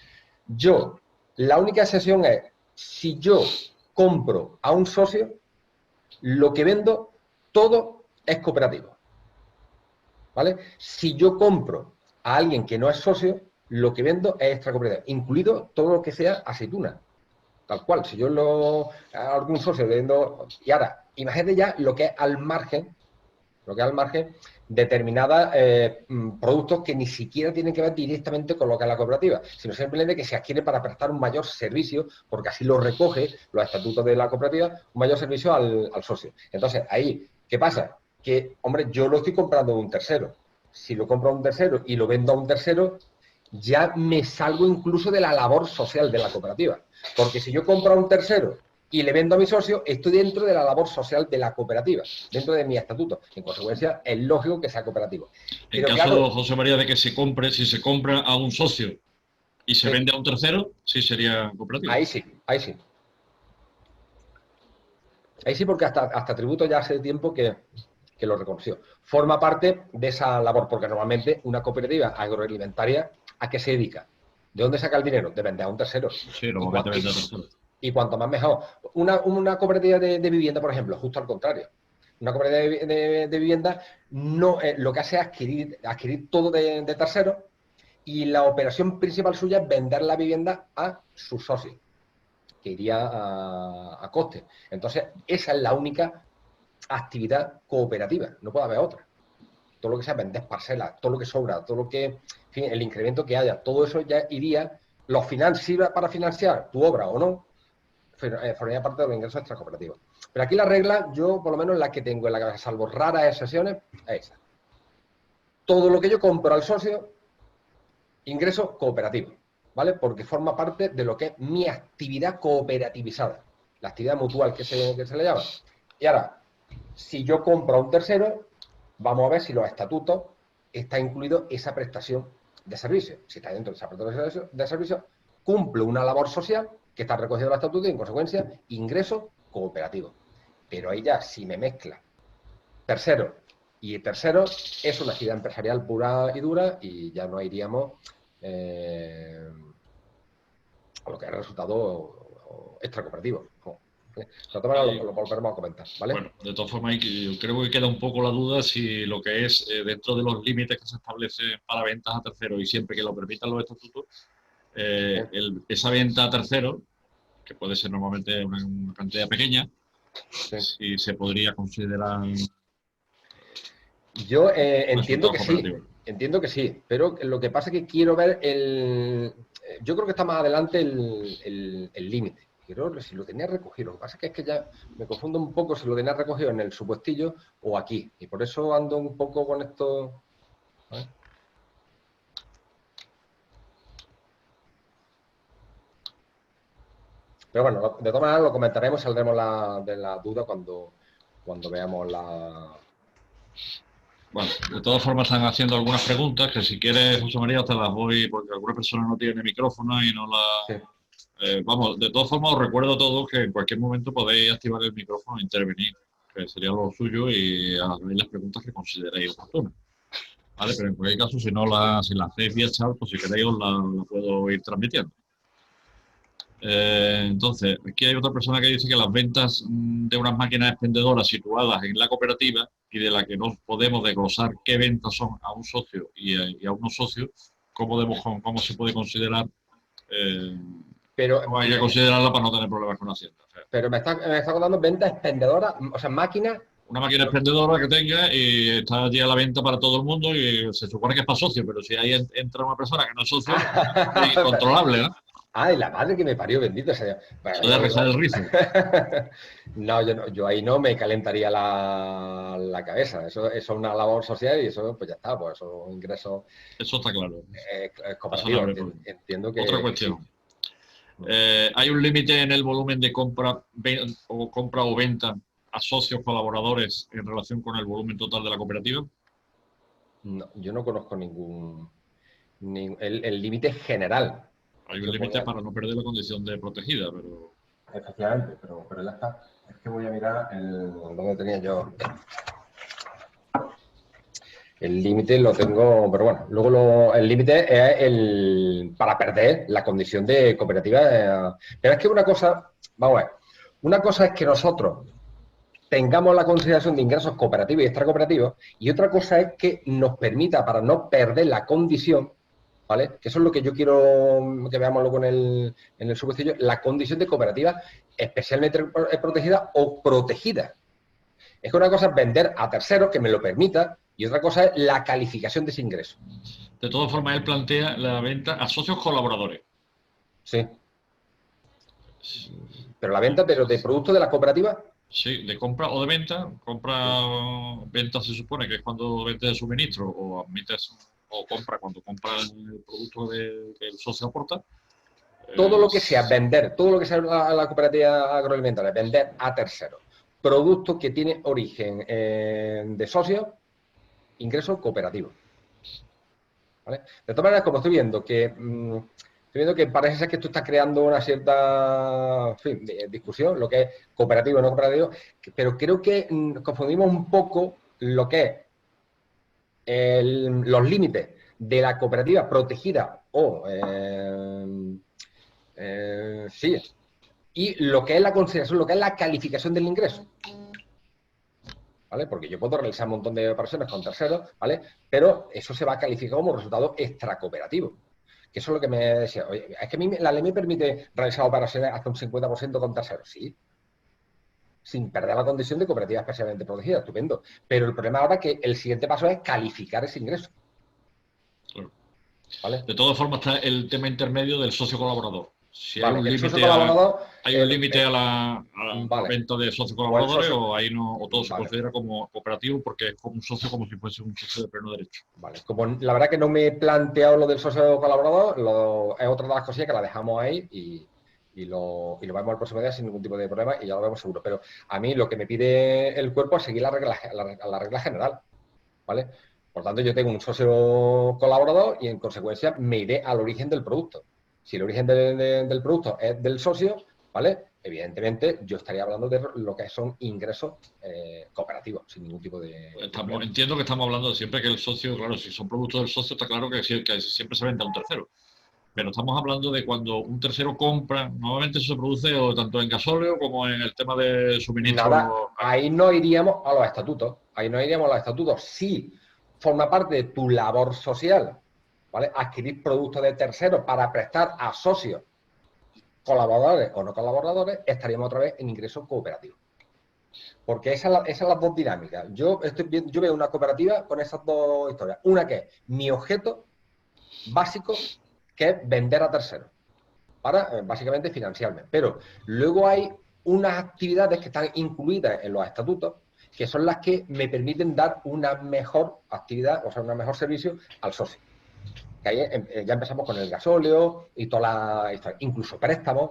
la única excepción es si yo compro a un socio, lo que vendo todo es cooperativo, ¿vale? Si yo compro a alguien que no es socio, lo que vendo es extracooperativo, incluido todo lo que sea aceituna. Tal cual, si yo a algún socio le vendo. Y ahora, imagínate ya lo que es al margen, determinados productos que ni siquiera tienen que ver directamente con lo que es la cooperativa, sino simplemente que se adquiere para prestar un mayor servicio, porque así lo recoge los estatutos de la cooperativa, un mayor servicio al socio. Entonces, ahí, ¿qué pasa? Que, hombre, yo lo estoy comprando de un tercero. Si lo compro a un tercero y lo vendo a un tercero, ya me salgo incluso de la labor social de la cooperativa. Porque si yo compro a un tercero y le vendo a mi socio, estoy dentro de la labor social de la cooperativa, dentro de mi estatuto. En consecuencia, es lógico que sea cooperativo. En Pero caso, claro, José María, de que si se compra a un socio y se sí, vende a un tercero, sí sería cooperativo. ahí sí, ahí sí. Ahí sí, porque hasta tributo ya hace tiempo que lo reconoció. Forma parte de esa labor, porque normalmente una cooperativa agroalimentaria, ¿a qué se dedica? ¿De dónde saca el dinero? De vender a un tercero. Sí, Y, normalmente vende a tercero. y cuanto más mejor. Una cooperativa de vivienda, por ejemplo, justo al contrario. Una cooperativa de vivienda no, lo que hace es adquirir todo de terceros, y la operación principal suya es vender la vivienda a sus socios, que iría a coste. Entonces, esa es la única actividad cooperativa, no puede haber otra. Todo lo que sea vender parcelas, todo lo que sobra, todo lo que, en fin, el incremento que haya, todo eso ya iría, sirva para financiar tu obra o no, formaría parte de los ingresos extracooperativos. Pero aquí la regla, yo por lo menos la que tengo en la cabeza, salvo raras excepciones, es esa. Todo lo que yo compro al socio, ingreso cooperativo, ¿vale? Porque forma parte de lo que es mi actividad cooperativizada, la actividad mutual que se le llama. Y ahora, si yo compro a un tercero, vamos a ver si los estatutos está incluido esa prestación de servicio. Si está dentro de esa prestación de servicio, cumple una labor social que está recogida en los estatutos y, en consecuencia, ingreso cooperativo. Pero ahí ya, si me mezcla tercero y tercero, es una actividad empresarial pura y dura, y ya no iríamos a lo que es el resultado extracooperativo. De todas maneras, lo volveremos a comentar, ¿vale? Bueno, de todas formas, yo creo que queda un poco la duda si lo que es dentro de los límites que se establecen para ventas a terceros y siempre que lo permitan los estatutos, esa venta a terceros, que puede ser normalmente una cantidad pequeña, Sí. si se podría considerar Yo resultado cooperativo. entiendo que sí, pero lo que pasa es que quiero ver yo creo que está más adelante el límite. Creo que si lo tenía recogido, lo que pasa es que ya me confundo un poco si lo tenía recogido en el supuestillo o aquí, y por eso ando un poco con esto. ¿Vale? Pero bueno, de todas maneras lo comentaremos, saldremos de la duda cuando veamos la. Bueno, de todas formas están haciendo algunas preguntas que si quieres, José María, te las voy, porque alguna persona no tiene micrófono y no la... Sí. vamos, de todas formas os recuerdo a todos que en cualquier momento podéis activar el micrófono e intervenir, que sería lo suyo, y hacer las preguntas que consideréis oportunas. ¿Vale? Pero en cualquier caso, si la hacéis vía chat, pues si queréis os la puedo ir transmitiendo. Entonces, aquí hay otra persona que dice que las ventas de unas máquinas expendedoras situadas en la cooperativa y de la que no podemos desglosar qué ventas son a un socio y a unos socios, cómo se puede considerar, Pero, cómo hay que considerarla para no tener problemas con Hacienda. O sea, pero me está contando ventas expendedoras, o sea, máquinas. una máquina expendedora que tenga y está allí a la venta para todo el mundo y se supone que es para socio, pero si ahí entra una persona que no es socio, es incontrolable, ¿no? Ay, la madre que me parió, bendito sea. Eso de rizar el rizo. No, yo ahí no me calentaría la cabeza. Eso es una labor social y eso, pues ya está, pues eso es un ingreso Eso está claro. Eso no cooperativo. habrá problema. Entiendo Otra que sí. cuestión. ¿Hay un límite en el volumen de compra o venta a socios colaboradores en relación con el volumen total de la cooperativa? No, yo no conozco el límite general. Hay un Yo límite voy a- para no perder la condición de protegida, pero Efectivamente, pero ya está. Es que voy a mirar dónde tenía yo. El límite lo tengo, pero bueno, luego el límite es para perder la condición de cooperativa. Pero es que una cosa, vamos a ver, una cosa es que nosotros tengamos la consideración de ingresos cooperativos y extracooperativos, y otra cosa es que nos permita, para no perder la condición, ¿vale? Que eso es lo que yo quiero que veamos luego en el subvencio, la condición de cooperativa especialmente protegida o protegida. Es que una cosa es vender a terceros, que me lo permita, y otra cosa es la calificación de ese ingreso. de todas formas él plantea la venta a socios colaboradores. Sí. Pero la venta, pero de productos de la cooperativa. Sí, de compra o de venta. Venta se supone que es cuando vendes el suministro o admites o compra cuando compras el producto que el socio aporta. Todo lo que sea vender, todo lo que sea a la cooperativa agroalimentaria, vender a terceros. Productos que tienen origen de socios, ingreso cooperativo. ¿Vale? De todas maneras, como estoy viendo que parece ser que esto está creando una cierta, en fin, discusión, lo que es cooperativo o no cooperativo, pero creo que confundimos un poco lo que es los límites de la cooperativa protegida o sí, y lo que es la consideración, lo que es la calificación del ingreso. ¿Vale? Porque yo puedo realizar un montón de operaciones con terceros, ¿vale? Pero eso se va a calificar como resultado extracooperativo. Que eso es lo que me decía. Oye, es que a mí la ley me permite realizar operaciones hasta un 50% con terceros, sí. Sin perder la condición de cooperativa especialmente protegida, estupendo. Pero el problema ahora es que el siguiente paso es calificar ese ingreso. Claro. ¿Vale? De todas formas está el tema intermedio del socio colaborador. Si Vale, hay el socio colaborador. un límite a la Vale. venta de socios O el colaboradores socio. o ahí no, o todo se Vale. considera como cooperativo porque es como un socio como si fuese un socio de pleno derecho. Vale, como la verdad que no me he planteado lo del socio colaborador, es otra de las cosillas que la dejamos ahí y lo vemos el próximo día sin ningún tipo de problema y ya lo vemos seguro. Pero a mí lo que me pide el cuerpo es seguir la regla general, ¿vale? Por tanto, yo tengo un socio colaborador y en consecuencia me iré al origen del producto. Si el origen del producto es del socio, ¿vale? Evidentemente, yo estaría hablando de lo que son ingresos cooperativos, sin ningún tipo de... Entiendo que estamos hablando de siempre que el socio, claro, si son productos del socio, está claro que siempre se vende a un tercero. Pero estamos hablando de cuando un tercero compra, normalmente eso se produce o tanto en gasóleo como en el tema de suministro. Nada, ahí no iríamos a los estatutos. Ahí no iríamos a los estatutos. Si forma parte de tu labor social, ¿vale? Adquirir productos de terceros para prestar a socios, colaboradores o no colaboradores, estaríamos otra vez en ingreso cooperativo. Porque esas son las dos dinámicas. Yo veo una cooperativa con esas dos historias. Una que es mi objeto básico, que es vender a terceros, para básicamente financiarme. Pero luego hay unas actividades que están incluidas en los estatutos, que son las que me permiten dar una mejor actividad, o sea, un mejor servicio al socio. Que ahí ya empezamos con el gasóleo y toda la historia, incluso préstamos.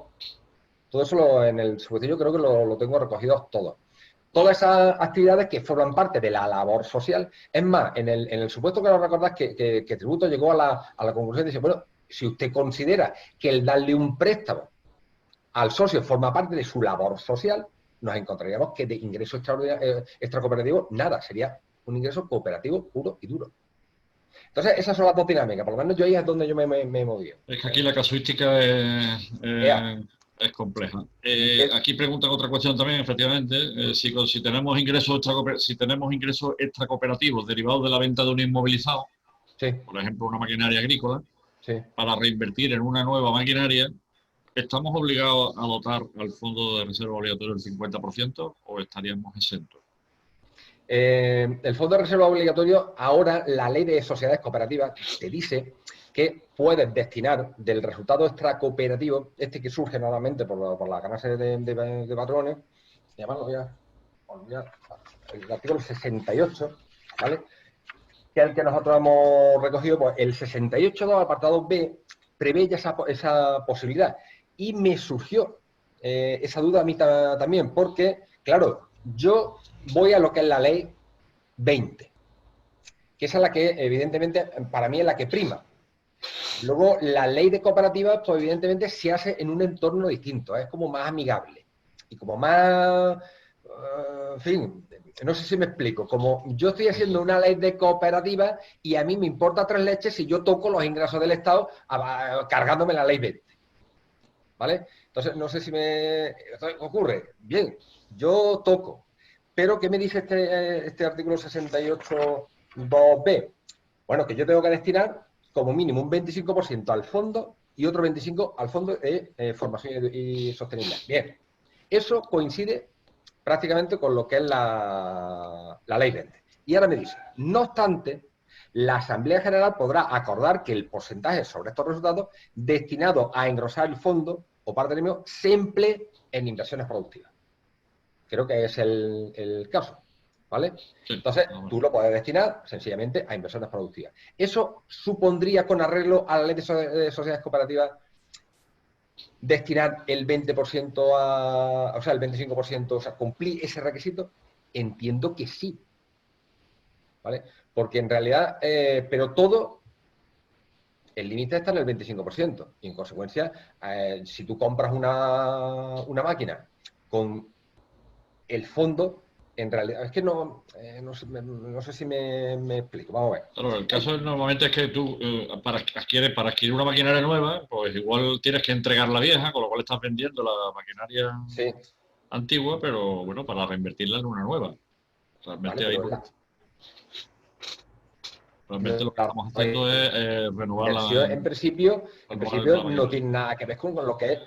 Todo eso en el subvención yo creo que lo tengo recogido todo. Todas esas actividades que forman parte de la labor social. Es más, en el supuesto que lo recordás que Tributo llegó a la conclusión de decir, bueno, si usted considera que el darle un préstamo al socio forma parte de su labor social, nos encontraríamos que de ingreso extracooperativo nada, sería un ingreso cooperativo puro y duro. Entonces, esas son las dos dinámicas, por lo menos yo ahí es donde yo me he movido. Es que aquí la casuística es compleja. Aquí preguntan otra cuestión también, efectivamente, si tenemos ingresos extracooperativos derivados de la venta de un inmovilizado, sí, por ejemplo, una maquinaria agrícola, sí. para reinvertir en una nueva maquinaria, ¿estamos obligados a dotar al fondo de reserva obligatorio el 50% o estaríamos exentos? El fondo de reserva obligatorio, ahora la ley de sociedades cooperativas te dice que puedes destinar del resultado extracooperativo, este que surge nuevamente por la ganancia de patrones, llamarlo ya, el artículo 68, ¿vale? Que es el que nosotros hemos recogido, pues el 68.2, apartado B, prevé ya esa posibilidad. Y me surgió esa duda a mí también, porque, claro, yo voy a lo que es la ley 20, que esa es la que, evidentemente, para mí es la que prima. Luego, la ley de cooperativas, pues evidentemente se hace en un entorno distinto, es como más amigable y como más, en fin, no sé si me explico, como yo estoy haciendo una ley de cooperativas y a mí me importa tres leches si yo toco los ingresos del Estado cargándome la ley 20, ¿vale? Entonces, no sé si me ocurre. Bien, yo toco, pero ¿qué me dice este artículo 68.2b? Bueno, que yo tengo que destinar como mínimo un 25% al fondo y otro 25% al fondo de formación y sostenibilidad. Bien, eso coincide prácticamente con lo que es la ley 20. Y ahora me dice, no obstante, la Asamblea General podrá acordar que el porcentaje sobre estos resultados destinado a engrosar el fondo o parte del mismo se emplee en inversiones productivas. Creo que es el caso, ¿vale? Sí, Entonces, tú lo puedes destinar sencillamente a inversiones productivas. Eso supondría, con arreglo a la ley de sociedades cooperativas, destinar el 20% o sea, el 25%, o sea, cumplir ese requisito. Entiendo que sí, ¿vale? Porque en realidad, pero todo, el límite está en el 25%. Y en consecuencia, si tú compras una máquina con el fondo, en realidad, es que no sé si me explico. Vamos a ver. claro, el caso normalmente es que tú, para adquirir una maquinaria nueva, pues igual tienes que entregar la vieja, con lo cual estás vendiendo la maquinaria Sí, antigua, pero bueno, para reinvertirla en una nueva. vale, Realmente ahí pero no. Realmente lo que la estamos haciendo es inversión en renovar principio la no maquinaria. tiene nada que ver con lo que es.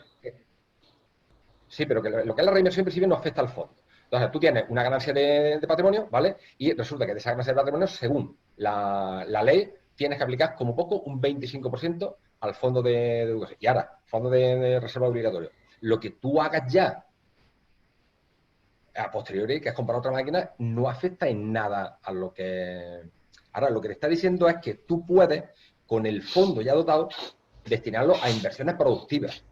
Sí, pero que lo que es la reinversión en principio no afecta al fondo. Entonces, tú tienes una ganancia de patrimonio, ¿vale? Y resulta que de esa ganancia de patrimonio, según la ley, tienes que aplicar como poco un 25% al fondo de educación. Y ahora, fondo de reserva obligatorio. Lo que tú hagas ya a posteriori, que es comprar otra máquina, no afecta en nada a lo que... Ahora, lo que te está diciendo es que tú puedes, con el fondo ya dotado, destinarlo a inversiones productivas.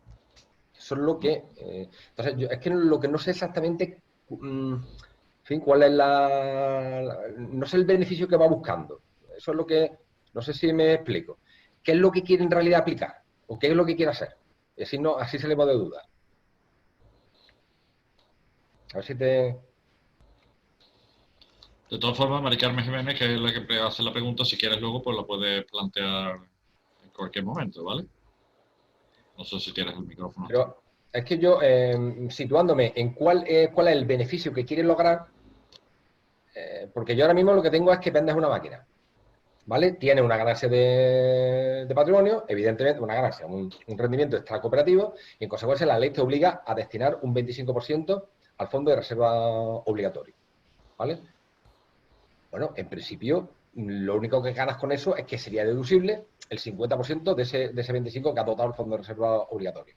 Eso es lo que... entonces, es que lo que no sé exactamente, en fin, cuál es no sé el beneficio que va buscando. Eso es lo que... No sé si me explico. ¿Qué es lo que quiere en realidad aplicar? ¿O qué es lo que quiere hacer? Y así, no, así salimos de duda. A ver si te... De todas formas, Mari Carmen Jiménez, que es la que hace la pregunta, si quieres luego, pues la puedes plantear en cualquier momento, ¿vale? No sé si tienes el micrófono activo. Pero es que yo, situándome en cuál es el beneficio que quiere lograr, porque yo ahora mismo lo que tengo es que vendes una máquina, ¿vale? Tiene una ganancia de patrimonio, evidentemente una ganancia, un rendimiento extra cooperativo, y en consecuencia la ley te obliga a destinar un 25% al fondo de reserva obligatorio, ¿vale? Bueno, en principio, lo único que ganas con eso es que sería deducible el 50% de ese 25% que ha dotado el fondo de reserva obligatorio,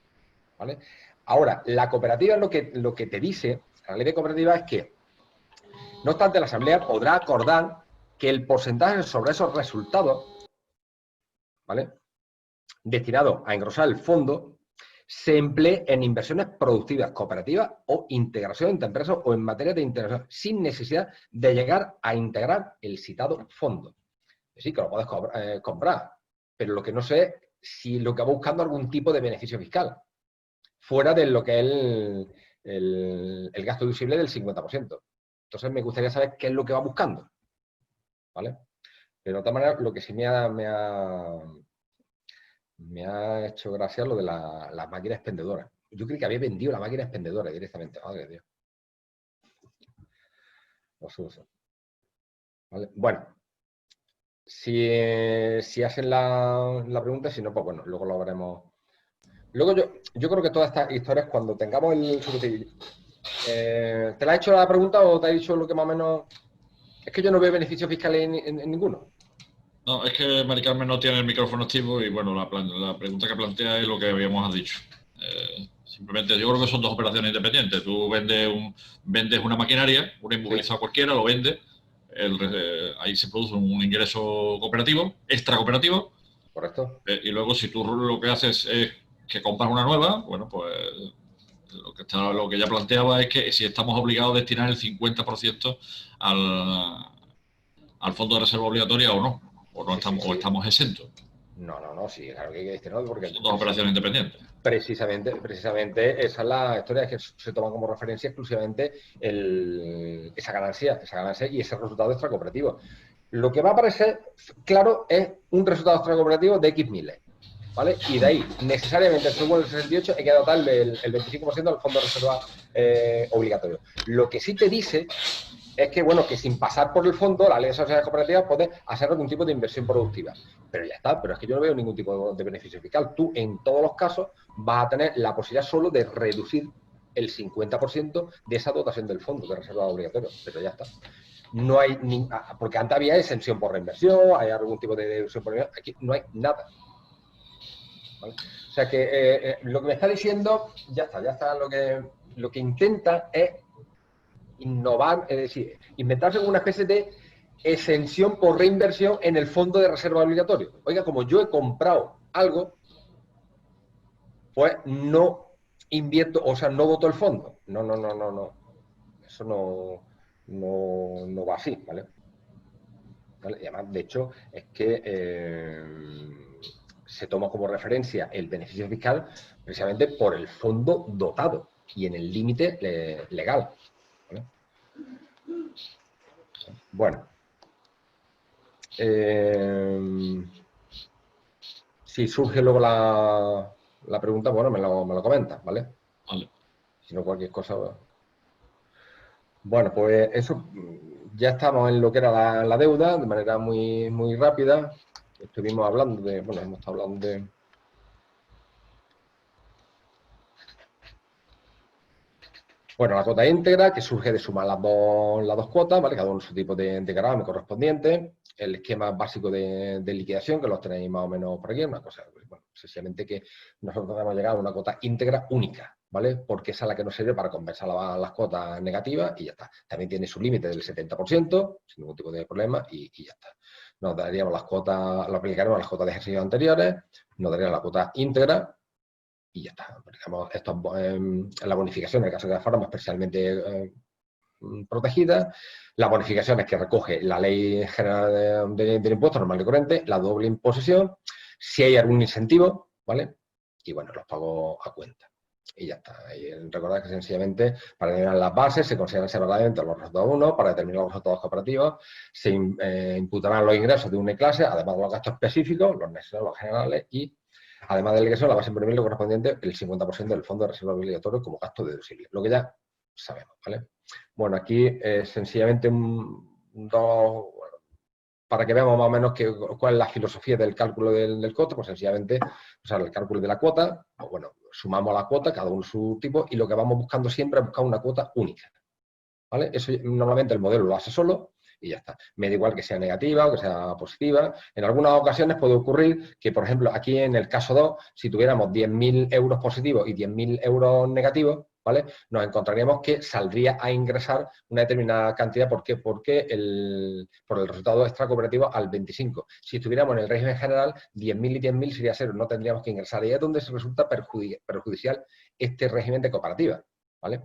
¿vale? Ahora, la cooperativa lo que te dice, la ley de cooperativa, es que, no obstante, la Asamblea podrá acordar que el porcentaje sobre esos resultados, ¿vale?, destinado a engrosar el fondo, se emplee en inversiones productivas, cooperativas o integración entre empresas o en materia de integración, sin necesidad de llegar a integrar el citado fondo. Sí, que lo puedes comprar, pero lo que no sé es si lo que va buscando algún tipo de beneficio fiscal, fuera de lo que es el gasto deducible del 50%. Entonces me gustaría saber qué es lo que va buscando, ¿vale? Pero de otra manera, lo que sí me ha hecho gracia lo de las máquinas expendedoras. Yo creí que había vendido la máquina expendedora directamente. Madre de Dios. Los uso. ¿Vale? Bueno, si hacen la pregunta, si no, pues bueno, luego lo veremos. Luego yo creo que todas estas historias, cuando tengamos el subjetivo, ¿te la ha hecho la pregunta o te ha dicho lo que más o menos? Es que yo no veo beneficios fiscales en ninguno. No, es que Mari Carmen no tiene el micrófono activo y bueno, la pregunta que plantea es lo que habíamos dicho. Simplemente yo creo que son dos operaciones independientes. Tú vendes una maquinaria, una inmovilizada Sí, cualquiera, lo vendes, ahí se produce un ingreso cooperativo, extra cooperativo, correcto. y luego si tú lo que haces es que compras una nueva, bueno, pues Lo que ella planteaba es que si estamos obligados a destinar el 50% al fondo de reserva obligatoria o no, o estamos exentos. No, sí, claro que hay que destinarlo porque Son dos operaciones independientes. Precisamente esa es la historia, es que se toma como referencia exclusivamente esa ganancia y ese resultado extracooperativo. Lo que va a aparecer claro es un resultado extracooperativo de X miles, ¿vale? Y de ahí, necesariamente, según el 68, hay que dotar el 25% al fondo de reserva obligatorio. Lo que sí te dice es que, bueno, que sin pasar por el fondo, la ley de sociedades cooperativas puede hacer algún tipo de inversión productiva. Pero ya está, pero es que yo no veo ningún tipo de beneficio fiscal. Tú, en todos los casos, vas a tener la posibilidad solo de reducir el 50% de esa dotación del fondo de reserva obligatorio. Pero ya está. No hay porque antes había exención por reinversión, hay algún tipo de deducción por reinversión. Aquí no hay nada. ¿Vale? O sea que lo que me está diciendo, ya está. Lo que intenta es innovar, es decir, inventarse una especie de exención por reinversión en el fondo de reserva obligatorio. Oiga, como yo he comprado algo, pues no invierto, o sea, no voto el fondo. No. Eso no va así, ¿vale? Y además, de hecho, es que se toma como referencia el beneficio fiscal precisamente por el fondo dotado y en el límite legal, ¿vale? Bueno. Si surge luego la pregunta, bueno, me lo comentas, ¿vale? Vale. Si no, cualquier cosa. Bueno, pues eso, ya estamos en lo que era la deuda, de manera muy, muy rápida. Estuvimos hablando bueno, hemos estado hablando de... Bueno, la cuota íntegra, que surge de sumar las dos cuotas, ¿vale? Cada uno su tipo de gravamen correspondiente. El esquema básico de liquidación, que los tenéis más o menos por aquí, una cosa, bueno, sencillamente que nosotros hemos llegado a una cuota íntegra única, ¿vale? Porque esa es la que nos sirve para compensar las cuotas negativas y ya está. También tiene su límite del 70%, sin ningún tipo de problema, y ya está. Nos daríamos las cuotas, lo aplicaremos a las cuotas de ejercicio anteriores, nos daría la cuota íntegra, y ya está. Digamos, la bonificación, en el caso de las formas especialmente protegidas, las bonificaciones que recoge la Ley General del Impuesto Normal y Corriente, la doble imposición, si hay algún incentivo, ¿vale? Y bueno, los pagos a cuenta. Y ya está. Y recordad que sencillamente para determinar las bases se consideran separadamente los resultados 1, para determinar los resultados cooperativos se imputarán los ingresos de una clase, además de los gastos específicos, los necesarios, los generales y además del ingreso, la base imponible correspondiente el 50% del fondo de reserva obligatorio como gasto deducible. Lo que ya sabemos, ¿vale? Bueno, aquí sencillamente para que veamos más o menos cuál es la filosofía del cálculo del costo, pues sencillamente, el cálculo de la cuota, pues bueno, sumamos la cuota, cada uno su tipo, y lo que vamos buscando siempre es buscar una cuota única, ¿vale? Eso normalmente el modelo lo hace solo, y ya está. Me da igual que sea negativa o que sea positiva. En algunas ocasiones puede ocurrir que, por ejemplo, aquí en el caso 2, si tuviéramos 10.000 euros positivos y 10.000 euros negativos, ¿vale? Nos encontraríamos que saldría a ingresar una determinada cantidad. ¿Por qué? Porque por el resultado extracooperativo al 25. Si estuviéramos en el régimen general, 10.000 y 10.000 sería cero, no tendríamos que ingresar. Y es donde se resulta perjudicial este régimen de cooperativa, ¿vale?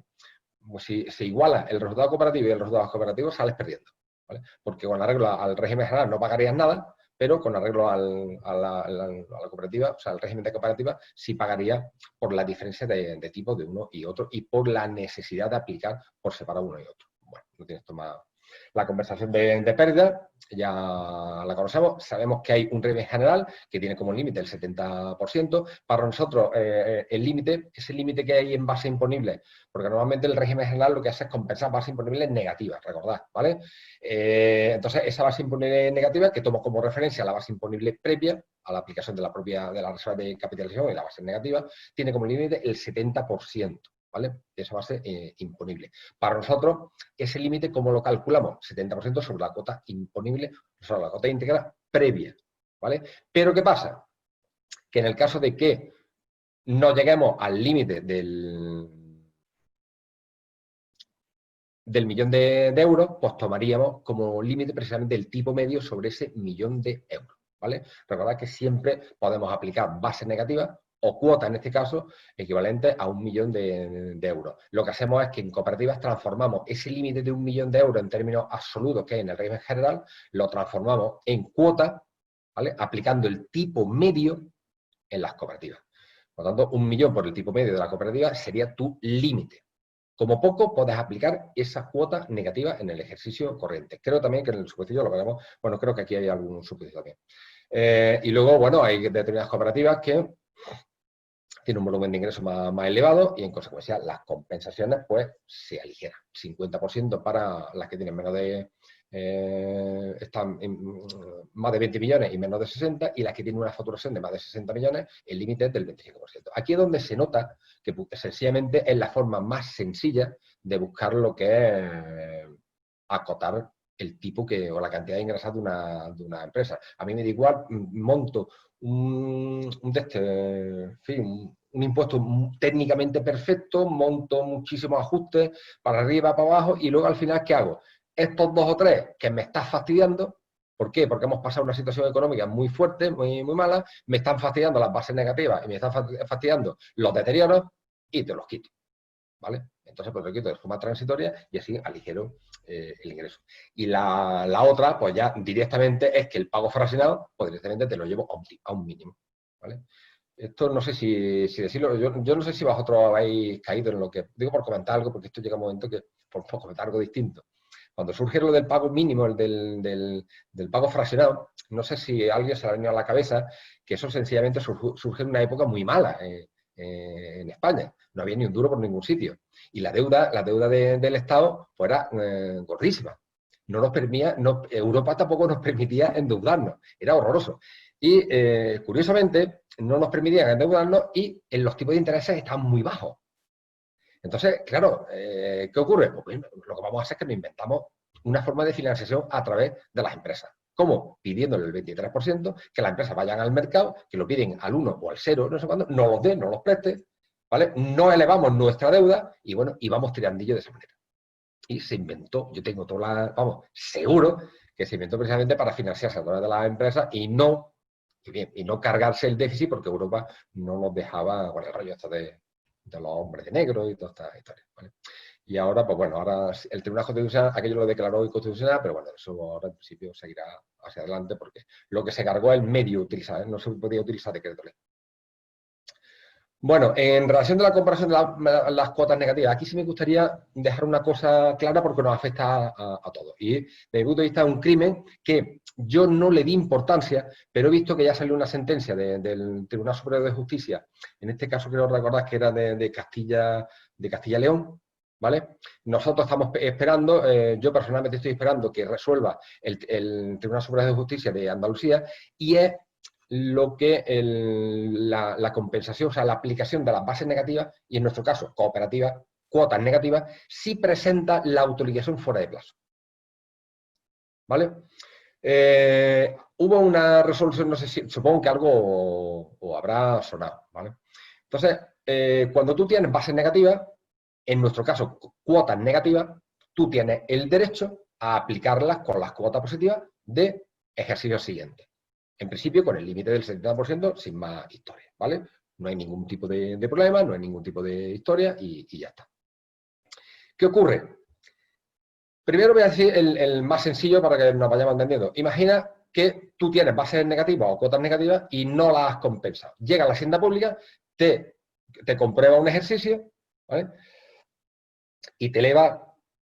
Pues si se iguala el resultado cooperativo y el resultado cooperativo, sales perdiendo, ¿vale? Porque con arreglo al régimen general no pagarías nada, pero con arreglo a la cooperativa, o sea, al régimen de cooperativa, sí pagaría por la diferencia de tipo de uno y otro y por la necesidad de aplicar por separado uno y otro. Bueno, no tienes tomado. La compensación de pérdida ya la conocemos, sabemos que hay un régimen general que tiene como límite el 70%. Para nosotros, el límite, ese límite que hay en base imponible, porque normalmente el régimen general lo que hace es compensar bases imponibles negativas, recordad, ¿vale? Entonces, esa base imponible negativa, que tomo como referencia la base imponible previa a la aplicación de la reserva de capitalización y la base negativa, tiene como límite el 70%. ¿Vale? De esa base imponible. Para nosotros, ese límite, ¿cómo lo calculamos? 70% sobre la cuota imponible, sobre la cuota íntegra previa, ¿vale? Pero ¿qué pasa? Que en el caso de que no lleguemos al límite del millón de euros, pues tomaríamos como límite precisamente el tipo medio sobre ese millón de euros, ¿vale? Recordad que siempre podemos aplicar bases negativas o cuota en este caso, equivalente a 1 millón de euros. Lo que hacemos es que en cooperativas transformamos ese límite de 1 millón de euros en términos absolutos que hay en el régimen general, lo transformamos en cuota, ¿vale? Aplicando el tipo medio en las cooperativas. Por lo tanto, 1 millón por el tipo medio de la cooperativa sería tu límite. Como poco, puedes aplicar esa cuota negativa en el ejercicio corriente. Creo también que en el supuesto lo veremos. Bueno, creo que aquí hay algún supuesto también. Y luego, bueno, hay determinadas cooperativas que tienen un volumen de ingresos más elevado y, en consecuencia, las compensaciones pues se aligeran. 50% para las que tienen menos de... están en más de 20 millones y menos de 60, y las que tienen una facturación de más de 60 millones, el límite es del 25%. Aquí es donde se nota que sencillamente es la forma más sencilla de buscar lo que es acotar el tipo o la cantidad de ingresos de una empresa. A mí me da igual, monto un impuesto técnicamente perfecto, monto muchísimos ajustes para arriba, para abajo, y luego al final, ¿qué hago? Estos 2 o 3 que me están fastidiando, ¿por qué? Porque hemos pasado una situación económica muy fuerte, muy mala, me están fastidiando las bases negativas y me están fastidiando los deterioros, y te los quito, ¿vale? Entonces, pues lo quito de forma transitoria y así aligero el ingreso. Y la otra, pues ya directamente es que el pago fraccionado, pues directamente te lo llevo a un mínimo, ¿vale? Esto no sé si decirlo, yo no sé si vosotros habéis caído en lo que... Digo por comentar algo, porque esto llega un momento que por comentar algo distinto. Cuando surge lo del pago mínimo, el del pago fraccionado, no sé si a alguien se le ha venido a la cabeza que eso sencillamente surge en una época muy mala en España. No había ni un duro por ningún sitio. Y la deuda del Estado pues era gordísima. No nos permitía, Europa tampoco nos permitía endeudarnos. Era horroroso. Y curiosamente no nos permitían endeudarnos y en los tipos de intereses están muy bajos. Entonces, claro, ¿qué ocurre? Pues lo que vamos a hacer es que nos inventamos una forma de financiación a través de las empresas. ¿Cómo? Pidiéndole el 23%, que las empresas vayan al mercado, que lo piden al 1 o al 0, no sé cuándo, no los den, no los preste, ¿vale? No elevamos nuestra deuda y, bueno, y vamos tirandillo de esa manera. Y se inventó, yo tengo vamos, seguro que se inventó precisamente para financiarse a través de las empresas y no cargarse el déficit, porque Europa no nos dejaba con el rollo esto de los hombres de negro y todas estas historias, ¿vale? Y ahora, pues bueno, ahora el Tribunal Constitucional, aquello lo declaró inconstitucional, pero bueno, eso ahora en principio seguirá hacia adelante, porque lo que se cargó es el medio utilizar, ¿eh? No se podía utilizar decreto ley. Bueno, en relación de la comparación de las cuotas negativas, aquí sí me gustaría dejar una cosa clara porque nos afecta a todos. Y desde mi punto de vista es un crimen que yo no le di importancia, pero he visto que ya salió una sentencia del Tribunal Superior de Justicia, en este caso creo recordar que era de Castilla y León, ¿vale? Nosotros estamos esperando, yo personalmente estoy esperando que resuelva el Tribunal Superior de Justicia de Andalucía, y es lo que la compensación, o sea, la aplicación de las bases negativas, y en nuestro caso, cooperativas, cuotas negativas, sí presenta la autoliquidación fuera de plazo. ¿Vale? Hubo una resolución, no sé si, supongo que algo o habrá sonado, ¿vale? Entonces, cuando tú tienes bases negativas, en nuestro caso, cuotas negativas, tú tienes el derecho a aplicarlas con las cuotas positivas de ejercicio siguiente. En principio, con el límite del 70%, sin más historia, ¿vale? No hay ningún tipo de problema, no hay ningún tipo de historia y ya está. ¿Qué ocurre? Primero voy a decir el más sencillo para que nos vayamos entendiendo. Imagina que tú tienes bases negativas o cuotas negativas y no las has compensado. Llega a la Hacienda Pública, te comprueba un ejercicio, ¿vale? Y te eleva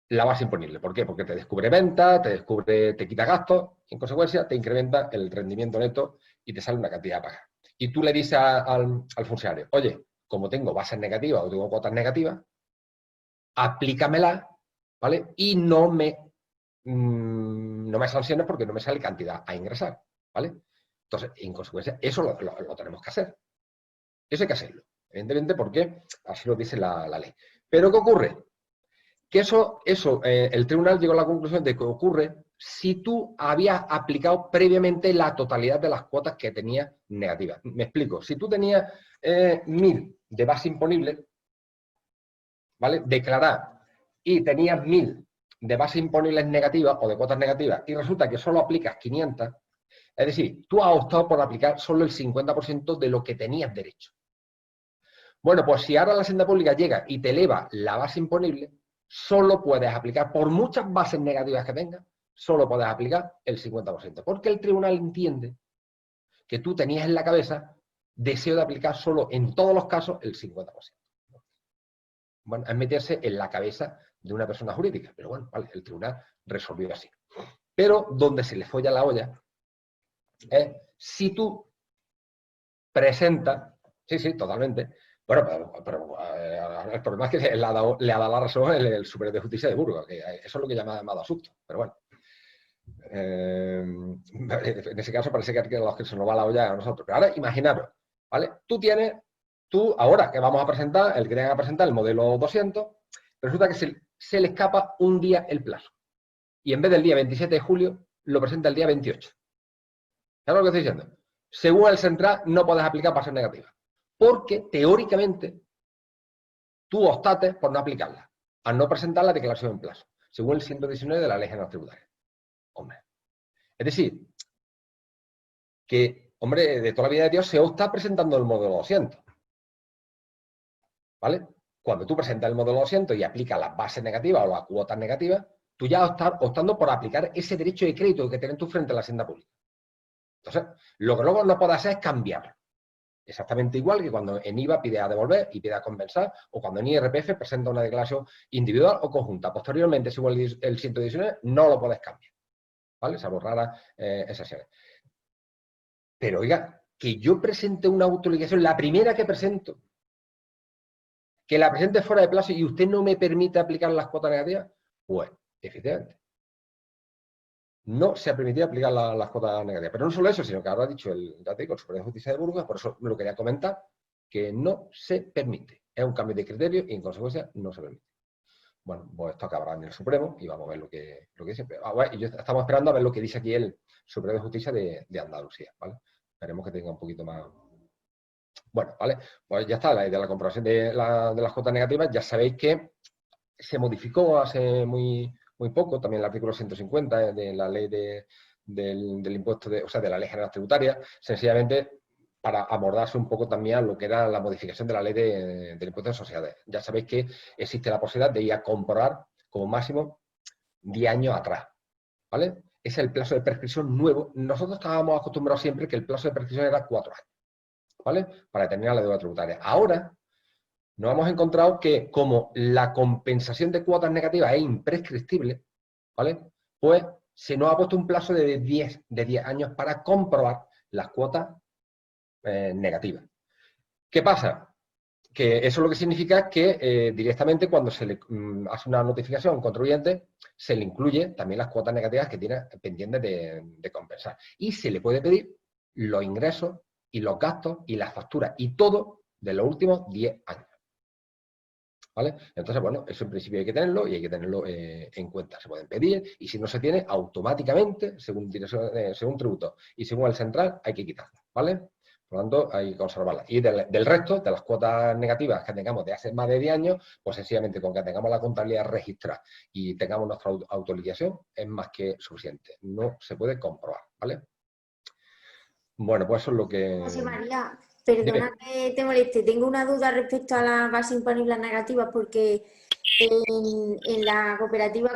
la base imponible. ¿Por qué? Porque te descubre ventas, te quita gastos, y en consecuencia te incrementa el rendimiento neto y te sale una cantidad a pagar. Y tú le dices al funcionario, oye, como tengo bases negativas o tengo cuotas negativas, aplícamelas, ¿vale? Y no me sanciones porque no me sale cantidad a ingresar, ¿vale? Entonces, en consecuencia, eso lo tenemos que hacer. Eso hay que hacerlo, evidentemente, porque así lo dice la ley. Pero ¿qué ocurre? Que el tribunal llegó a la conclusión de que ocurre si tú habías aplicado previamente la totalidad de las cuotas que tenías negativas. Me explico. Si tú tenías 1.000 de base imponible, ¿vale? Declarar, y tenías 1.000 de base imponibles negativas o de cuotas negativas, y resulta que solo aplicas 500, es decir, tú has optado por aplicar solo el 50% de lo que tenías derecho. Bueno, pues si ahora la Hacienda Pública llega y te eleva la base imponible, solo puedes aplicar, por muchas bases negativas que tengas, solo puedes aplicar el 50%. Porque el tribunal entiende que tú tenías en la cabeza deseo de aplicar solo en todos los casos el 50%. Bueno, es meterse en la cabeza de una persona jurídica. Pero bueno, vale, el tribunal resolvió así. Pero donde se le folla la olla es si tú presentas, sí, totalmente. Bueno, pero el problema es que le ha dado la razón el Superior de Justicia de Burgos, que eso es lo que llama asusto. Pero bueno. En ese caso parece que a los que se nos va la olla a nosotros. Pero ahora imaginaros, ¿vale? Tú ahora que vamos a presentar, el que tenga que presentar el modelo 200, resulta que se le escapa un día el plazo. Y en vez del día 27 de julio, lo presenta el día 28. ¿Sabes lo que estoy diciendo? Según el central, no puedes aplicar bases negativas. Porque, teóricamente, tú optaste por no aplicarla, al no presentar la declaración en plazo, según el 119 de la Ley General Tributaria. Hombre. Es decir, que, hombre, de toda la vida de Dios se opta presentando el modelo 200. ¿Vale? Cuando tú presentas el modelo 200 y aplicas las bases negativas o las cuotas negativas, tú ya estás optando por aplicar ese derecho de crédito que tienes tú frente a la Hacienda Pública. Entonces, lo que luego no puedes hacer es cambiarlo. Exactamente igual que cuando en IVA pide a devolver y pide a compensar, o cuando en IRPF presenta una declaración individual o conjunta. Posteriormente, según el 119, no lo puedes cambiar. ¿Vale? Salvo raras excepciones. Pero, oiga, que yo presente una autoliquidación, la primera que presento, que la presente fuera de plazo y usted no me permite aplicar las cuotas negativas, pues, efectivamente, no se ha permitido aplicar las cuotas negativas. Pero no solo eso, sino que ahora ha dicho el Superior de Justicia de Burgos, por eso me lo quería comentar, que no se permite. Es un cambio de criterio y, en consecuencia, no se permite. Bueno, pues esto acabará en el Supremo y vamos a ver lo que dice. Y estamos esperando a ver lo que dice aquí el Superior de Justicia de Andalucía, ¿vale? Esperemos que tenga un poquito más. Bueno, ¿vale? Pues ya está, la idea de la comprobación de las cuotas negativas. Ya sabéis que se modificó hace muy poco, también el artículo 150 de la ley del impuesto, o sea, de la Ley General Tributaria, sencillamente para abordarse un poco también a lo que era la modificación de la ley del impuesto de sociedades. Ya sabéis que existe la posibilidad de ir a comprobar como máximo 10 años atrás, ¿vale? Ese es el plazo de prescripción nuevo. Nosotros estábamos acostumbrados siempre que el plazo de prescripción era 4 años, ¿vale? Para determinar la deuda tributaria. Ahora nos hemos encontrado que como la compensación de cuotas negativas es imprescriptible, ¿vale? Pues se nos ha puesto un plazo de 10 años para comprobar las cuotas negativas. ¿Qué pasa? Que eso lo que significa es que directamente cuando se le hace una notificación a un contribuyente, se le incluye también las cuotas negativas que tiene pendientes de compensar. Y se le puede pedir los ingresos y los gastos y las facturas y todo de los últimos 10 años. ¿Vale? Entonces, bueno, eso en principio hay que tenerlo y hay que tenerlo en cuenta. Se pueden pedir y si no se tiene, automáticamente, según tributo y según el central, hay que quitarla, ¿vale? Por lo tanto, hay que conservarla. Y del resto, de las cuotas negativas que tengamos de hace más de 10 años, pues sencillamente con que tengamos la contabilidad registrada y tengamos nuestra autoliquidación, es más que suficiente. No se puede comprobar, ¿vale? Bueno, pues eso es lo que... José María, perdona que te moleste, tengo una duda respecto a las bases imponibles negativas porque en la cooperativa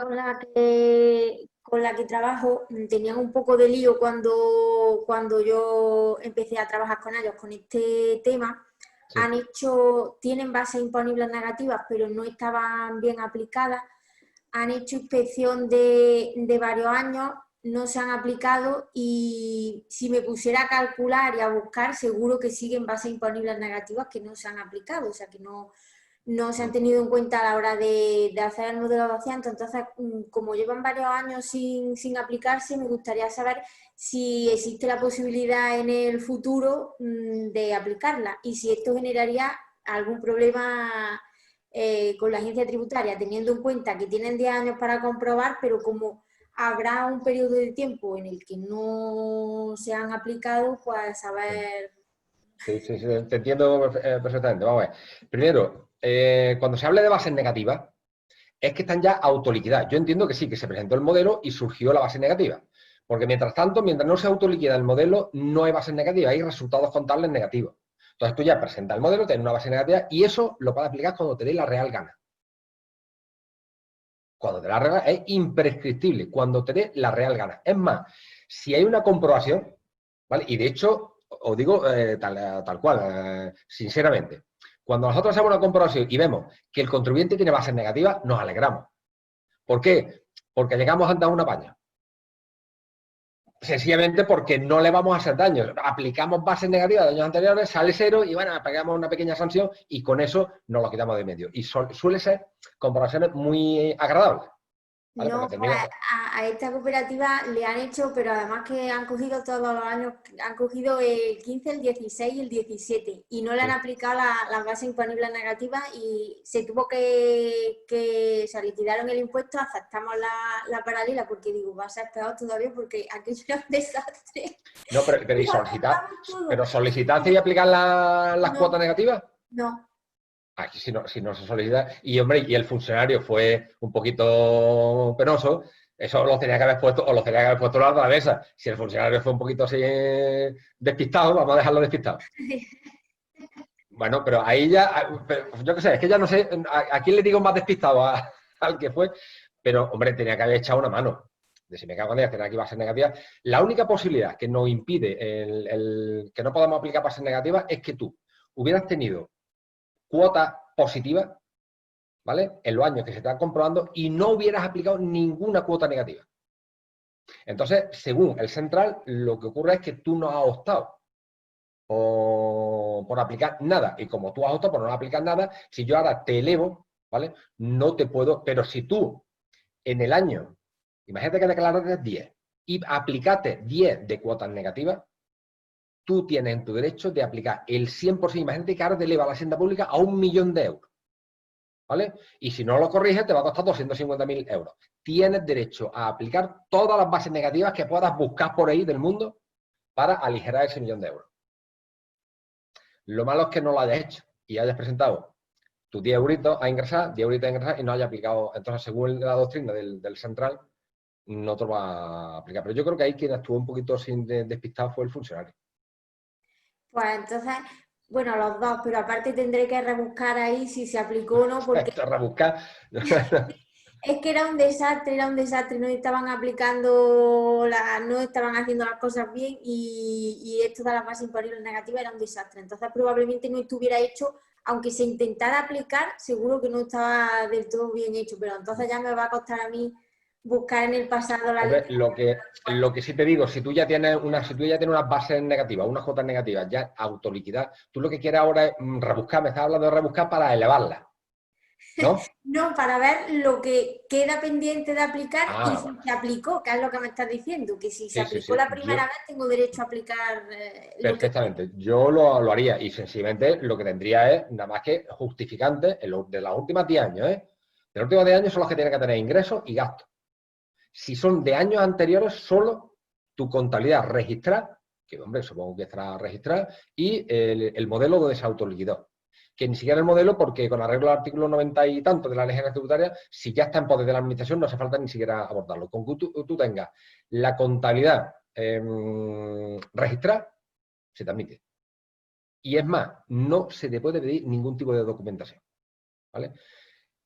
con la que trabajo tenían un poco de lío cuando yo empecé a trabajar con ellos con este tema. Sí. Tienen bases imponibles negativas, pero no estaban bien aplicadas. Han hecho inspección de varios años, no se han aplicado y si me pusiera a calcular y a buscar, seguro que siguen bases imponibles negativas que no se han aplicado, o sea que no se han tenido en cuenta a la hora de hacer el modelo 200. Entonces, como llevan varios años sin aplicarse, me gustaría saber si existe la posibilidad en el futuro de aplicarla y si esto generaría algún problema con la agencia tributaria, teniendo en cuenta que tienen 10 años para comprobar, pero como habrá un periodo de tiempo en el que no se han aplicado, pues saber... Sí, te entiendo perfectamente. Vamos a ver. Primero, cuando se habla de bases negativas, es que están ya autoliquidadas. Yo entiendo que sí, que se presentó el modelo y surgió la base negativa. Porque mientras tanto, mientras no se autoliquida el modelo, no hay bases negativas, hay resultados contables negativos. Entonces tú ya presentas el modelo, tienes una base negativa y eso lo puedes aplicar cuando te dé la real gana. Cuando te dé la real gana es imprescriptible, cuando te dé la real gana. Es más, si hay una comprobación, ¿vale? Y de hecho, os digo tal cual, sinceramente, cuando nosotros hacemos una comprobación y vemos que el contribuyente tiene bases negativas, nos alegramos. ¿Por qué? Porque llegamos antes a una paña. Sencillamente porque no le vamos a hacer daño. Aplicamos bases negativas de años anteriores, sale cero y bueno, pagamos una pequeña sanción y con eso nos lo quitamos de medio. Y suele ser comprobaciones muy agradables. ¿Vale? No, Termina... a esta cooperativa le han hecho, pero además que han cogido todos los años, han cogido el 15, el 16 y el 17 y no le han aplicado las bases imponibles negativas y se tuvo que se liquidaron el impuesto, aceptamos la paralela porque digo, va a ser peor todavía porque aquello era un desastre. No, pero ¿y solicitaste y aplicar las cuotas negativas? No. Aquí si no se solicita, y hombre, y el funcionario fue un poquito penoso, eso lo tenía que haber puesto, o lo tenía que haber puesto a la mesa. Si el funcionario fue un poquito así despistado, vamos a dejarlo despistado. Bueno, pero ahí ya, yo qué sé, es que ya no sé, a quién le digo más despistado, al que fue, pero hombre, tenía que haber echado una mano. De si me cago en ella, tenía que bases negativas. La única posibilidad que nos impide que no podamos aplicar bases negativas es que tú hubieras tenido cuota positiva, ¿vale? En los años que se están comprobando y no hubieras aplicado ninguna cuota negativa. Entonces, según el central, lo que ocurre es que tú no has optado por aplicar nada. Y como tú has optado por no aplicar nada, si yo ahora te elevo, ¿vale? No te puedo... Pero si tú, en el año, imagínate que declaraste 10 y aplicaste 10 de cuotas negativas, tú tienes en tu derecho de aplicar el 100%. Imagínate que ahora te eleva la hacienda pública a 1 millón de euros. ¿Vale? Y si no lo corriges, te va a costar 250.000 euros. Tienes derecho a aplicar todas las bases negativas que puedas buscar por ahí del mundo para aligerar ese 1 millón de euros. Lo malo es que no lo hayas hecho y hayas presentado tus 10 euritos a ingresar, 10 euritos a ingresar y no hayas aplicado. Entonces, según la doctrina del central, no te lo va a aplicar. Pero yo creo que ahí quien estuvo un poquito sin despistado fue el funcionario. Pues entonces, bueno, los dos, pero aparte tendré que rebuscar ahí si se aplicó o no, porque rebuscar. es que era un desastre, no estaban aplicando, no estaban haciendo las cosas bien y esto de las bases imponibles negativas era un desastre. Entonces probablemente no estuviera hecho, aunque se intentara aplicar, seguro que no estaba del todo bien hecho, pero entonces ya me va a costar a mí buscar en el pasado la Hombre, ley. lo que sí te digo, si tú ya tienes unas bases negativas, unas cuotas negativas, ya autoliquidad, tú lo que quieres ahora es rebuscar, me estás hablando de rebuscar para elevarlas, ¿no? No, para ver lo que queda pendiente de aplicar y si bueno. se aplicó, que es lo que me estás diciendo, que si se aplicó Sí. la primera vez tengo derecho a aplicar Perfectamente, yo lo haría y sencillamente lo que tendría es nada más que justificantes de los últimos 10 años, ¿eh? De los últimos 10 años son los que tienen que tener ingresos y gastos. Si son de años anteriores, solo tu contabilidad registrar, que hombre, supongo que estará registrada, y el modelo donde se autoliquidó. Que ni siquiera el modelo, porque con arreglo al artículo 90 y tanto de la Ley General Tributaria, si ya está en poder de la Administración, no hace falta ni siquiera abordarlo. Con que tú tengas la contabilidad registrada, se te admite. Y es más, no se te puede pedir ningún tipo de documentación, ¿vale?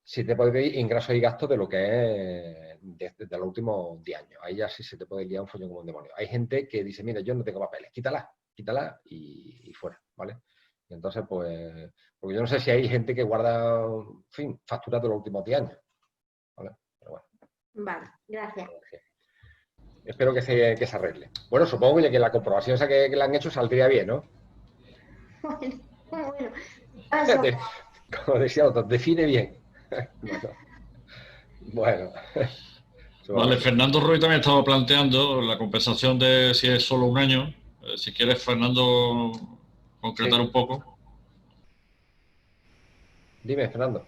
Se te puede pedir ingresos y gastos de lo que es de los últimos 10 años. Ahí ya sí se te puede liar un follón como un demonio. Hay gente que dice, mira, yo no tengo papeles, quítala y fuera, ¿vale? Y entonces, pues, porque yo no sé si hay gente que guarda, en fin, facturas de los últimos 10 años, ¿vale? Pero bueno. Vale, gracias. Espero que se arregle. Bueno, supongo que la comprobación esa que le han hecho saldría bien, ¿no? Bueno. Como decía otro, define bien. Bueno. Vale, Fernando Ruiz también estaba planteando la compensación de si es solo un año. Si quieres, Fernando, concretar un poco. Dime, Fernando.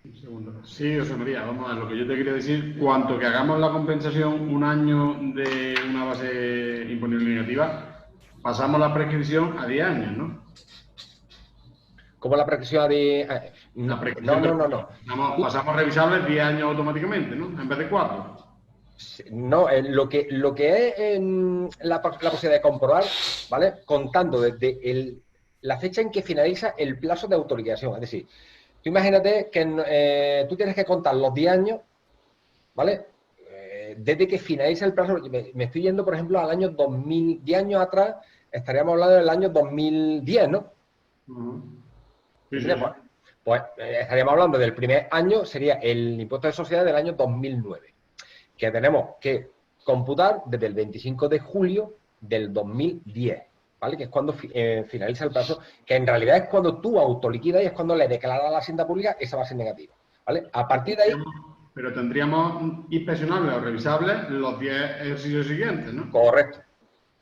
Un segundo. Sí, José María, vamos a ver, lo que yo te quería decir, cuanto que hagamos la compensación un año de una base imponible negativa, pasamos la prescripción a 10 años, ¿no? ¿Cómo la prescripción de...? No. Pasamos revisables 10 años automáticamente, ¿no? En vez de 4. No, lo que es la posibilidad de comprobar, ¿vale? Contando desde la fecha en que finaliza el plazo de autoliquidación. Es decir, tú imagínate que tú tienes que contar los 10 años, ¿vale? Desde que finaliza el plazo, me estoy yendo, por ejemplo, al año 2000, 10 años atrás, estaríamos hablando del año 2010, ¿no? Sí, sí. Pues estaríamos hablando del primer año, sería el impuesto de sociedades del año 2009, que tenemos que computar desde el 25 de julio del 2010, ¿vale? Que es cuando finaliza el plazo, que en realidad es cuando tú autoliquidas y es cuando le declaras a la Hacienda Pública esa base negativa, ¿vale? A partir de ahí... Pero tendríamos inspeccionables o revisables los 10 ejercicios siguientes, ¿no? Correcto,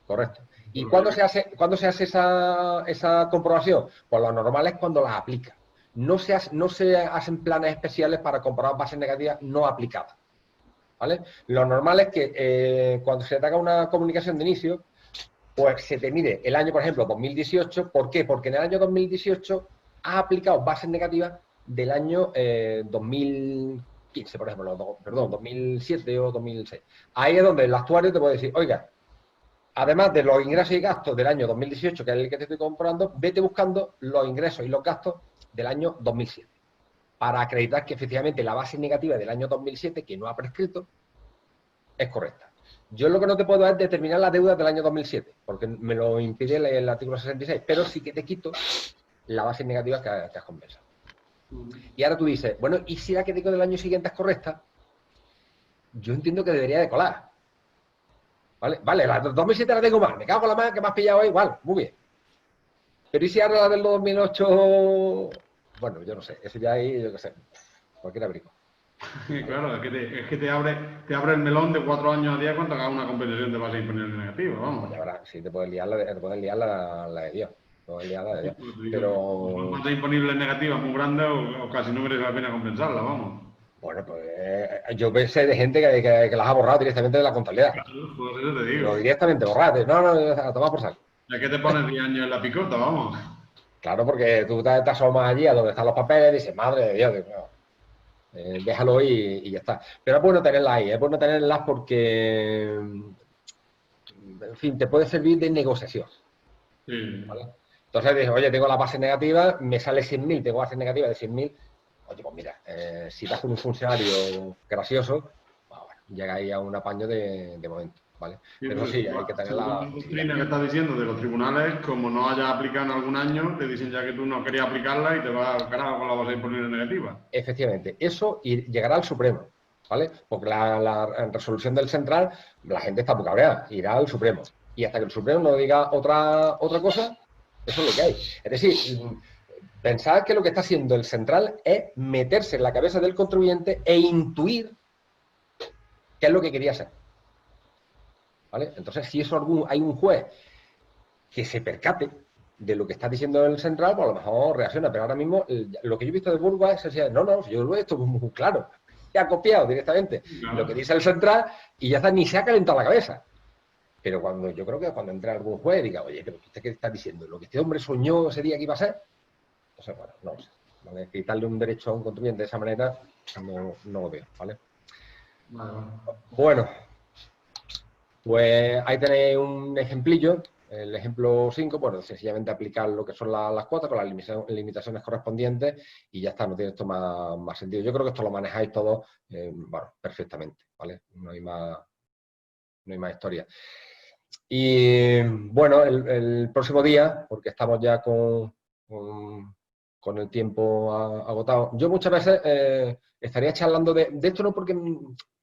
correcto. ¿Y cuándo se hace esa comprobación? Pues lo normal es cuando las aplica. No se hacen planes especiales para comprobar bases negativas no aplicadas, ¿vale? Lo normal es que cuando se te haga una comunicación de inicio, pues se te mide el año, por ejemplo, 2018. ¿Por qué? Porque en el año 2018 has aplicado bases negativas del año 2015, por ejemplo, perdón, 2007 o 2006. Ahí es donde el actuario te puede decir, oiga, además de los ingresos y gastos del año 2018, que es el que te estoy comprando, vete buscando los ingresos y los gastos del año 2007, para acreditar que efectivamente la base negativa del año 2007, que no ha prescrito, es correcta. Yo lo que no te puedo es determinar la deuda del año 2007, porque me lo impide el artículo 66, pero sí que te quito la base negativa que has compensado. Y ahora tú dices, bueno, ¿y si la que tengo del año siguiente es correcta? Yo entiendo que debería de colar. Vale, la del 2007 la tengo mal, me cago en la mano que me has pillado ahí, igual, muy bien. Pero ¿y si ahora la del 2008? Bueno, yo no sé, eso ya ahí, yo qué sé, cualquier abrigo. Claro, es que te abre el melón de 4 años a 10 cuando hagas una compensación de base imponible negativa, vamos. Pues ya verás, sí, te puedes liar la de Dios. Te puedes liar la de Dios. Pero... base imponible negativa muy grande o casi no merece la pena compensarla, vamos. Bueno, pues yo pensé de gente que las ha borrado directamente de la contabilidad. Claro, por eso te digo. Pero directamente borrado. No, a tomar por saco. Ya que te pones 10 años en la picota, vamos. Claro, porque tú te asomas allí a donde están los papeles y dices, madre de Dios, déjalo y ya está. Pero es bueno tenerlas ahí, es bueno tenerlas porque, en fin, te puede servir de negociación. Sí. ¿Vale? Entonces dices, oye, tengo la base negativa, me sale 100.000, tengo base negativa de 100.000. Oye, pues mira, si vas con un funcionario gracioso, pues bueno, llega ahí a un apaño de momento, ¿vale? Sí, pero sí, hay que tener la doctrina que estás diciendo de los tribunales, como no hayas aplicado en algún año, te dicen ya que tú no querías aplicarla y te vas al carajo con la base imponible negativa. Efectivamente, eso llegará al Supremo, ¿vale? Porque la resolución del central, la gente está muy cabreada, irá al Supremo. Y hasta que el Supremo no diga otra cosa, eso es lo que hay. Es decir, pensad que lo que está haciendo el central es meterse en la cabeza del contribuyente e intuir qué es lo que quería hacer. ¿Vale? Entonces, si eso hay un juez que se percate de lo que está diciendo el central, pues a lo mejor reacciona. Pero ahora mismo, lo que yo he visto de Burgos es decir, no, yo lo he visto muy claro. Se ha copiado directamente lo que dice el central y ya está, ni se ha calentado la cabeza. Pero yo creo que cuando entre algún juez y diga, oye, pero ¿usted qué está diciendo? ¿Lo que este hombre soñó ese día que iba a ser? Entonces, bueno, no lo sé. ¿Vale? Quitarle un derecho a un contribuyente de esa manera, no lo veo, ¿vale? Vale. Bueno, pues ahí tenéis un ejemplillo, el ejemplo 5, bueno, sencillamente aplicar lo que son las cuotas con las limitaciones correspondientes y ya está, no tiene esto más sentido. Yo creo que esto lo manejáis todos, bueno, perfectamente, ¿vale? No hay más historia. Y bueno, el próximo día, porque estamos ya con el tiempo agotado, yo muchas veces estaría charlando de esto, no porque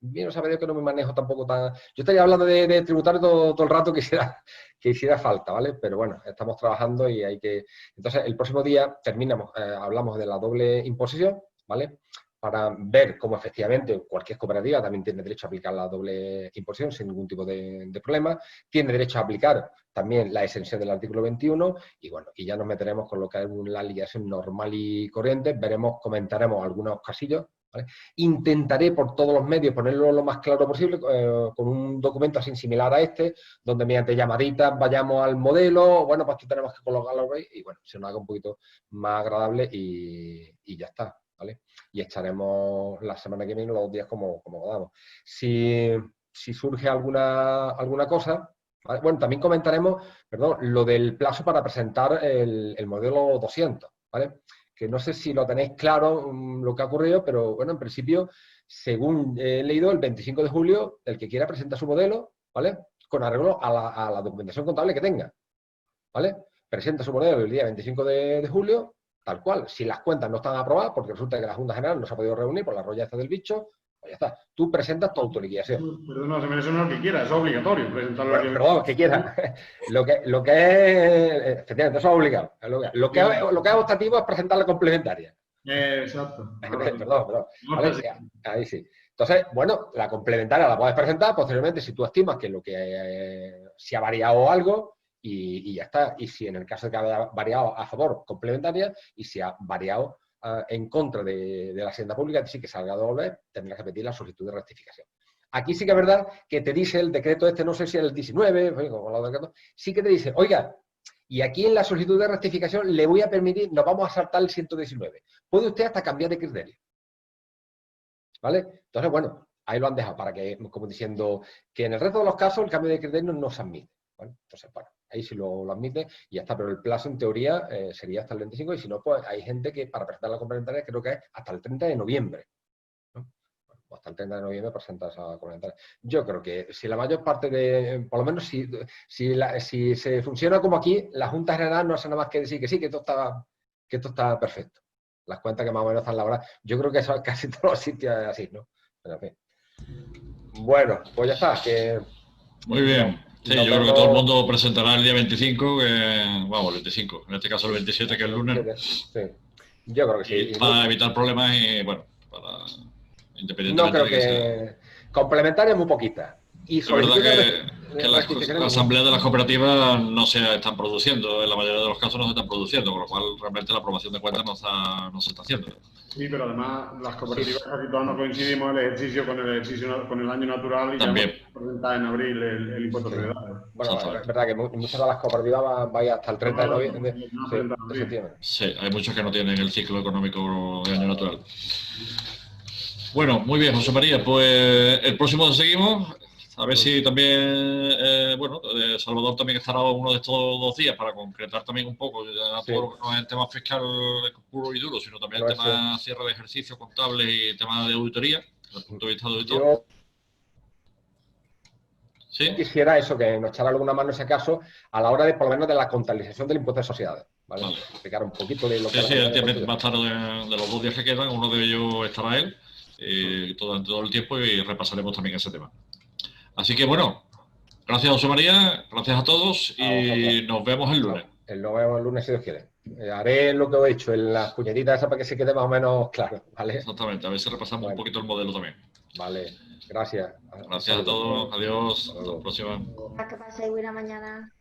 bien no sabe que no me manejo tampoco tan... Yo estaría hablando de tributario todo el rato que hiciera falta, ¿vale? Pero bueno, estamos trabajando y hay que... Entonces, el próximo día hablamos de la doble imposición, ¿vale? Para ver cómo efectivamente cualquier cooperativa también tiene derecho a aplicar la doble imposición sin ningún tipo de problema. Tiene derecho a aplicar también la exención del artículo 21 y bueno, y ya nos meteremos con lo que es la liquidación normal y corriente, comentaremos algunos casillos, ¿vale? Intentaré por todos los medios ponerlo lo más claro posible con un documento así similar a este, donde mediante llamaditas vayamos al modelo, bueno, pues aquí tenemos que colocarlo ahí y bueno, se nos haga un poquito más agradable y ya está, ¿vale? Y echaremos la semana que viene los días como damos. Si surge alguna cosa, ¿vale? Bueno, también comentaremos, perdón, lo del plazo para presentar el modelo 200, ¿vale? Que no sé si lo tenéis claro lo que ha ocurrido, pero bueno, en principio, según he leído, el 25 de julio, el que quiera presentar su modelo, ¿vale? Con arreglo a la documentación contable que tenga, ¿vale? Presenta su modelo el día 25 de julio, tal cual. Si las cuentas no están aprobadas, porque resulta que la Junta General no se ha podido reunir por la rollaza del bicho, pues ya está. Tú presentas tu autoliquidación. Perdona, eso no es lo que quiera, es obligatorio presentarlo. Bueno, perdón, que quieras. Lo que es, efectivamente, eso es obligado. Lo que es optativo es presentar la complementaria. Exacto. Perdón. ¿Vale? Ahí sí. Entonces, bueno, la complementaria la puedes presentar posteriormente si tú estimas que lo que si ha variado algo y ya está. Y si en el caso de que haya variado a favor, complementaria, y si ha variado en contra de la hacienda pública, sí que salga a devolver, tendrás que pedir la solicitud de rectificación. Aquí sí que es verdad que te dice el decreto este, no sé si es el 19, como los decretos, sí que te dice, oiga, y aquí en la solicitud de rectificación le voy a permitir, nos vamos a saltar el 119. Puede usted hasta cambiar de criterio. ¿Vale? Entonces, bueno, ahí lo han dejado para que, como diciendo, que en el resto de los casos el cambio de criterio no se admite. ¿Vale? Entonces, bueno, ahí sí lo admite y ya está, pero el plazo en teoría sería hasta el 25 y si no, pues hay gente que para presentar la complementaria creo que es hasta el 30 de noviembre. O hasta el 30 de noviembre presentas a complementaria. Yo creo que si la mayor parte de, por lo menos si se funciona como aquí, la Junta General no hace nada más que decir que sí, que esto está perfecto. Las cuentas que más o menos están labradas. Yo creo que eso es casi todos los sitios es así, ¿no? Pero en fin. Bueno, pues ya está. Que muy bien. Sí, yo creo que todo el mundo presentará el día 25, vamos, el 25, en este caso el 27, que es el lunes. Sí, yo creo que sí. Para evitar problemas y, bueno, para independientemente no creo de que sea. Complementaria muy poquita. Y es verdad que las asambleas de las cooperativas no se están produciendo, en la mayoría de los casos no se están produciendo, con lo cual realmente la aprobación de cuentas no se está haciendo. Sí, pero además las cooperativas casi todas no coincidimos el ejercicio con el año natural y también ya presentar en abril el impuesto solidario. Bueno, es verdad que muchas de las cooperativas vayan hasta el 30 de noviembre de septiembre. Sí, hay muchos que no tienen el ciclo económico de año natural. Bueno, muy bien, José María, pues el próximo seguimos. A ver si también, Salvador también estará uno de estos 2 días para concretar también un poco, ya todo lo que no es el tema fiscal puro y duro, sino también el tema cierre de ejercicio contable y tema de auditoría, desde el punto de vista de auditor. Yo quisiera eso, que nos echara alguna mano en ese caso, a la hora de, por lo menos, de la contabilización del impuesto de sociedades. ¿Vale? Explicar un poquito de lo que... Sí, él va a estar de los 2 días que quedan, uno de ellos estará él, todo el tiempo y repasaremos también ese tema. Así que bueno, gracias José María, gracias a todos y nos vemos el lunes. Nos vemos el lunes si Dios quiere. Haré lo que he hecho en las puñetitas esas para que se quede más o menos claro, ¿vale? Exactamente, a ver si repasamos un poquito el modelo también. Vale, gracias. Gracias a todos, adiós, hasta la próxima. Que paséis buena mañana.